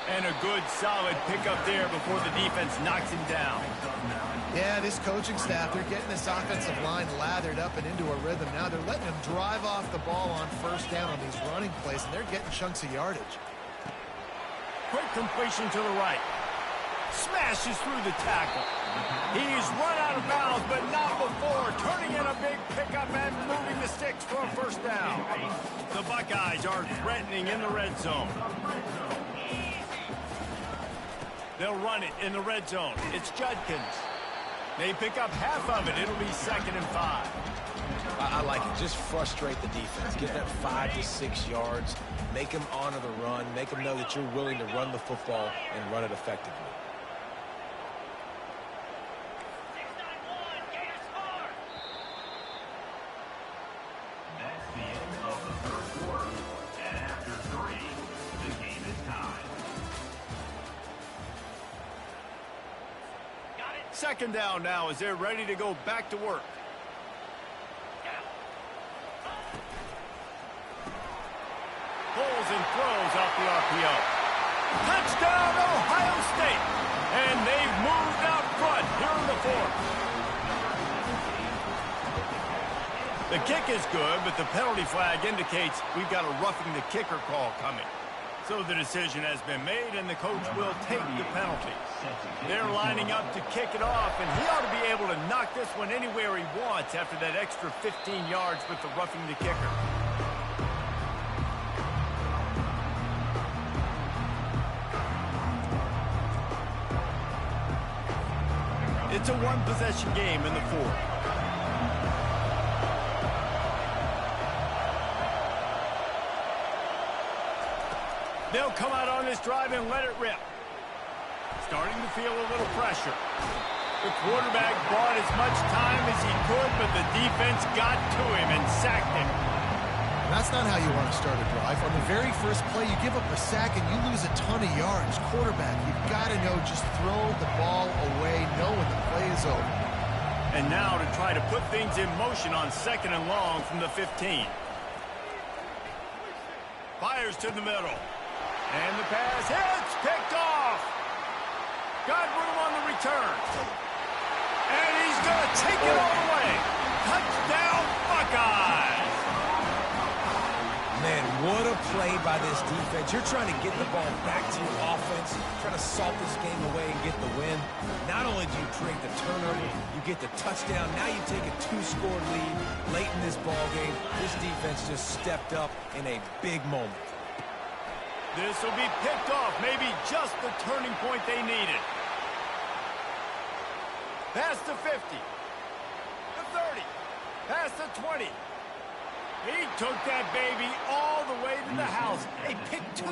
And a good, solid pickup there before the defense knocks him down. Yeah, this coaching staff, they're getting this offensive line lathered up and into a rhythm. Now they're letting them drive off the ball on first down on these running plays, and they're getting chunks of yardage. Quick completion to the right. Smashes through the tackle. He's run out of bounds, but not before. Turning in a big pickup and moving the sticks for a first down. The Buckeyes are threatening in the red zone. They'll run it in the red zone. It's Judkins. They pick up half of it. It'll be 2nd and 5. I like it. Just frustrate the defense. Get that 5 to 6 yards. Make them honor the run. Make them know that you're willing to run the football and run it effectively. That's the end of the 3rd quarter. And after 3, the game is tied. 2nd down now as they're ready to go back to work. Pulls and throws off the RPO. Touchdown, Ohio State! And they've moved out front here in the 4th. The kick is good, but the penalty flag indicates we've got a roughing the kicker call coming. So the decision has been made, and the coach will take the penalty. They're lining up to kick it off, and he ought to be able to knock this one anywhere he wants after that extra 15 yards with the roughing the kicker. It's a one-possession game in the 4th. They'll come out on this drive and let it rip. Starting to feel a little pressure. The quarterback bought as much time as he could, but the defense got to him and sacked him. That's not how you want to start a drive. On the very first play, you give up a sack and you lose a ton of yards. Quarterback, you've got to know, just throw the ball away, knowing the play is over. And now to try to put things in motion on 2nd and long from the 15. Fires to the middle. And the pass hits, picked off. Got room on the return. And he's going to take it all the way. Touchdown, Buckeyes. Man, what a play by by this defense. You're trying to get the ball back to your offense, try to salt this game away and get the win. Not only do you create the turnover, you get the touchdown. Now you take a 2-score lead late in this ball game. This defense just stepped up in a big moment. This will be picked off, maybe just the turning point they needed. Pass to 50. The 30. Pass to 20. He took that baby all the way to the house. A pick 2,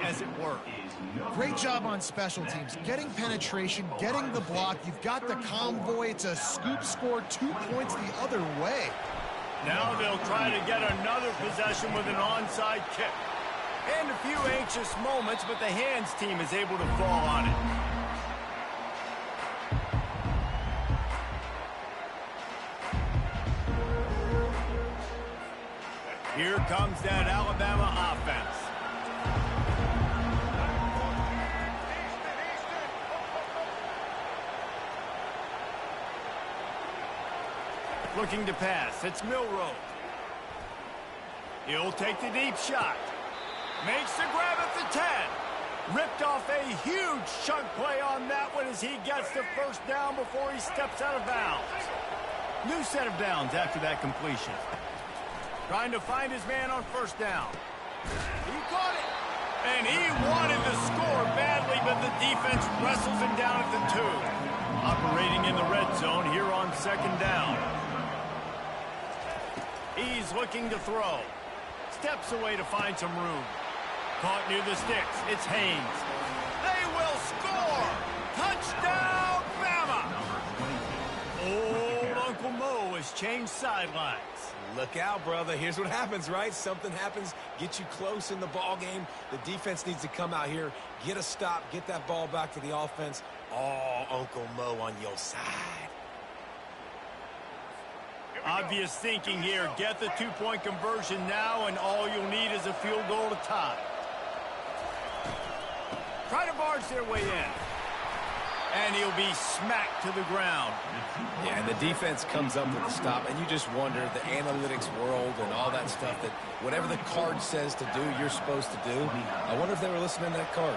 as it were. Great job on special teams. Getting penetration, getting the block. You've got the convoy. It's a scoop score, 2 points the other way. Now they'll try to get another possession with an onside kick. And a few anxious moments, but the hands team is able to fall on it. Here comes that Alabama offense. Looking to pass. It's Milroe. He'll take the deep shot. Makes the grab at the 10. Ripped off a huge chunk play on that one as he gets the first down before he steps out of bounds. New set of downs after that completion. Trying to find his man on first down. He caught it. And he wanted to score badly, but the defense wrestles him down at the 2. Operating in the red zone here on second down. He's looking to throw. Steps away to find some room. Caught near the sticks. It's Haynes. They will score! Touchdown, Bama! Old Uncle Mo has changed sidelines. Look out, brother. Here's what happens, right? Something happens, get you close in the ball game. The defense needs to come out here, get a stop, get that ball back to the offense. Oh, Uncle Mo on your side. Obvious thinking here. Get the 2-point conversion now, and all you'll need is a field goal to tie. Try to barge their way in. And he'll be smacked to the ground. Yeah, and the defense comes up with a stop, and you just wonder, the analytics world and all that stuff, that whatever the card says to do, you're supposed to do. I wonder if they were listening to that card.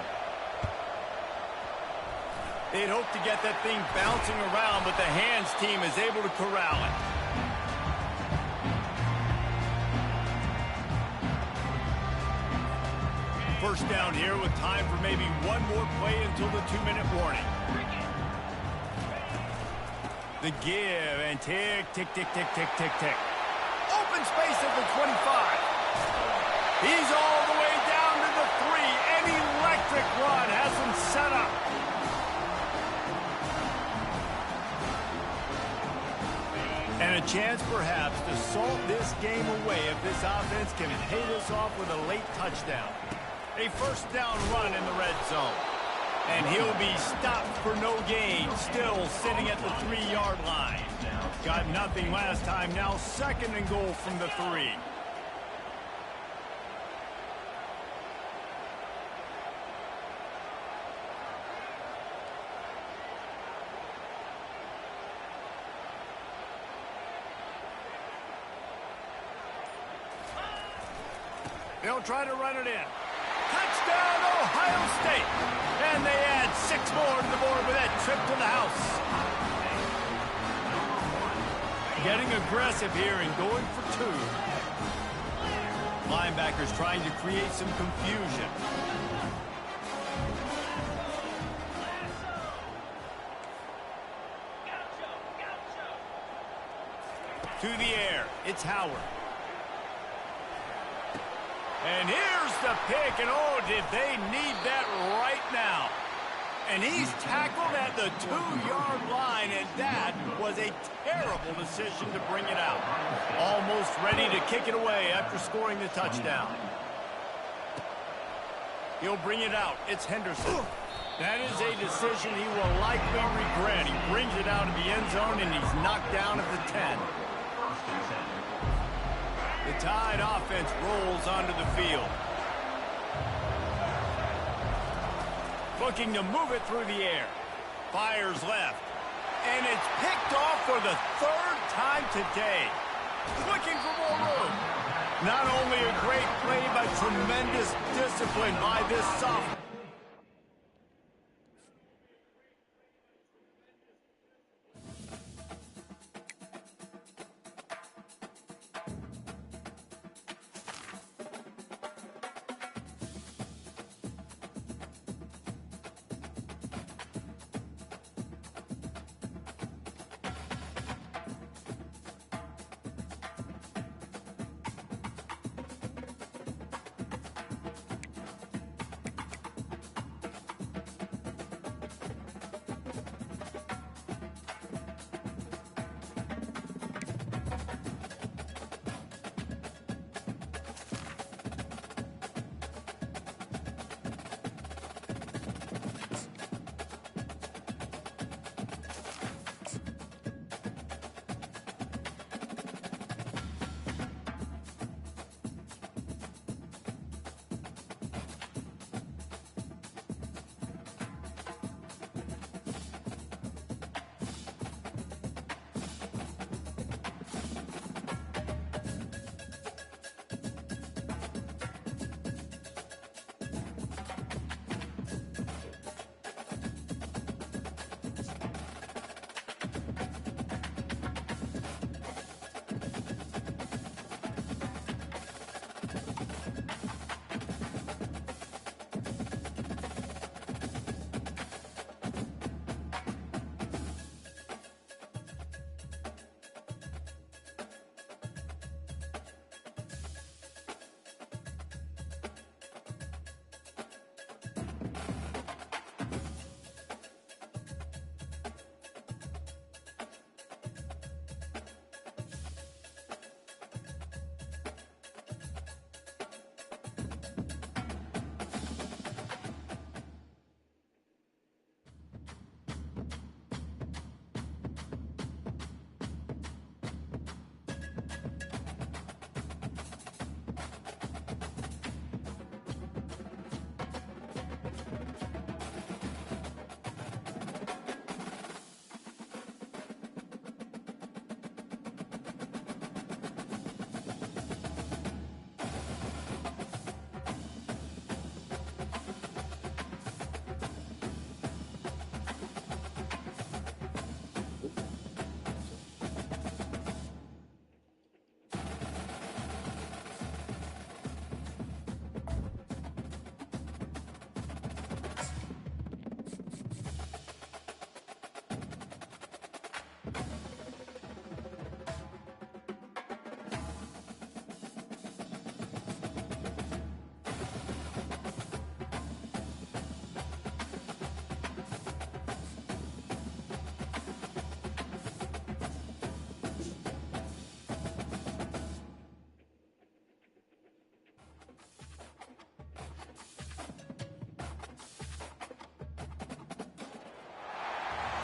They'd hope to get that thing bouncing around, but the hands team is able to corral it. First down here with time for maybe one more play until the 2-minute warning. The give and tick, tick, tick, tick, tick, tick, tick. Open space at the 25. He's all the way down to the 3. An electric run has him set up. And a chance perhaps to salt this game away if this offense can pay this off with a late touchdown. A first down run in the red zone. And he'll be stopped for no gain, still sitting at the 3-yard line. Got nothing last time, now second and goal from the 3. They'll try to run it in. Touchdown, Ohio State. And they add 6 more to the board with that trip to the house. Getting aggressive here and going for 2. Linebackers trying to create some confusion. To the air, it's Howard. And here's the pick, and oh, did they need that right now. And he's tackled at the 2-yard line, and that was a terrible decision to bring it out. Almost ready to kick it away after scoring the touchdown. He'll bring it out. It's Henderson. That is a decision he will likely regret. He brings it out of the end zone, and he's knocked down at the 10. The Tide offense rolls onto the field. Looking to move it through the air. Fires left. And it's picked off for the 3rd time today. Looking for more room. Not only a great play, but tremendous discipline by this sophomore.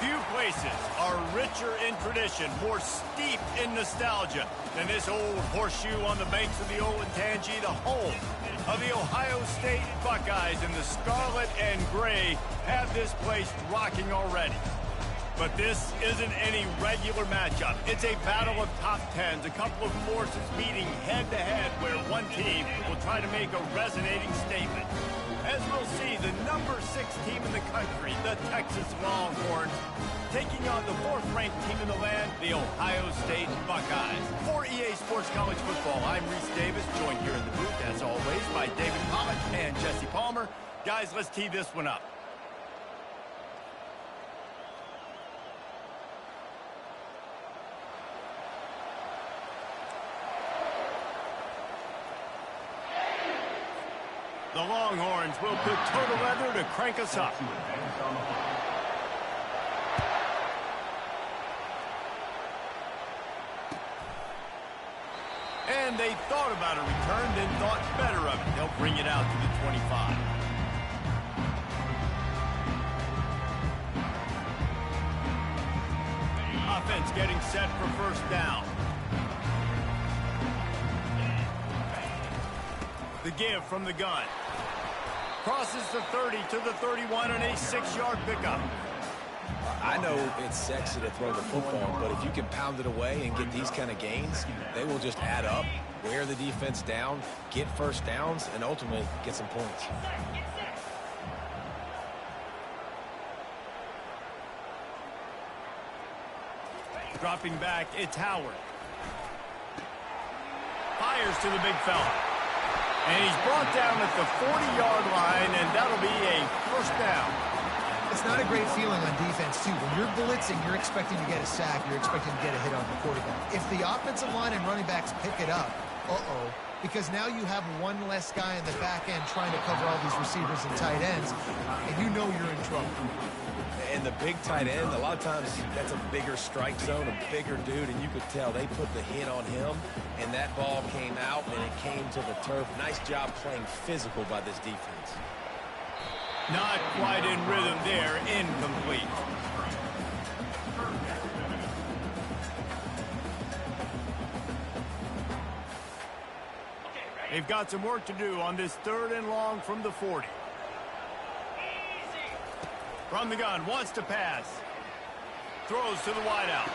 Few places are richer in tradition, more steeped in nostalgia than this old horseshoe on the banks of the Olentangy, the home of the Ohio State Buckeyes. And the scarlet and gray have this place rocking already. But this isn't any regular matchup. It's a battle of top tens, a couple of forces meeting head-to-head where one team will try to make a resonating statement. As we'll see, the number 6 team in the country, the Texas Longhorns, taking on the 4th-ranked team in the land, the Ohio State Buckeyes. For EA Sports College Football, I'm Reese Davis, joined here in the booth, as always, by David Pollock and Jesse Palmer. Guys, let's tee this one up. The Longhorns will put total leather to crank us up. And they thought about a return, then thought better of it. They'll bring it out to the 25. Offense getting set for first down. The give from the gun. Crosses the 30 to the 31 on a 6-yard pickup. I know it's sexy to throw the football, but if you can pound it away and get these kind of gains, they will just add up, wear the defense down, get first downs, and ultimately get some points. Dropping back, it's Howard. Fires to the big fella. And he's brought down at the 40-yard line, and that'll be a first down. It's not a great feeling on defense, too. When you're blitzing, you're expecting to get a sack. You're expecting to get a hit on the quarterback. If the offensive line and running backs pick it up, because now you have one less guy in the back end trying to cover all these receivers and tight ends, and you know you're in trouble. And the big tight end, a lot of times that's a bigger strike zone, a bigger dude, and you could tell they put the hit on him, and that ball came out, and it came to the turf. Nice job playing physical by this defense. Not quite in rhythm there, incomplete. They've got some work to do on this 3rd and long from the 40. From the gun, wants to pass. Throws to the wideout.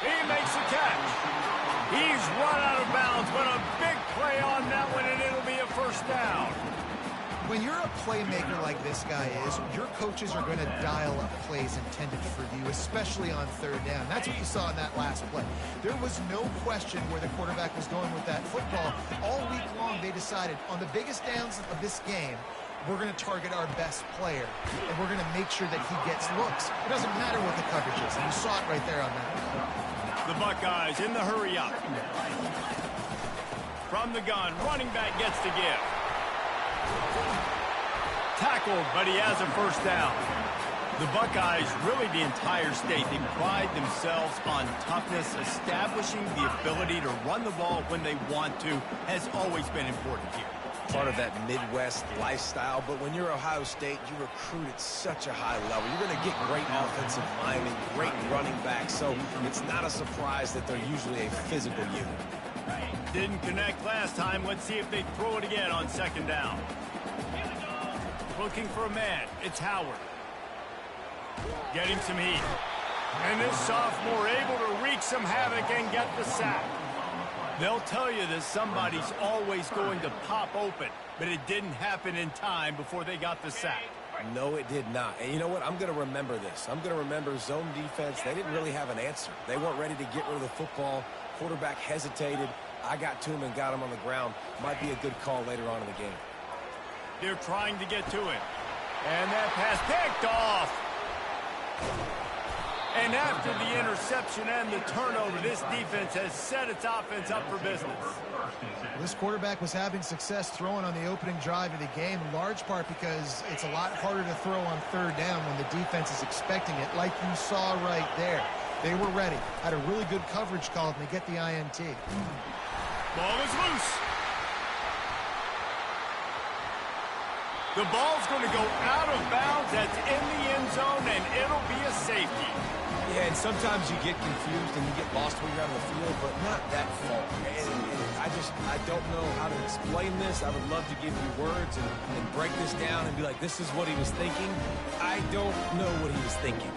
He makes a catch. He's run out of bounds, but a big play on that one, and it'll be a first down. When you're a playmaker like this guy is, your coaches are going to dial up plays intended for you, especially on 3rd down. That's what you saw in that last play. There was no question where the quarterback was going with that football. All week long, they decided on the biggest downs of this game, we're going to target our best player, and we're going to make sure that he gets looks. It doesn't matter what the coverage is, and you saw it right there on that. The Buckeyes in the hurry up. From the gun, running back gets to give. Tackled, but he has a first down. The Buckeyes, really the entire state, they pride themselves on toughness. Establishing the ability to run the ball when they want to has always been important here. Part of that Midwest lifestyle, but when you're Ohio State, you recruit at such a high level. You're going to get great offensive linemen, great running backs, so it's not a surprise that they're usually a physical unit. Didn't connect last time. Let's see if they throw it again on 2nd down. Looking for a man. It's Howard. Getting some heat. And this sophomore able to wreak some havoc and get the sack. They'll tell you that somebody's always going to pop open, but it didn't happen in time before they got the sack. No, it did not. And you know what? I'm going to remember this. I'm going to remember zone defense. They didn't really have an answer. They weren't ready to get rid of the football. Quarterback hesitated. I got to him and got him on the ground. Might be a good call later on in the game. They're trying to get to it. And that pass picked off. And after the interception and the turnover, this defense has set its offense up for business. This quarterback was having success throwing on the opening drive of the game, in large part because it's a lot harder to throw on 3rd down when the defense is expecting it, like you saw right there. They were ready, had a really good coverage call, and they get the INT. Ball is loose. The ball's going to go out of bounds. That's in the end zone, and it'll be a safety. Yeah, and sometimes you get confused and you get lost when you're out of the field, but not that far. And I don't know how to explain this. I would love to give you words and break this down and be like, this is what he was thinking. I don't know what he was thinking.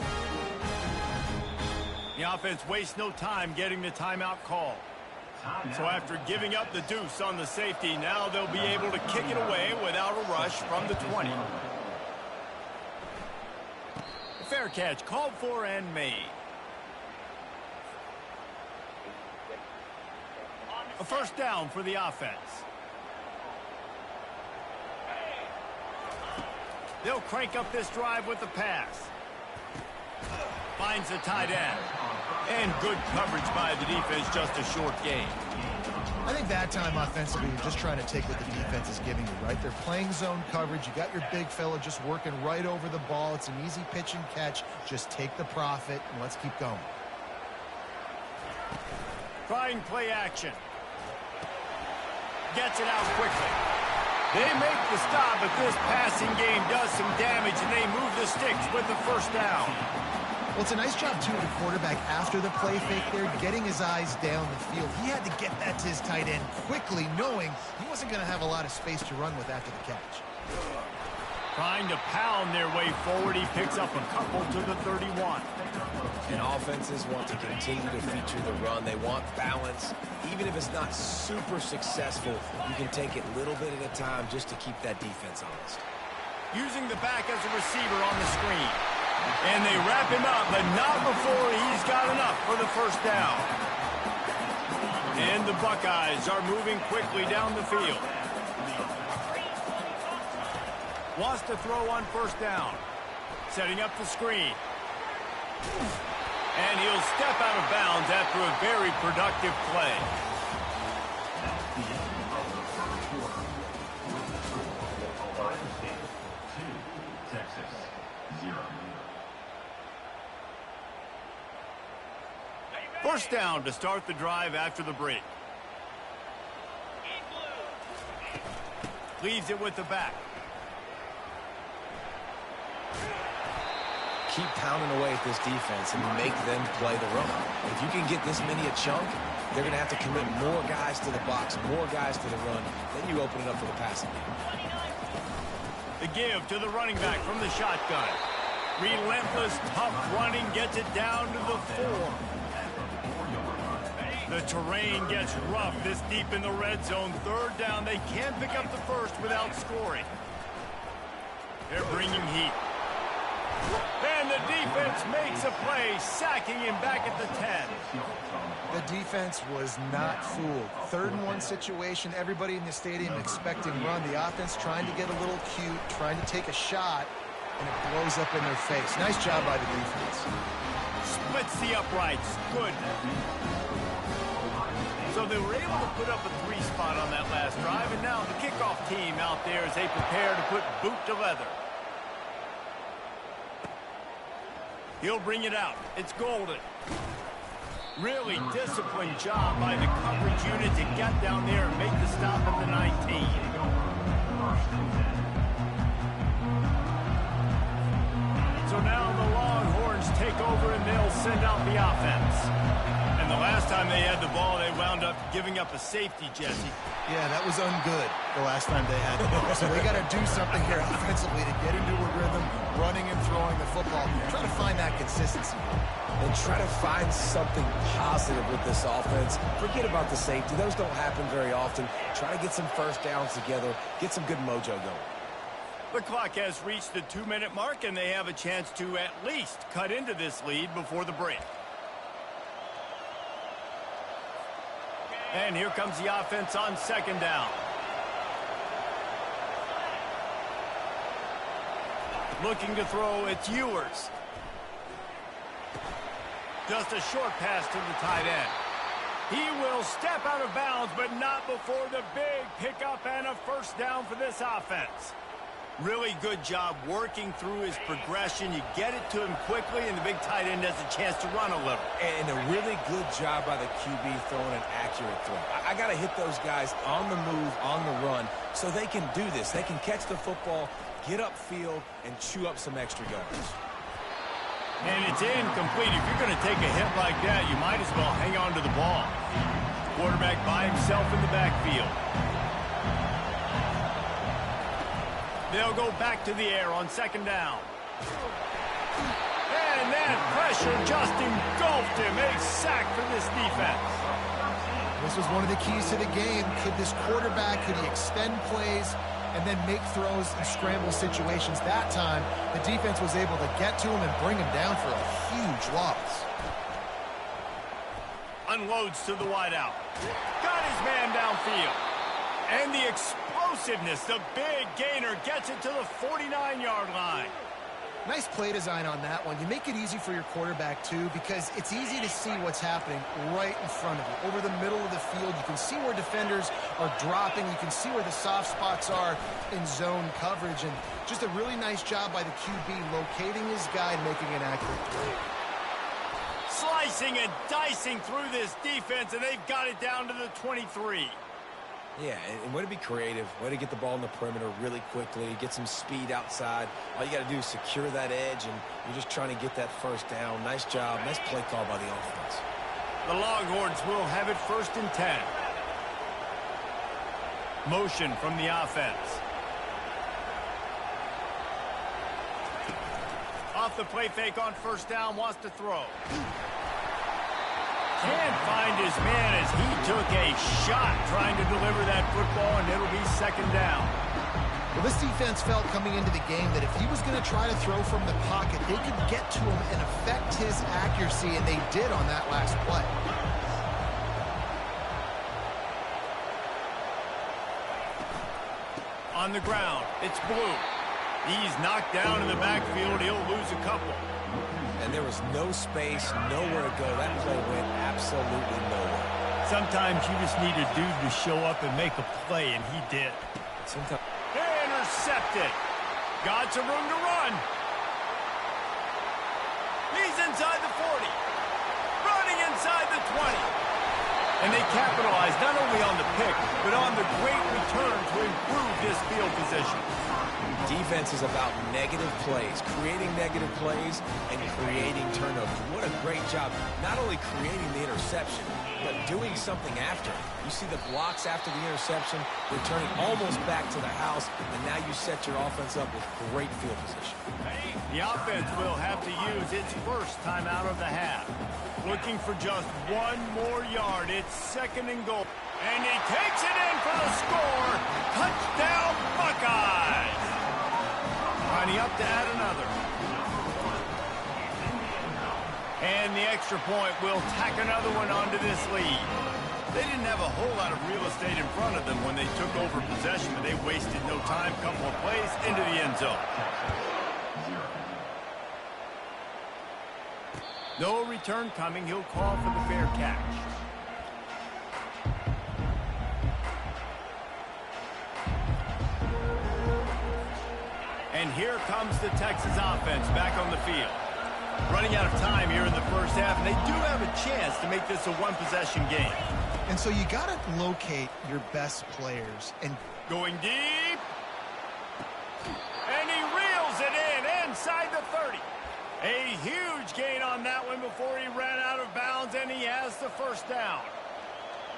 The offense wastes no time getting the timeout call. So after giving up the deuce on the safety, now they'll be able to kick it away without a rush from the 20. A fair catch called for and made. A first down for the offense. They'll crank up this drive with the pass. Finds the tight end. And good coverage by the defense, just a short gain. I think that time offensively, you're just trying to take what the defense is giving you, right? They're playing zone coverage. You got your big fella just working right over the ball. It's an easy pitch and catch. Just take the profit, and let's keep going. Trying play action. Gets it out quickly. They make the stop, but this passing game does some damage, and they move the sticks with the first down. Well, it's a nice job, too, of the quarterback after the play fake there, getting his eyes down the field. He had to get that to his tight end quickly, knowing he wasn't going to have a lot of space to run with after the catch. Trying to pound their way forward. He picks up a couple to the 31. And offenses want to continue to feature the run. They want balance. Even if it's not super successful, you can take it little bit at a time just to keep that defense honest. Using the back as a receiver on the screen. And they wrap him up, but not before he's got enough for the first down. And the Buckeyes are moving quickly down the field. Wants to throw on first down. Setting up the screen. And he'll step out of bounds after a very productive play. That's the end of the first quarter. With the score, Ohio State 2, Texas 0. First down to start the drive after the break. Leaves it with the back. Keep pounding away at this defense and make them play the run. If you can get this many a chunk, they're going to have to commit more guys to the box, more guys to the run. Then you open it up for the passing game. The give to the running back from the shotgun. Relentless, tough running gets it down to the 4. The terrain gets rough this deep in the red zone. Third down, they can't pick up the first without scoring. They're bringing heat. And the defense makes a play, sacking him back at the 10. The defense was not fooled. 3rd and 1 situation, everybody in the stadium expecting run. The offense trying to get a little cute, trying to take a shot, and it blows up in their face. Nice job by the defense. Splits the uprights. Good. So they were able to put up a 3 spot on that last drive, and now the kickoff team out there as they prepare to put boot to leather. He'll bring it out. It's Golden. Really disciplined job by the coverage unit to get down there and make the stop at the 19. So now the Longhorns take over and they'll send out the offense. And the last time they had the ball, they wound up giving up a safety, Jesse. Yeah, that was ungood the last time they had the ball. So they got to do something here offensively to get into a rhythm, running and throwing the football. Try to find that consistency. And try to find something positive with this offense. Forget about the safety. Those don't happen very often. Try to get some first downs together, get some good mojo going. The clock has reached the 2-minute mark, and they have a chance to at least cut into this lead before the break. And here comes the offense on 2nd down. Looking to throw, it's Ewers. Just a short pass to the tight end. He will step out of bounds, but not before the big pickup and a first down for this offense. Really good job working through his progression. You get it to him quickly, and the big tight end has a chance to run a little. And a really good job by the QB throwing an accurate throw. I got to hit those guys on the move, on the run, so they can do this. They can catch the football, get upfield, and chew up some extra yards. And it's incomplete. If you're going to take a hit like that, you might as well hang on to the ball. Quarterback by himself in the backfield. They'll go back to the air on 2nd down. And that pressure just engulfed him. A sack for this defense. This was one of the keys to the game. Could this quarterback, could he extend plays and then make throws in scramble situations? That time, the defense was able to get to him and bring him down for a huge loss. Unloads to the wideout. Got his man downfield. And the explosiveness, the big gainer gets it to the 49-yard line. Nice play design on that one. You make it easy for your quarterback, too, because it's easy to see what's happening right in front of you. Over the middle of the field, you can see where defenders are dropping. You can see where the soft spots are in zone coverage. And just a really nice job by the QB locating his guy and making an accurate throw. Slicing and dicing through this defense, and they've got it down to the 23. Yeah, and way to be creative, way to get the ball in the perimeter really quickly, get some speed outside. All you got to do is secure that edge, and you're just trying to get that first down. Nice job, nice play call by the offense. The Longhorns will have it 1st and 10. Motion from the offense. off the play fake on first down, wants to throw. Can't find his man as he took a shot trying to deliver that football, and it'll be second down. Well, this defense felt coming into the game that if he was going to try to throw from the pocket, they could get to him and affect his accuracy, and they did on that last play. On the ground, it's Blue. He's knocked down in the backfield. He'll lose a couple. And there was no space, nowhere to go. That play went absolutely nowhere. Sometimes you just need a dude to show up and make a play, and he did. Sometimes. Intercepted. Got some room to run. He's inside the 40. Running inside the 20. And they capitalized not only on the pick, but on the great return to improve this field position. Defense is about negative plays, creating negative plays and creating turnovers. What a great job, not only creating the interception, but doing something after. You see the blocks after the interception, returning almost back to the house, and now you set your offense up with great field position. The offense will have to use its first timeout of the half. Looking for just one more yard. It's second and goal. And he takes it in for the score. Touchdown, Buckeyes. Running up to add another. And the extra point will tack another one onto this lead. They didn't have a whole lot of real estate in front of them when they took over possession, but they wasted no time. Couple of plays into the end zone. No return coming. He'll call for the fair catch. And here comes the Texas offense back on the field. Running out of time here in the first half, and they do have a chance to make this a one-possession game. And so you got to locate your best players. And going deep. And he reels it in inside the 30. A huge gain on that one before he ran out of bounds, and he has the first down.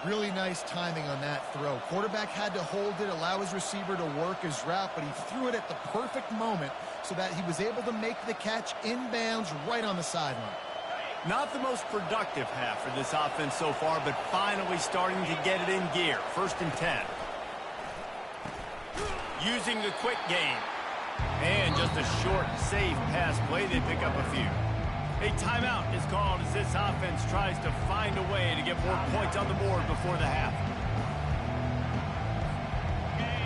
Really nice timing on that throw. Quarterback had to hold it, allow his receiver to work his route, but he threw it at the perfect moment so that he was able to make the catch inbounds right on the sideline. Not the most productive half for this offense so far, but finally starting to get it in gear. First and 10. Using the quick game. And just a short, safe pass play. They pick up a few. A timeout is called as this offense tries to find a way to get more points on the board before the half.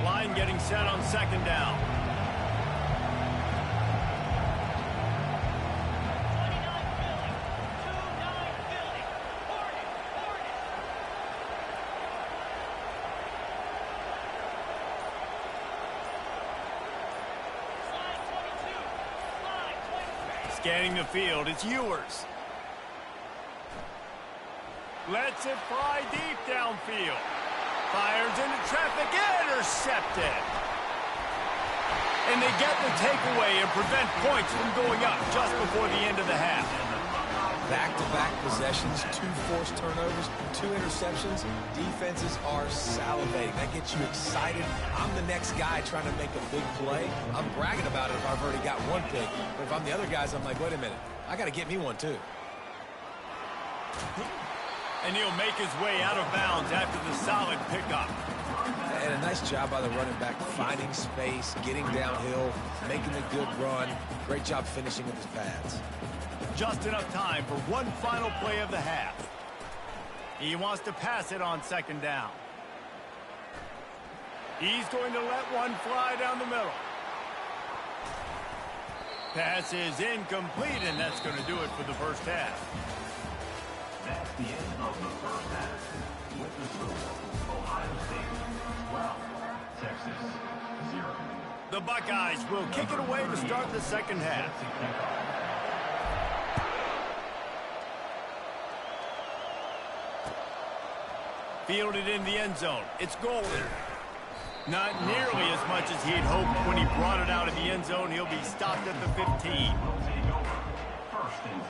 Line getting set on second down. Scanning the field, it's Ewers. Lets it fly deep downfield. Fires into traffic, intercepted. And they get the takeaway and prevent points from going up just before the end of the half. Back-to-back possessions, 2 forced turnovers, 2 interceptions. Defenses are salivating. That gets you excited. I'm the next guy trying to make a big play. I'm bragging about it if I've already got one pick. But if I'm the other guys, I'm like, wait a minute. I got to get me one, too. And he'll make his way out of bounds after the solid pickup. And a nice job by the running back, finding space, getting downhill, making a good run. Great job finishing with his pads. Just enough time for one final play of the half. He wants to pass it on second down. He's going to let one fly down the middle. Pass is incomplete, and that's going to do it for the first half. That's the end of the first half. With the score, Ohio State 12, Texas 0. The Buckeyes will kick it away to start the second half. Fielded in the end zone. It's Golden. Not nearly as much as he'd hoped when he brought it out of the end zone. He'll be stopped at the 15. First and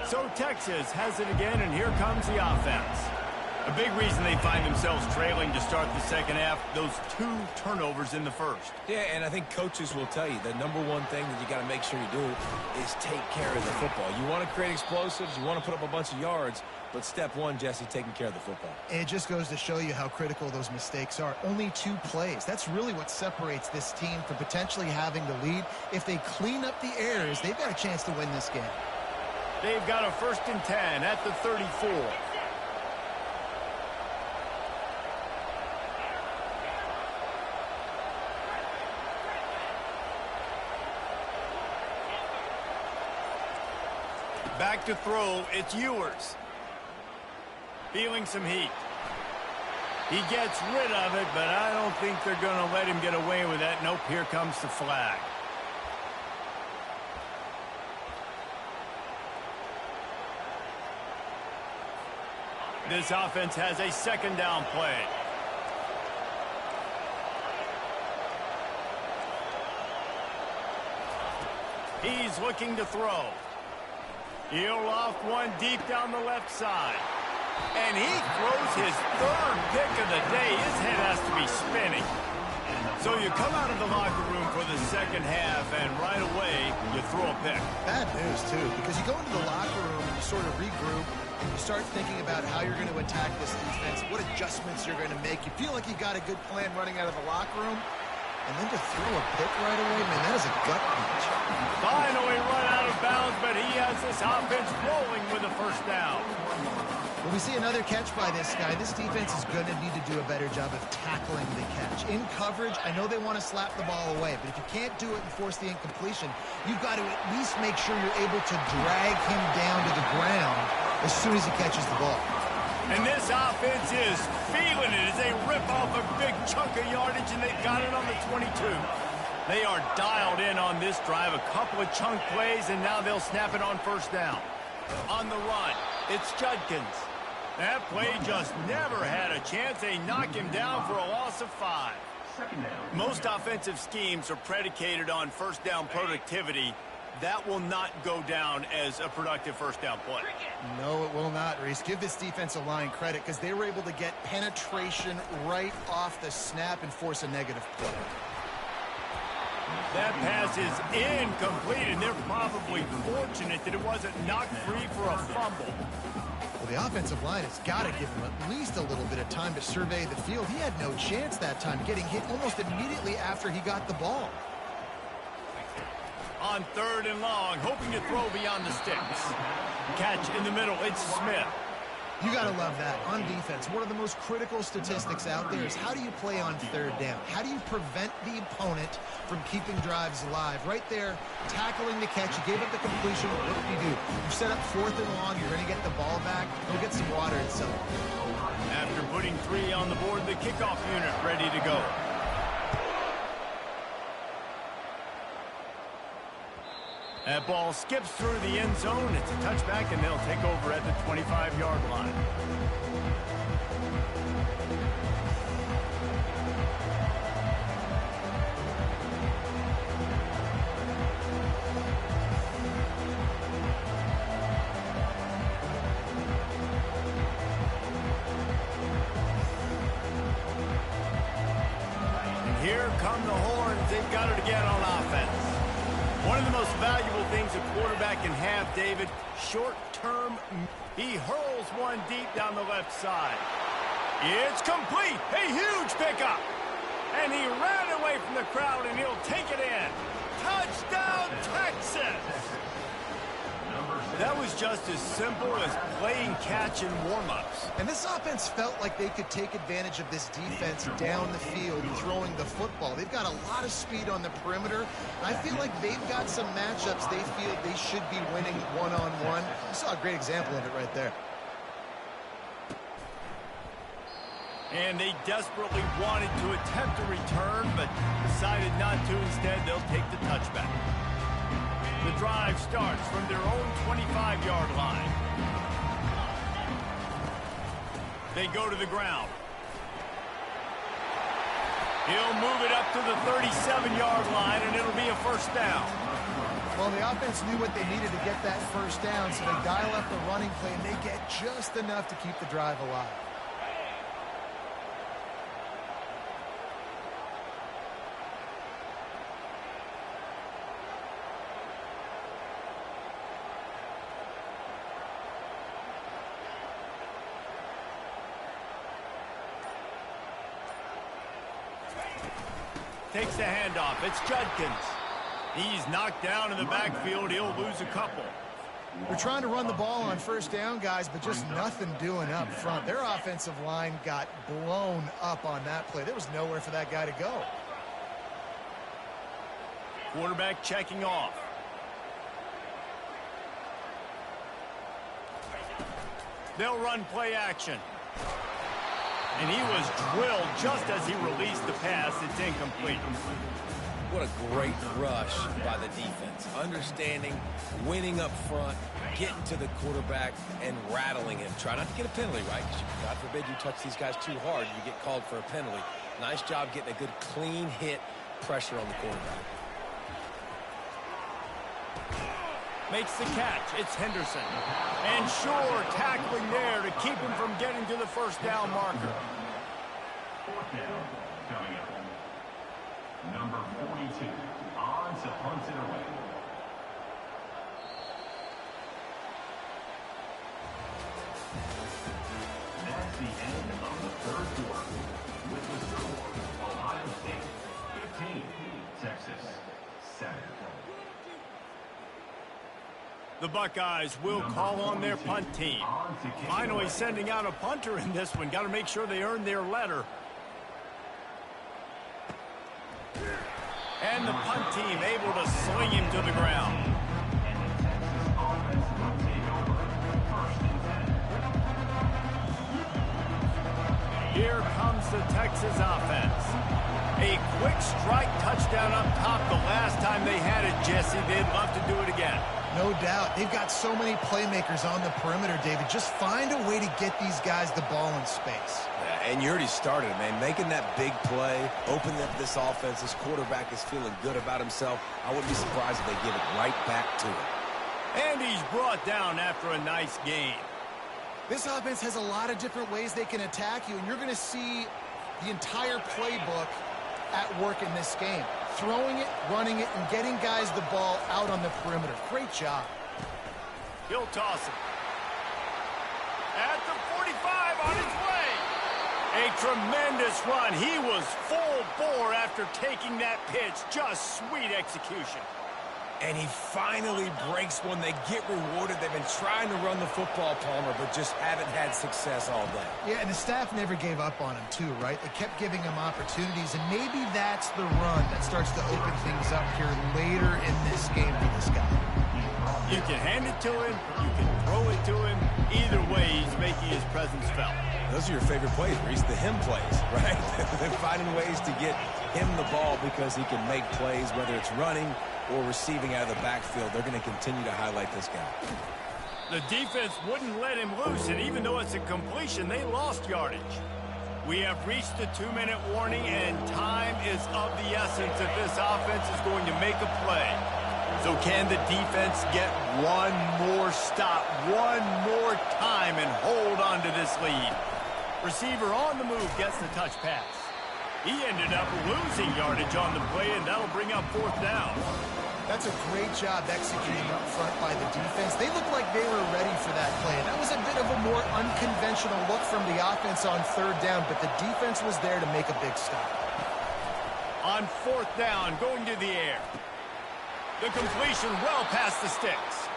10. So Texas has it again, and here comes the offense. A big reason they find themselves trailing to start the second half, those 2 turnovers in the first. Yeah, and I think coaches will tell you the number one thing that you got to make sure you do is take care of the football. You want to create explosives, you want to put up a bunch of yards, but step one, Jesse, taking care of the football. It just goes to show you how critical those mistakes are. Only 2 plays. That's really what separates this team from potentially having the lead. If they clean up the errors, they've got a chance to win this game. They've got a 1st and 10 at the 34. Back to throw, it's Ewers. Feeling some heat. He gets rid of it, but I don't think they're going to let him get away with that. Nope, here comes the flag. This offense has a 2nd down play. He's looking to throw. He'll loft one deep down the left side. And he throws his 3rd pick of the day. His head has to be spinning. So you come out of the locker room for the second half, and right away, you throw a pick. Bad news, too, because you go into the locker room and you sort of regroup, and you start thinking about how you're going to attack this defense, what adjustments you're going to make. You feel like you got a good plan running out of the locker room, and then to throw a pick right away, man, that is a gut punch. Finally run out of bounds, but he has this offense rolling with a 1st down. When we see another catch by this guy, this defense is going to need to do a better job of tackling the catch. In coverage, I know they want to slap the ball away, but if you can't do it and force the incompletion, you've got to at least make sure you're able to drag him down to the ground as soon as he catches the ball. And this offense is feeling it as they rip off a big chunk of yardage, and they've got it on the 22. They are dialed in on this drive. A couple of chunk plays, and now they'll snap it on 1st down. On the run, it's Judkins. That play just never had a chance. They knock him down for a loss of 5. Most offensive schemes are predicated on 1st down productivity. That will not go down as a productive 1st down play. No, it will not, Reese. Give this defensive line credit because they were able to get penetration right off the snap and force a negative play. That pass is incomplete, and they're probably fortunate that it wasn't knocked free for a fumble. Well, the offensive line has got to give him at least a little bit of time to survey the field. He had no chance that time, getting hit almost immediately after he got the ball. On 3rd and long, hoping to throw beyond the sticks. Catch in the middle, it's Smith. You got to love that. On defense, one of the most critical statistics out there is how do you play on 3rd down? How do you prevent the opponent from keeping drives alive? Right there, tackling the catch. You gave up the completion. What do? You set up 4th and long. You're going to get the ball back. Go get some water and settle. After putting 3 on the board, the kickoff unit ready to go. That ball skips through the end zone. It's a touchback, and they'll take over at the 25-yard line. And here come the horns. They've got it again on offense. One of the most valuable things a quarterback can have, David, short-term. He hurls one deep down the left side. It's complete. A huge pickup. And he ran away from the crowd, and he'll take it in. Touchdown, Texas! That was just as simple as playing catch in warm-ups. And this offense felt like they could take advantage of this defense down the field throwing the football. They've got a lot of speed on the perimeter. I feel like they've got some matchups they feel they should be winning one-on-one. You saw a great example of it right there. And they desperately wanted to attempt a return, but decided not to. Instead, they'll take the touchback. The drive starts from their own 25-yard line. They go to the ground. He'll move it up to the 37-yard line, and it'll be a 1st down. Well, the offense knew what they needed to get that 1st down, so they dial up the running play, and they get just enough to keep the drive alive. Takes the handoff. It's Judkins. He's knocked down in the backfield. He'll lose a couple. They're trying to run the ball on first down, guys, but just nothing doing up front. Their offensive line got blown up on that play. There was nowhere for that guy to go. Quarterback checking off. They'll run play action. And he was drilled just as he released the pass. It's incomplete. What a great rush by the defense. Understanding, winning up front, getting to the quarterback, and rattling him. Try not to get a penalty, right? Because God forbid you touch these guys too hard, you get called for a penalty. Nice job getting a good clean hit, pressure on the quarterback. Makes the catch. It's Henderson. And sure, tackling there to keep him from getting to the first down marker. Fourth down coming up. Number 42 on to punt it away. That's the end of the third quarter. With the score, Ohio State 15, Texas 7. The Buckeyes will call on their punt team. Finally sending out a punter in this one. Got to make sure they earn their letter. And the punt team able to sling him to the ground. Here comes the Texas offense. A quick strike touchdown up top the last time they had it, Jesse. They'd love to do it again. No doubt. They've got so many playmakers on the perimeter, David. Just find a way to get these guys the ball in space. Yeah, and you already started, man. Making that big play, opening up this offense. This quarterback is feeling good about himself. I wouldn't be surprised if they give it right back to him. And he's brought down after a nice gain. This offense has a lot of different ways they can attack you, and you're going to see the entire playbook at work in this game. Throwing it, running it, and getting guys the ball out on the perimeter. Great job. He'll toss it. At the 45 on his way. A tremendous run. He was full bore after taking that pitch. Just sweet execution. And he finally breaks one. They get rewarded. They've been trying to run the football, Palmer, but just haven't had success all day. Yeah, and the staff never gave up on him, too, right? They kept giving him opportunities, and maybe that's the run that starts to open things up here later in this game for this guy. You can hand it to him. You can throw it to him. Either way, he's making his presence felt. Those are your favorite plays, Reese, the him plays, right? They're finding ways to get him the ball because he can make plays, whether it's running or receiving out of the backfield. They're going to continue to highlight this guy. The defense wouldn't let him loose, and even though it's a completion, they lost yardage. We have reached the 2-minute warning, and time is of the essence if this offense is going to make a play. So can the defense get one more stop, one more time, and hold on to this lead? Receiver on the move gets the touch pass. He ended up losing yardage on the play, and that'll bring up fourth down. That's a great job executing up front by the defense. They looked like they were ready for that play. That was a bit of a more unconventional look from the offense on third down, but the defense was there to make a big stop. On fourth down, going to the air. The completion well past the sticks.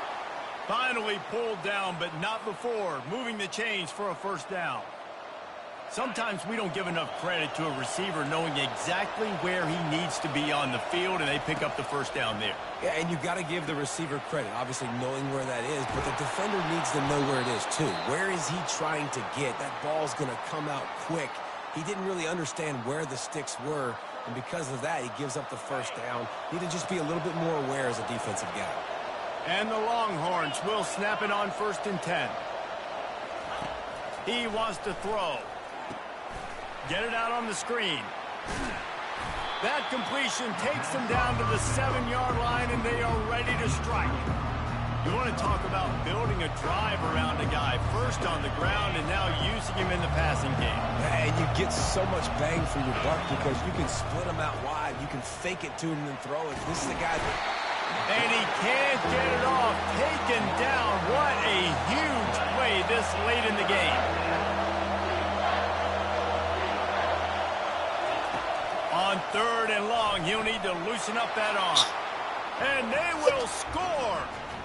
Finally pulled down, but not before. Moving the chains for a first down. Sometimes we don't give enough credit to a receiver knowing exactly where he needs to be on the field, and they pick up the first down there. Yeah, and you've got to give the receiver credit, obviously knowing where that is, but the defender needs to know where it is too. Where is he trying to get? That ball's going to come out quick. He didn't really understand where the sticks were, and because of that, he gives up the first down. Need to just be a little bit more aware as a defensive guy. And the Longhorns will snap it on 1st and 10. He wants to throw. Get it out on the screen. That completion takes them down to the 7-yard line, and they are ready to strike. You want to talk about building a drive around a guy, first on the ground and now using him in the passing game. And you get so much bang for your buck because you can split him out wide. You can fake it to him and throw it. This is the guy that... And he can't get it off. Taken down. What a huge play this late in the game. On 3rd and long. He'll need to loosen up that arm. And they will score.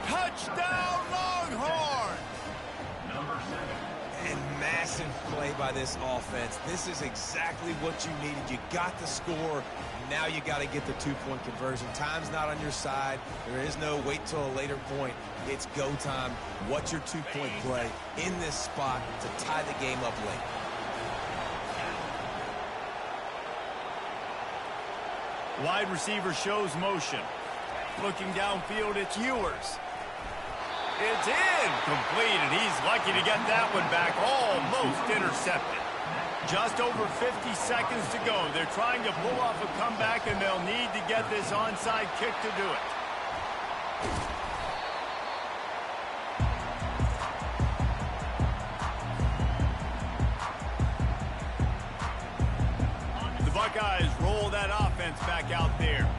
Touchdown, Longhorn. Number 7. And massive play by this offense. This is exactly what you needed. You got the score. Now you got to get the 2-point conversion. Time's not on your side. There is no wait till a later point. It's go time. What's your 2-point play in this spot to tie the game up late? Wide receiver shows motion. Looking downfield, it's Ewers. It's incomplete, and he's lucky to get that one back. Almost intercepted. Just over 50 seconds to go. They're trying to pull off a comeback, and they'll need to get this onside kick to do it. The Buckeyes roll that offense back out there.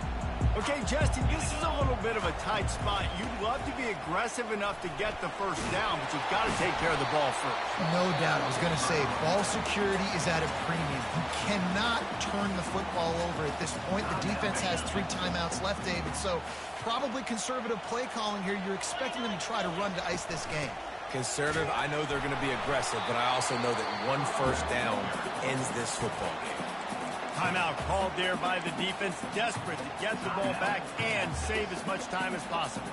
Okay, Justin, this is a little bit of a tight spot. You'd love to be aggressive enough to get the first down, but you've got to take care of the ball first. No doubt. I was going to say, ball security is at a premium. You cannot turn the football over at this point. The defense has 3 timeouts left, David, so probably conservative play calling here. You're expecting them to try to run to ice this game. Conservative, I know they're going to be aggressive, but I also know that 1 first down ends this football game. Timeout called there by the defense, desperate to get the ball back and save as much time as possible.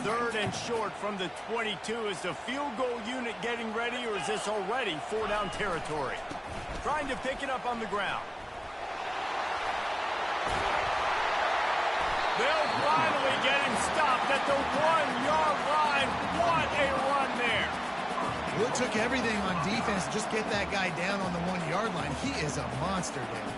3rd and short from the 22. Is the field goal unit getting ready, or is this already 4-down territory? Trying to pick it up on the ground. They'll finally get him stopped at the 1-yard line. What a run there. Well, it took everything on defense to just get that guy down on the 1-yard line. He is a monster, David.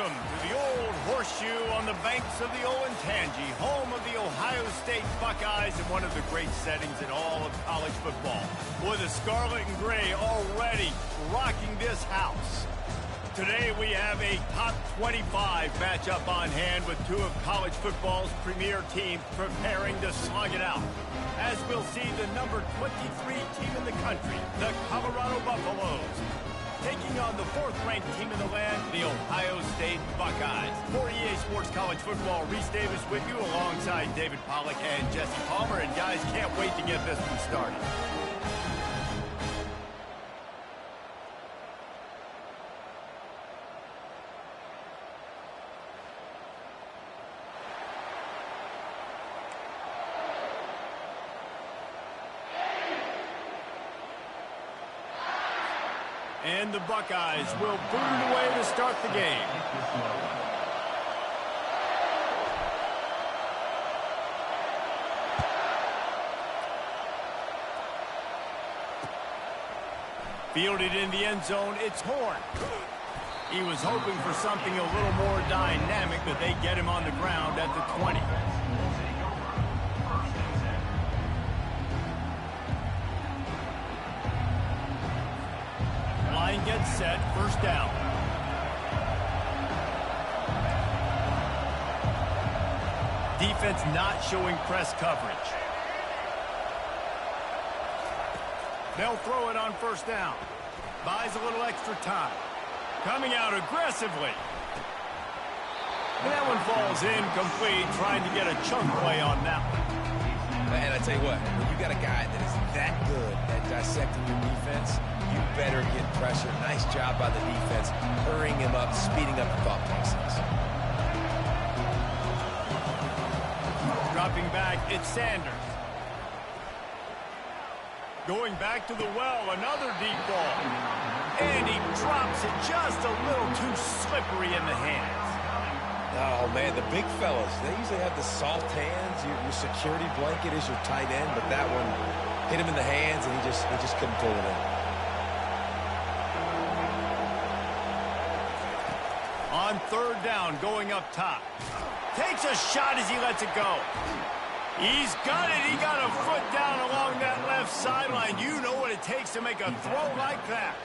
Welcome to the old horseshoe on the banks of the Olentangy, home of the Ohio State Buckeyes and one of the great settings in all of college football. With the scarlet and gray already rocking this house. Today we have a top 25 matchup on hand with two of college football's premier teams preparing to slug it out. As we'll see the number 23 team in the country, the Colorado Buffaloes, taking on the fourth-ranked team in the land, the Ohio State Buckeyes. For EA Sports College Football, Reese Davis with you alongside David Pollack and Jesse Palmer. And guys, can't wait to get this one started. And the Buckeyes will boot it away to start the game. Fielded in the end zone, it's Horn. He was hoping for something a little more dynamic, but they get him on the ground at the 20. Line gets set, first down. Defense not showing press coverage. They'll throw it on first down. Buys a little extra time. Coming out aggressively. And that one falls incomplete, trying to get a chunk play on that one. And I tell you what, when you got a guy that is that good at dissecting your defense, you better get pressure. Nice job by the defense, hurrying him up, speeding up the thought process. Dropping back, it's Sanders. Going back to the well, another deep ball. And he drops it just a little too slippery in the hands. Oh, man, the big fellas, they usually have the soft hands. Your security blanket is your tight end, but that one hit him in the hands, and he just couldn't pull it in. On third down, going up top. Takes a shot as he lets it go. He's got it. He got a foot down along that left sideline. You know what it takes to make a throw like that.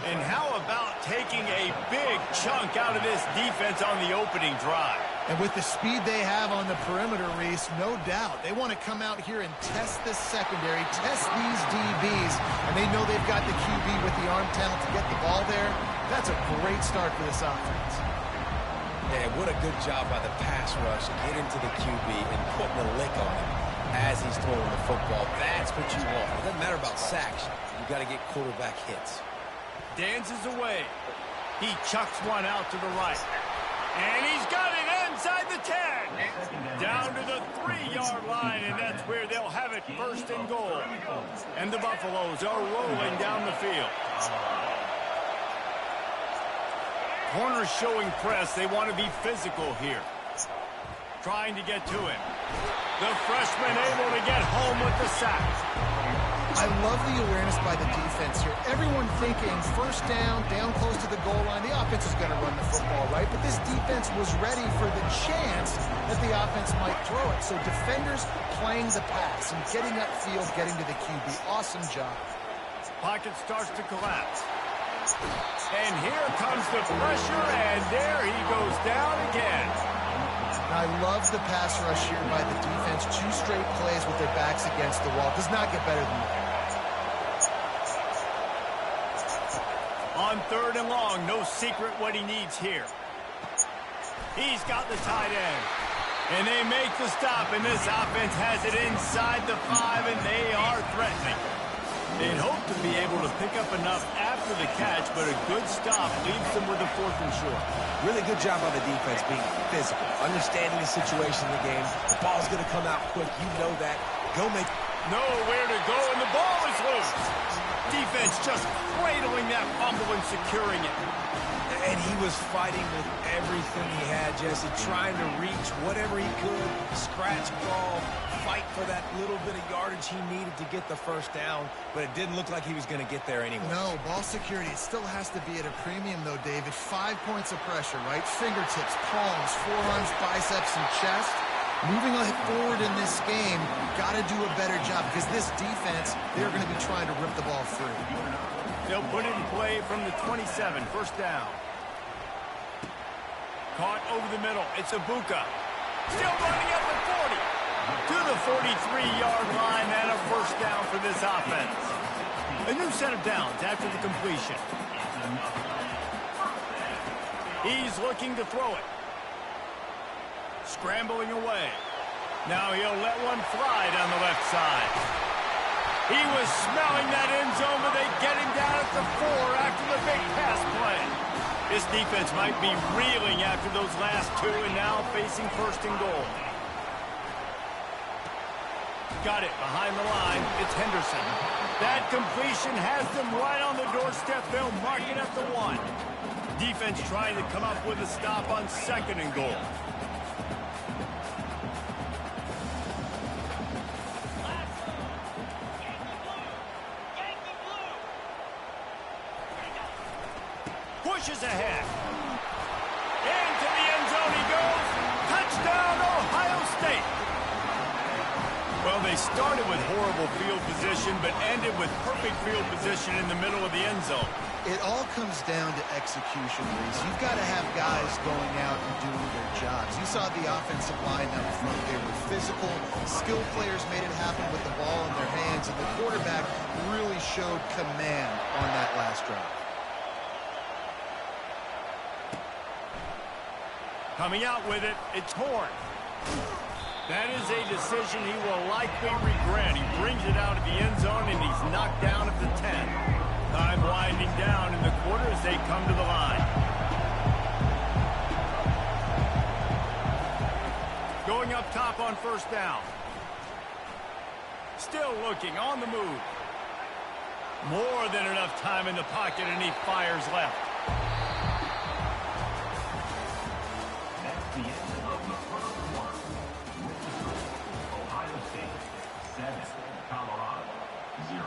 And how about taking a big chunk out of this defense on the opening drive? And with the speed they have on the perimeter, Reese, no doubt. They want to come out here and test this secondary, test these DBs, and they know they've got the QB with the arm talent to get the ball there. That's a great start for this offense. Yeah, what a good job by the pass rush. Get into the QB and putting a lick on him as he's throwing the football. That's what you want. It doesn't matter about sacks. You got to get quarterback hits. Dances away. He chucks one out to the right. And he's got it inside the 10. Down to the 3-yard line, and that's where they'll have it first and goal. And the Buffaloes are rolling down the field. Corners showing press. They want to be physical here. Trying to get to him. The freshman able to get home with the sack. I love the awareness by the defense here. Everyone thinking first down, down close to the goal line. The offense is going to run the football, right? But this defense was ready for the chance that the offense might throw it. So defenders playing the pass and getting upfield, getting to the QB. Awesome job. Pocket starts to collapse. And here comes the pressure, and there he goes down again. I love the pass rush here by the defense. 2 straight plays with their backs against the wall. Does not get better than that. On third and long, no secret what he needs here. He's got the tight end. And they make the stop, and this offense has it inside the 5, and they are threatening. They'd hope to be able to pick up enough after the catch, but a good stop leaves them with a 4th and short. Really good job by the defense being physical, understanding the situation in the game. The ball's going to come out quick. You know that. Go make... Nowhere to go, and the ball is loose. Defense just cradling that fumble and securing it. And he was fighting with everything he had, Jesse, trying to reach whatever he could, scratch, crawl, fight for that little bit of yardage he needed to get the first down, but it didn't look like he was going to get there anyway. No, ball security, it still has to be at a premium, though, David. 5 points of pressure, right? Fingertips, palms, forearms, biceps, and chest. Moving forward in this game, got to do a better job because this defense, they're going to be trying to rip the ball free. They'll put it in play from the 27, first down. Caught over the middle. It's Ibuka. Still running at the 40. To the 43-yard line and a first down for this offense. A new set of downs after the completion. He's looking to throw it. Scrambling away. Now he'll let one fly down the left side. He was smelling that end zone, but they get him down at the 4 after the big pass play. This defense might be reeling after those last 2 and now facing first and goal. Got it behind the line. It's Henderson. That completion has them right on the doorstep. They'll mark it at the 1. Defense trying to come up with a stop on second and goal. Pushes ahead. Into the end zone he goes. Touchdown, Ohio State. Well, they started with horrible field position, but ended with perfect field position in the middle of the end zone. It all comes down to execution, Reese. You've got to have guys going out and doing their jobs. You saw the offensive line up front. They were physical. Skilled players made it happen with the ball in their hands, and the quarterback really showed command on that last drive. Coming out with it, it's Horn. That is a decision he will likely regret. He brings it out of the end zone, and he's knocked down at the 10. Time winding down in the quarter as they come to the line. Going up top on first down. Still looking, on the move. More than enough time in the pocket, and he fires left. The end of the first quarter. Ohio State 7, Colorado 0.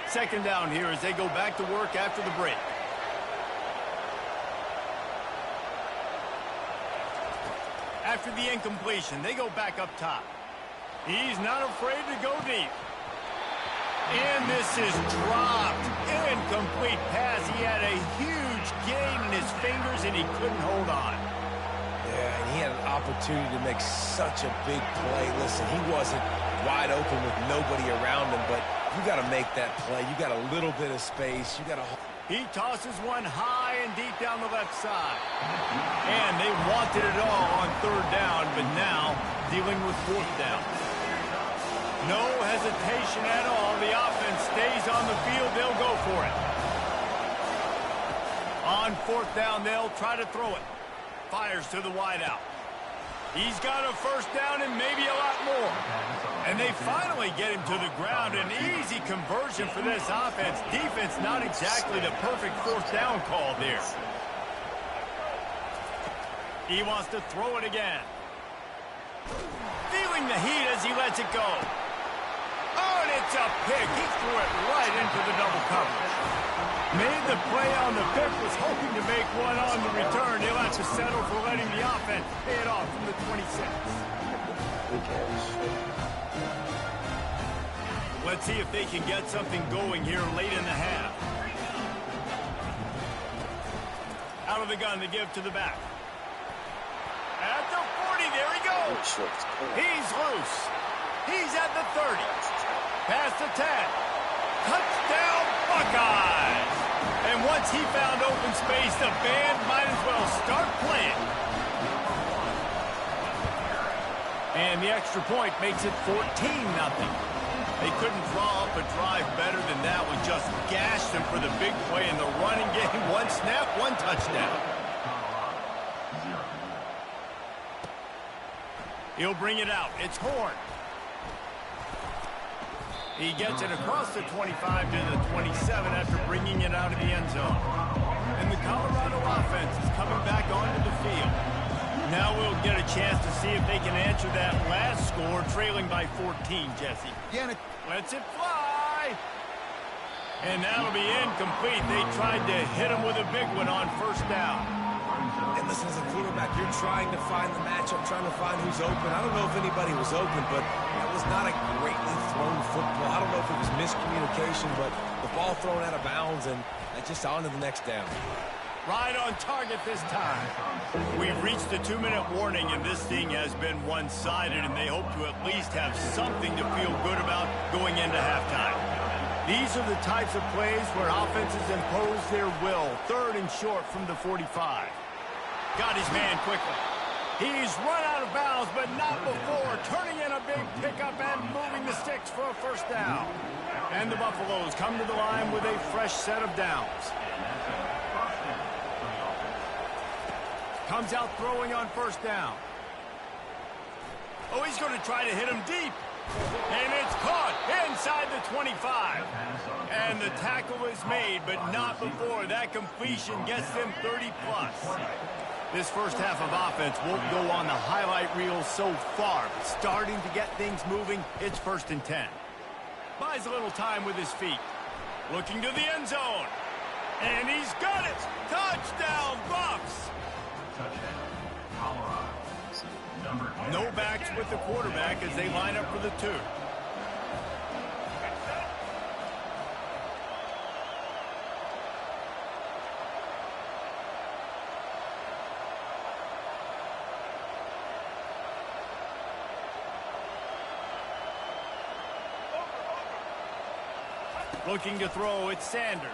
Second down here as they go back to work after the break. After the incompletion, they go back up top. He's not afraid to go deep. And this is dropped. Incomplete pass. He had a huge gain in his fingers, and he couldn't hold on. Yeah, and he had an opportunity to make such a big play. Listen, he wasn't wide open with nobody around him, but you got to make that play. You got a little bit of space. You got to... He tosses one high and deep down the left side. And they wanted it all on third down, but now dealing with fourth down. No hesitation at all. The offense stays on the field. They'll go for it. On fourth down, they'll try to throw it. Fires to the wideout. He's got a first down and maybe a lot more. And they finally get him to the ground. An easy conversion for this offense. Defense not exactly the perfect fourth down call there. He wants to throw it again. Feeling the heat as he lets it go. Oh, and it's a pick. He threw it right into the double coverage. Made the play on the pick, was hoping to make one on the return. He'll have to settle for letting the offense pay it off from the 26. Let's see if they can get something going here late in the half. Out of the gun to give to the back. At the 40, there he goes. He's loose. He's at the 30. Past the 10. Touchdown, Buckeyes! And once he found open space, the band might as well start playing. And the extra point makes it 14-0. They couldn't draw up a drive better than that one. Just gashed them for the big play in the running game. One snap, one touchdown. He'll bring it out. It's Horn. He gets it across the 25 to the 27 after bringing it out of the end zone. And the Colorado offense is coming back onto the field. Now we'll get a chance to see if they can answer that last score, trailing by 14, Jesse. Yeah, lets it fly. And that'll be incomplete. They tried to hit him with a big one on first down. And listen, as a quarterback, you're trying to find the matchup, trying to find who's open. I don't know if anybody was open, but that was not a greatly thrown football. I don't know if it was miscommunication, but the ball thrown out of bounds and just on to the next down. Right on target this time. We've reached the 2-minute warning, and this thing has been one-sided, and they hope to at least have something to feel good about going into halftime. These are the types of plays where offenses impose their will. 3rd and short from the 45. Got his man quickly. He's run out of bounds, but not before. Turning in a big pickup and moving the sticks for a first down. And the Buffaloes come to the line with a fresh set of downs. Comes out throwing on first down. Oh, he's going to try to hit him deep. And it's caught inside the 25. And the tackle is made, but not before. That completion gets them 30-plus. This first half of offense won't go on the highlight reel so far. But starting to get things moving, it's 1st and 10. Buys a little time with his feet. Looking to the end zone. And he's got it. Touchdown, Buffs. No backs with the quarterback as they line up for the 2. Looking to throw, it's Sanders.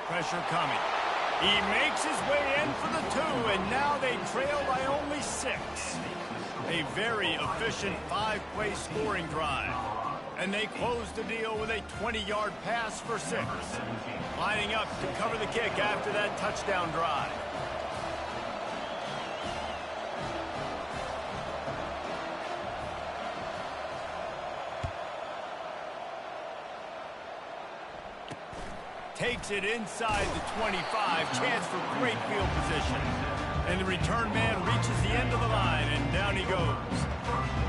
Pressure coming. He makes his way in for the 2, and now they trail by only 6. A very efficient 5-play scoring drive. And they close the deal with a 20-yard pass for 6. Lining up to cover the kick after that touchdown drive. Takes it inside the 25. Chance for great field position. And the return man reaches the end of the line, and down he goes.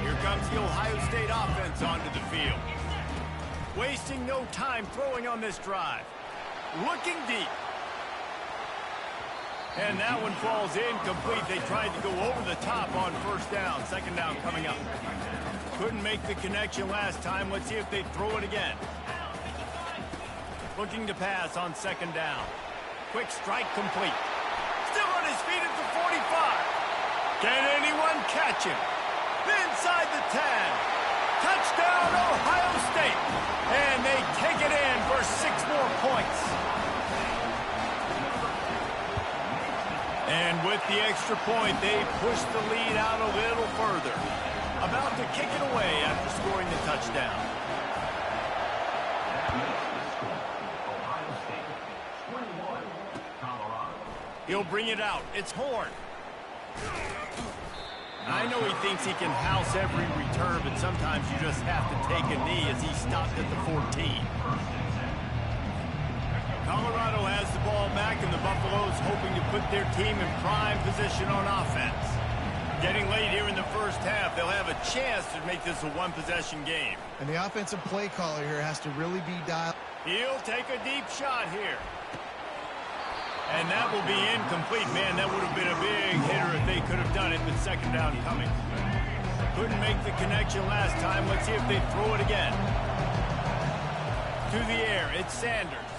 Here comes the Ohio State offense onto the field. Wasting no time throwing on this drive. Looking deep. And that one falls incomplete. They tried to go over the top on first down. 2nd down coming up. Couldn't make the connection last time. Let's see if they throw it again. Looking to pass on 2nd down. Quick strike complete. Still on his feet at the 45. Can anyone catch him? Inside the 10. Touchdown, Ohio State. And they take it in for 6 more points. And with the extra point, they push the lead out a little further. About to kick it away after scoring the touchdown. He'll bring it out. It's Horn. I know he thinks he can house every return, but sometimes you just have to take a knee as he stopped at the 14. Colorado has the ball back, and the Buffaloes hoping to put their team in prime position on offense. Getting late here in the first half, they'll have a chance to make this a one-possession game. And the offensive play caller here has to really be dialed. He'll take a deep shot here. And that will be incomplete. Man, that would have been a big hitter if they could have done it with 2nd down coming. Couldn't make the connection last time. Let's see if they throw it again. To the air, it's Sanders.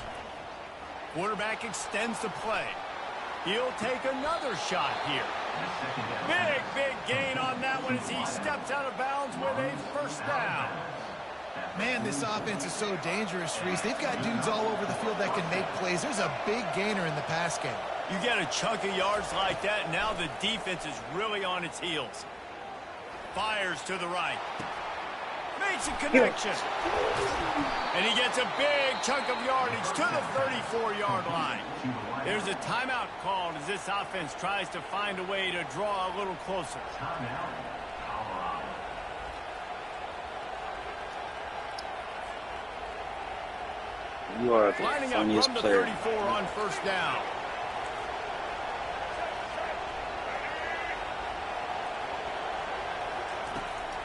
Quarterback extends the play. He'll take another shot here. Big gain on that one as he steps out of bounds with a first down. Man, this offense is so dangerous, Reese. They've got dudes all over the field that can make plays. There's a big gainer in the pass game. You get a chunk of yards like that, now the defense is really on its heels. Fires to the right. Makes a connection. And he gets a big chunk of yardage to the 34-yard line. There's a timeout called as this offense tries to find a way to draw a little closer. You are the Lining up funniest from the player. 34 on first down.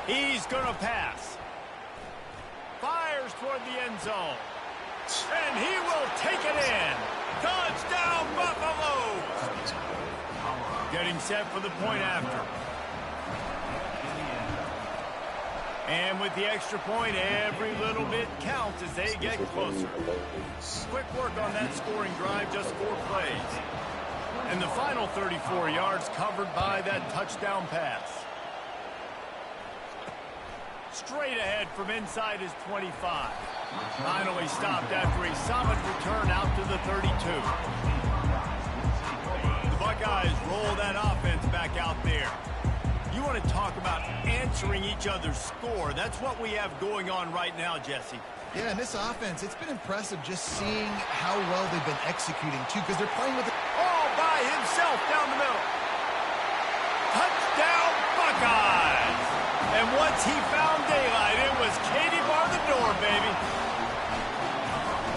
He's going to pass. Fires toward the end zone. And he will take it in. Touchdown, Buffalo! Getting set for the point after. And with the extra point, every little bit counts as they get closer. Quick work on that scoring drive, just 4 plays. And the final 34 yards covered by that touchdown pass. Straight ahead from inside his 25. Finally stopped after a solid return out to the 32. The Buckeyes roll that offense back out there. You want to talk about answering each other's score. That's what we have going on right now, Jesse. Yeah, and this offense, it's been impressive just seeing how well they've been executing, too, because they're playing with it all by himself down the middle. Touchdown, Buckeyes! And once he found daylight, it was Katie bar the door, baby.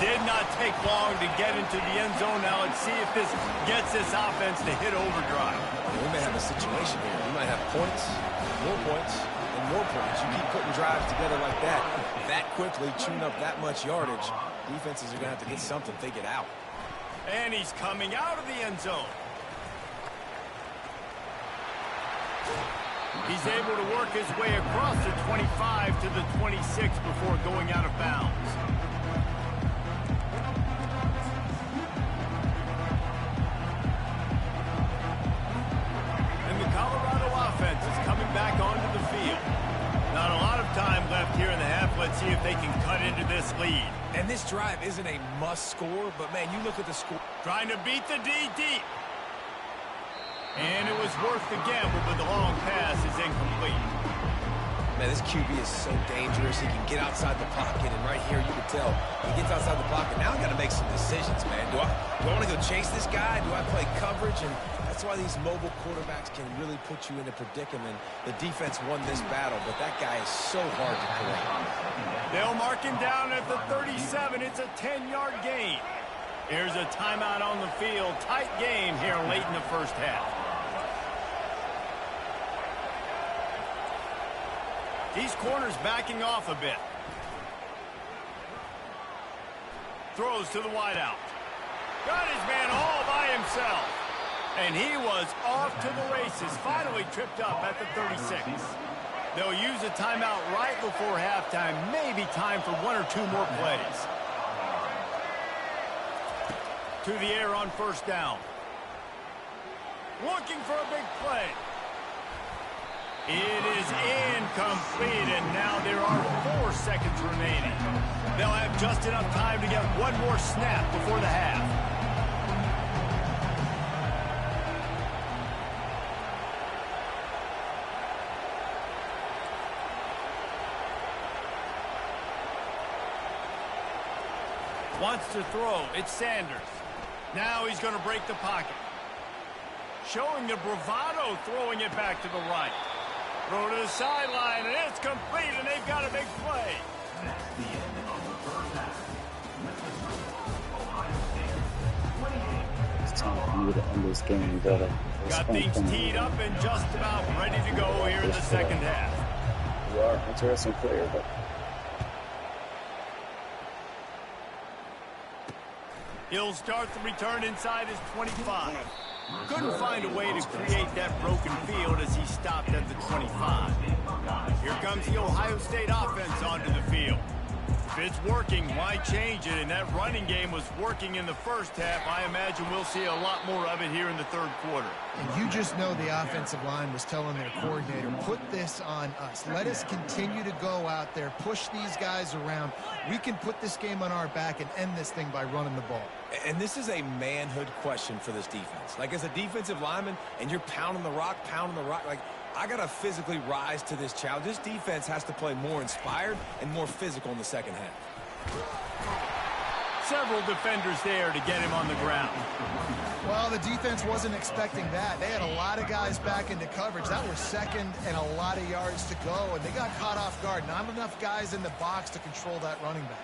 Did not take long to get into the end zone. Now let's see if this gets this offense to hit overdrive. We may have a situation here. We might have points, and more points. You keep putting drives together like that quickly, chewing up that much yardage, defenses are going to have to get something figured out. And he's coming out of the end zone. He's able to work his way across the 25 to the 26 before going out of bounds. And the Colorado offense is coming back onto the field. Not a lot of time left here in the half. Let's see if they can cut into this lead. And this drive isn't a must score, but man, you look at the score. Trying to beat the D deep. And it was worth the gamble, but the long pass is incomplete. Man, this QB is so dangerous. He can get outside the pocket, and right here you can tell he gets outside the pocket. Now I got to make some decisions, man. Do I want to go chase this guy? Do I play coverage? And that's why these mobile quarterbacks can really put you in a predicament. The defense won this battle, but that guy is so hard to correct. They'll mark him down at the 37. It's a 10-yard gain. Here's a timeout on the field. Tight game here late in the first half. These corners backing off a bit. Throws to the wideout. Got his man all by himself. And he was off to the races. Finally tripped up at the 36. They'll use a timeout right before halftime. Maybe time for 1 or 2 more plays. To the air on first down. Looking for a big play. It is incomplete, and now there are 4 seconds remaining. They'll have just enough time to get 1 more snap before the half. Wants to throw. It's Sanders. Now he's going to break the pocket. Showing the bravado, throwing it back to the right. Throw to the sideline, and it's complete, and they've got a big play. That's the end of the first half. Ohio State 28. It's time for you to end this game, brother. Got things teed up and just about ready to go here in the second half. You are an interesting player, but He'll start the return inside his 25. Couldn't find a way to create that broken field as he stopped at the 25. Here comes the Ohio State offense onto the field. If it's working, why change it? And that running game was working in the first half. I imagine we'll see a lot more of it here in the third quarter. And you just know the offensive line was telling their coordinator, put this on us. Let us continue to go out there, push these guys around. We can put this game on our back and end this thing by running the ball. And this is a manhood question for this defense. Like, as a defensive lineman, and you're pounding the rock, like, I got to physically rise to this challenge. This defense has to play more inspired and more physical in the second half. Several defenders there to get him on the ground. Well, the defense wasn't expecting that. They had a lot of guys back into coverage. That was second and a lot of yards to go, and they got caught off guard. Not enough guys in the box to control that running back.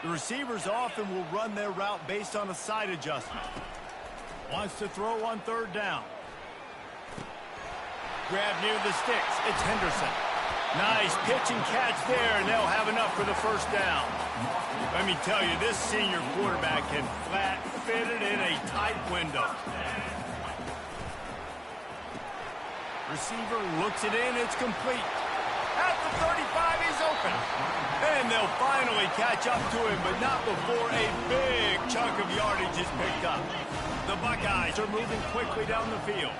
The receivers often will run their route based on a side adjustment. Wants to throw on third down. Grab near the sticks. It's Henderson. Nice pitch and catch there, and they'll have enough for the first down. Let me tell you, this senior quarterback can flat fit it in a tight window. Receiver looks it in. It's complete. At the 35, he's open. And they'll finally catch up to him, but not before a big chunk of yardage is picked up. The Buckeyes are moving quickly down the field.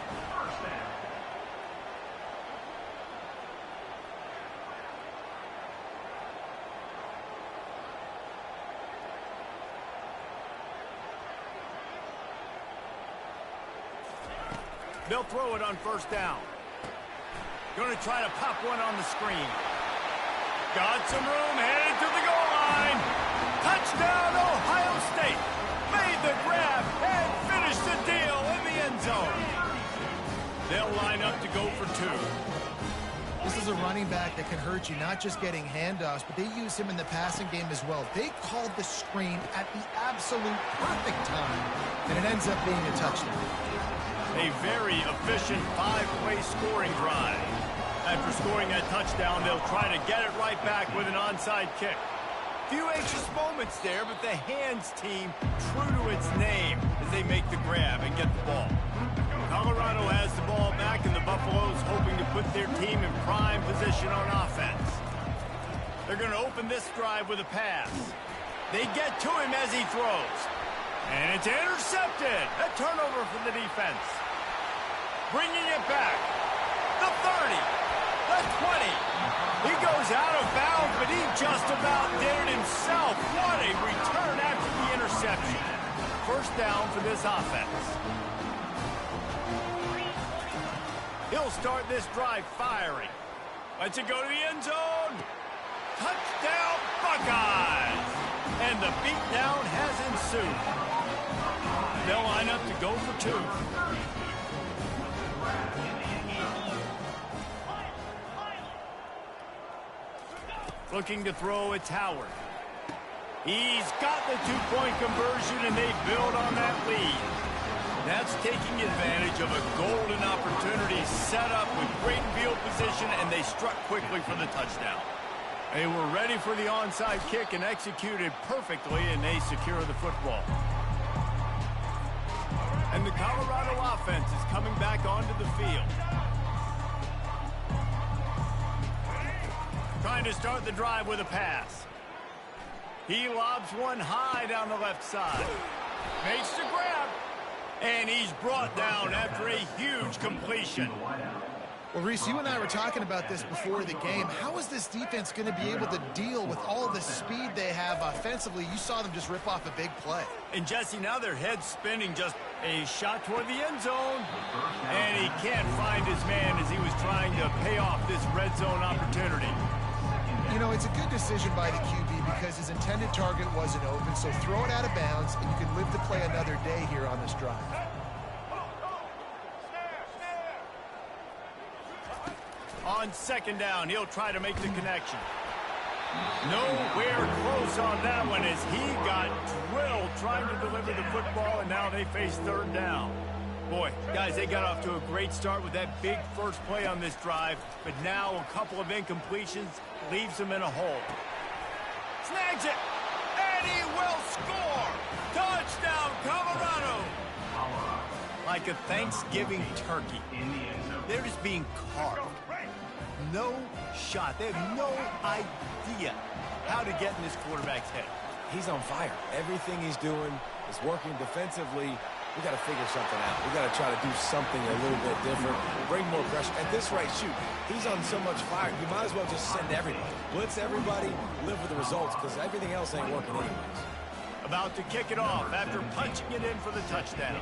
They'll throw it on first down. Going to try to pop one on the screen. Got some room, headed to the goal line. Touchdown, Ohio State. Made the grab and finished the deal in the end zone. They'll line up to go for two. This is a running back that can hurt you, not just getting handoffs, but they use him in the passing game as well. They called the screen at the absolute perfect time, and it ends up being a touchdown. A very efficient 5-play scoring drive. After scoring that touchdown, they'll try to get it right back with an onside kick. Few anxious moments there, but the hands team true to its name as they make the grab and get the ball. Colorado has the ball back, and the Buffaloes hoping to put their team in prime position on offense. They're going to open this drive with a pass. They get to him as he throws. And it's intercepted. A turnover for the defense. Bringing it back. The 30. The 20. He goes out of bounds, but he just about did it himself. What a return after the interception. First down for this offense. He'll start this drive firing. Lets it go to the end zone. Touchdown, Buckeyes. And the beatdown has ensued. They'll line up to go for two. Looking to throw, it's Howard. He's got the two-point conversion, and they build on that lead. That's taking advantage of a golden opportunity set up with great field position, and they struck quickly for the touchdown. They were ready for the onside kick and executed perfectly, and they secure the football. And the Colorado offense is coming back onto the field. Trying to start the drive with a pass. He lobs one high down the left side. Makes the grab. And he's brought down after a huge completion. Well, Reese, you and I were talking about this before the game. How is this defense going to be able to deal with all the speed they have offensively? You saw them just rip off a big play. And, Jesse, now their head's spinning, just a shot toward the end zone. And he can't find his man as he was trying to pay off this red zone opportunity. You know, it's a good decision by the QB because his intended target wasn't open, so throw it out of bounds, and you can live to play another day here on this drive. On second down, he'll try to make the connection. Nowhere close on that one as he got drilled trying to deliver the football, and now they face third down. Boy, guys, they got off to a great start with that big first play on this drive, but now a couple of incompletions leaves them in a hole. Snags it, and he will score! Touchdown, Colorado! Like a Thanksgiving turkey. They're just being carved. No shot. They have no idea how to get in this quarterback's head. He's on fire. Everything he's doing is working defensively. We got to figure something out. We got to try to do something a little bit different. Bring more pressure. At this rate, shoot, he's on so much fire. You might as well just send everybody. Blitz everybody, live with the results, because everything else ain't working anyways. About to kick it off after punching it in for the touchdown.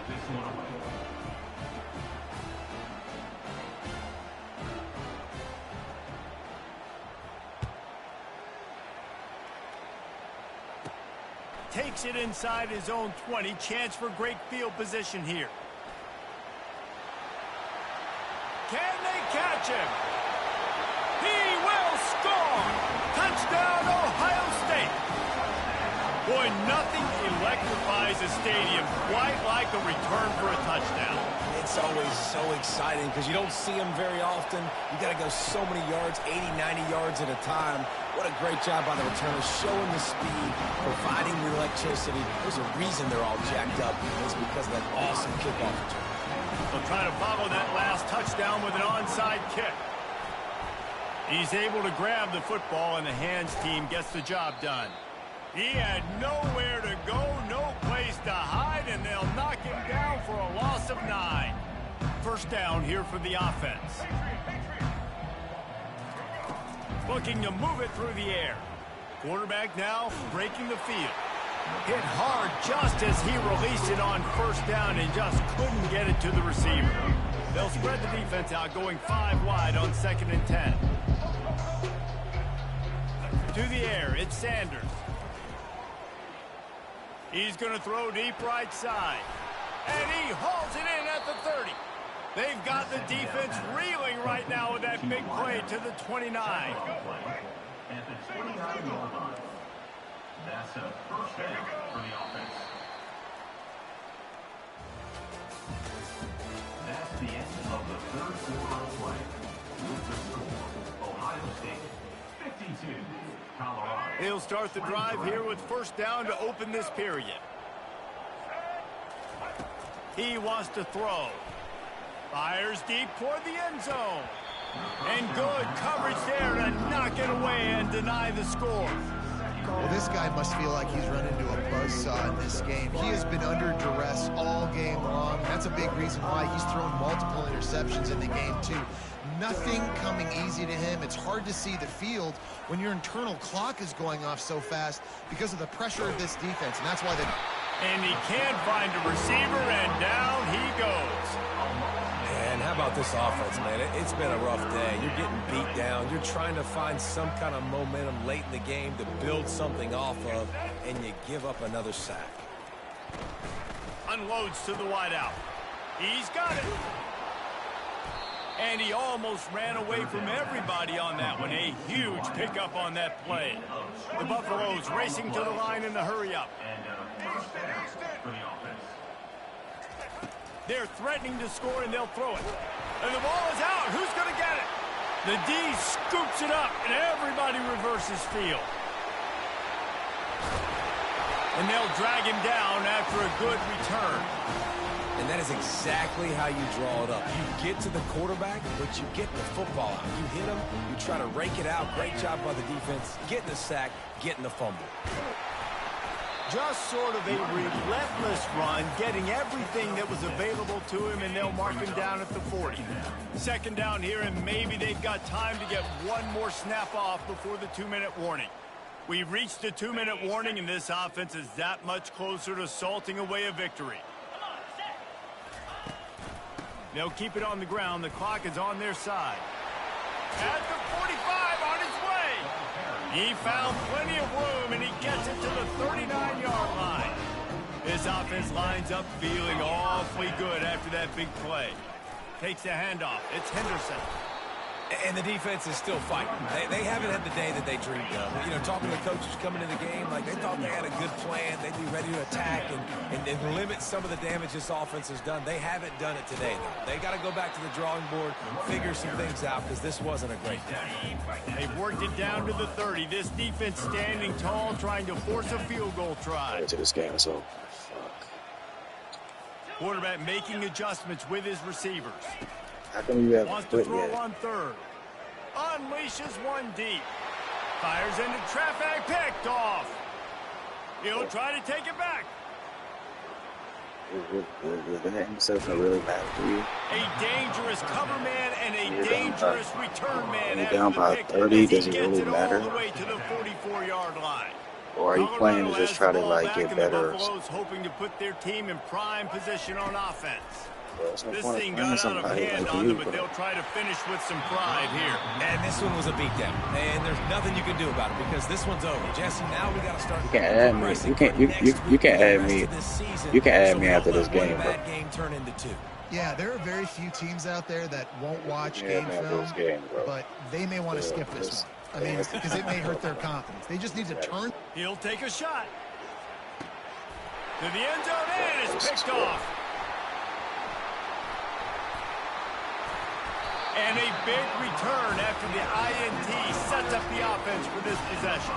Takes it inside his own 20. Chance for great field position here. Can they catch him? He will score! Touchdown, Ohio State! nothing electrifies a stadium quite like a return for a touchdown. It's always so exciting because you don't see them very often. You got to go so many yards, 80, 90 yards at a time. What a great job by the returners, showing the speed, providing the electricity. There's a reason they're all jacked up. It's because of that awesome kickoff return. They'll try to follow that last touchdown with an onside kick. He's able to grab the football, and the hands team gets the job done. He had nowhere to go, no place to hide, and they'll knock him down for a loss of 9. First down here for the offense. Looking to move it through the air. Quarterback now breaking the field. Hit hard just as he released it on first down and just couldn't get it to the receiver. They'll spread the defense out, going 5 wide on 2nd and 10. To the air, it's Sanders. He's going to throw deep right side. And he hauls it in at the 30. They've got the defense reeling right now with that big play to the 29. At the 29-yard line. That's a first down for the offense. That's the end of the third quarter of play. With the score, Ohio State 52, Colorado. He'll start the drive here with first down to open this period. He wants to throw. Fires deep toward the end zone. And good coverage there to knock it away and deny the score. Well, this guy must feel like he's run into a buzzsaw in this game. He has been under duress all game long. That's a big reason why he's thrown multiple interceptions in the game, too. Nothing coming easy to him. It's hard to see the field when your internal clock is going off so fast because of the pressure of this defense, and that's why they... And he can't find a receiver, and down he goes. And how about this offense, man? It's been a rough day. You're getting beat down. You're trying to find some kind of momentum late in the game to build something off of, and you give up another sack. Unloads to the wideout. He's got it. And he almost ran away from everybody on that one. A huge pickup on that play. The Buffaloes racing to the line in the hurry-up. They're threatening to score, and they'll throw it. And the ball is out. Who's going to get it? The D scoops it up, and everybody reverses field. And they'll drag him down after a good return. And that is exactly how you draw it up. You get to the quarterback, but you get the football out. You hit him, you try to rake it out. Great job by the defense. Getting the sack, getting the fumble. Just sort of a relentless run, getting everything that was available to him, and they'll mark him down at the 40. Second down here, and maybe they've got time to get one more snap off before the 2-minute warning. We've reached the 2-minute warning, and this offense is that much closer to salting away a victory. They'll keep it on the ground. The clock is on their side. At the 45, on his way. He found plenty of room, and he gets it to the 39-yard line. This offense lines up feeling awfully good after that big play. Takes the handoff. It's Henderson. And the defense is still fighting. They haven't had the day that they dreamed of. You know, talking to the coaches coming into the game, like they thought they had a good plan. They'd be ready to attack and limit some of the damage this offense has done. They haven't done it today, though. They got to go back to the drawing board, figure some things out, because this wasn't a great day. They've worked it down to the 30. This defense standing tall, trying to force a field goal try. To this game, so fuck. Quarterback making adjustments with his receivers. How come you haven't Wants to quit throw yet? on third. Unleashes one deep. Fires into traffic, picked off. He'll try to take it back. Does that interception really matter to you? A dangerous cover man and a dangerous return man. You're down by 30, does it really matter? All the way to the 44-yard line. Or are you playing to just try to like get better? Buffaloes hoping to put their team in prime position on offense. Well, it's no This point thing playing got out of somebody hand like on you, them, but they'll try to finish with some pride here. And this one was a beatdown. And there's nothing you can do about it because this one's over. Jesse, now we got to start. You can't add me. You can't add me. You can add me after this game, bro. Game turn into 2. Yeah, there are very few teams out there that won't watch Yeah, game man, film, those games, bro. but they may want to skip this one. I mean, because it may hurt their confidence. They just need to turn. He'll take a shot. To the end zone, and it's picked off. And a big return after the INT sets up the offense for this possession.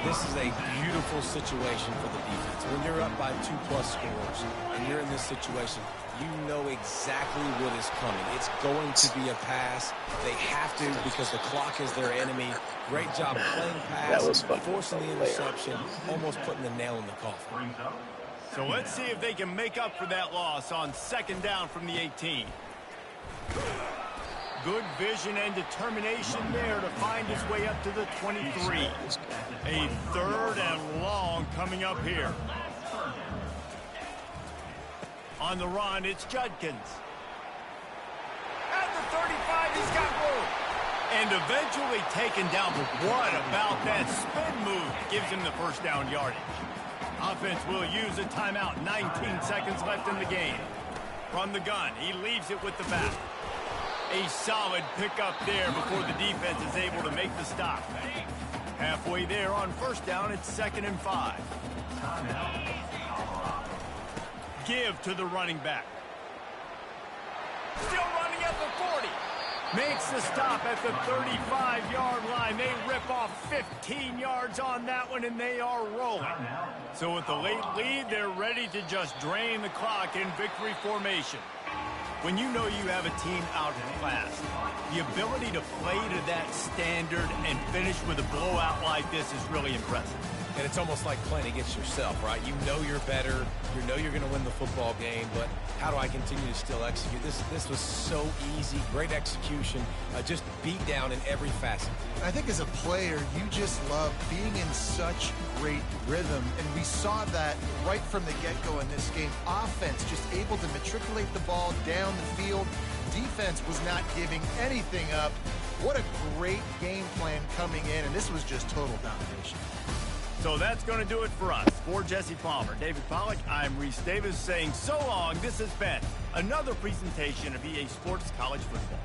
This is a beautiful situation for the defense. When you're up by 2+ scores and you're in this situation, you know exactly what is coming. It's going to be a pass. They have to because the clock is their enemy. Great job playing pass, forcing the interception, almost putting the nail in the coffin. So let's see if they can make up for that loss on 2nd down from the 18. Good vision and determination there to find his way up to the 23. A 3rd and long coming up here. On the run, it's Judkins. At the 35, he's got room. And eventually taken down. But what about that spin move? Gives him the 1st down yardage. Offense will use a timeout. 19 seconds left in the game. From the gun, he leaves it with the back. A solid pickup there before the defense is able to make the stop. Halfway there on 1st down, it's 2nd and 5. Give to the running back. Still running at the 40. Makes the stop at the 35-yard line. They rip off 15 yards on that one, and they are rolling. So with the late lead, they're ready to just drain the clock in victory formation. When you know you have a team out in class, the ability to play to that standard and finish with a blowout like this is really impressive. And it's almost like playing against yourself, right? You know you're better. You know you're going to win the football game, but how do I continue to still execute? This was so easy. Great execution. Just beat down in every facet. I think as a player, you just love being in such great rhythm, and we saw that right from the get-go in this game. Offense just able to matriculate the ball down the field. Defense was not giving anything up. What a great game plan coming in, and this was just total domination. So that's going to do it for us. For Jesse Palmer, David Pollack, I'm Reese Davis saying so long. This has been another presentation of EA Sports College Football.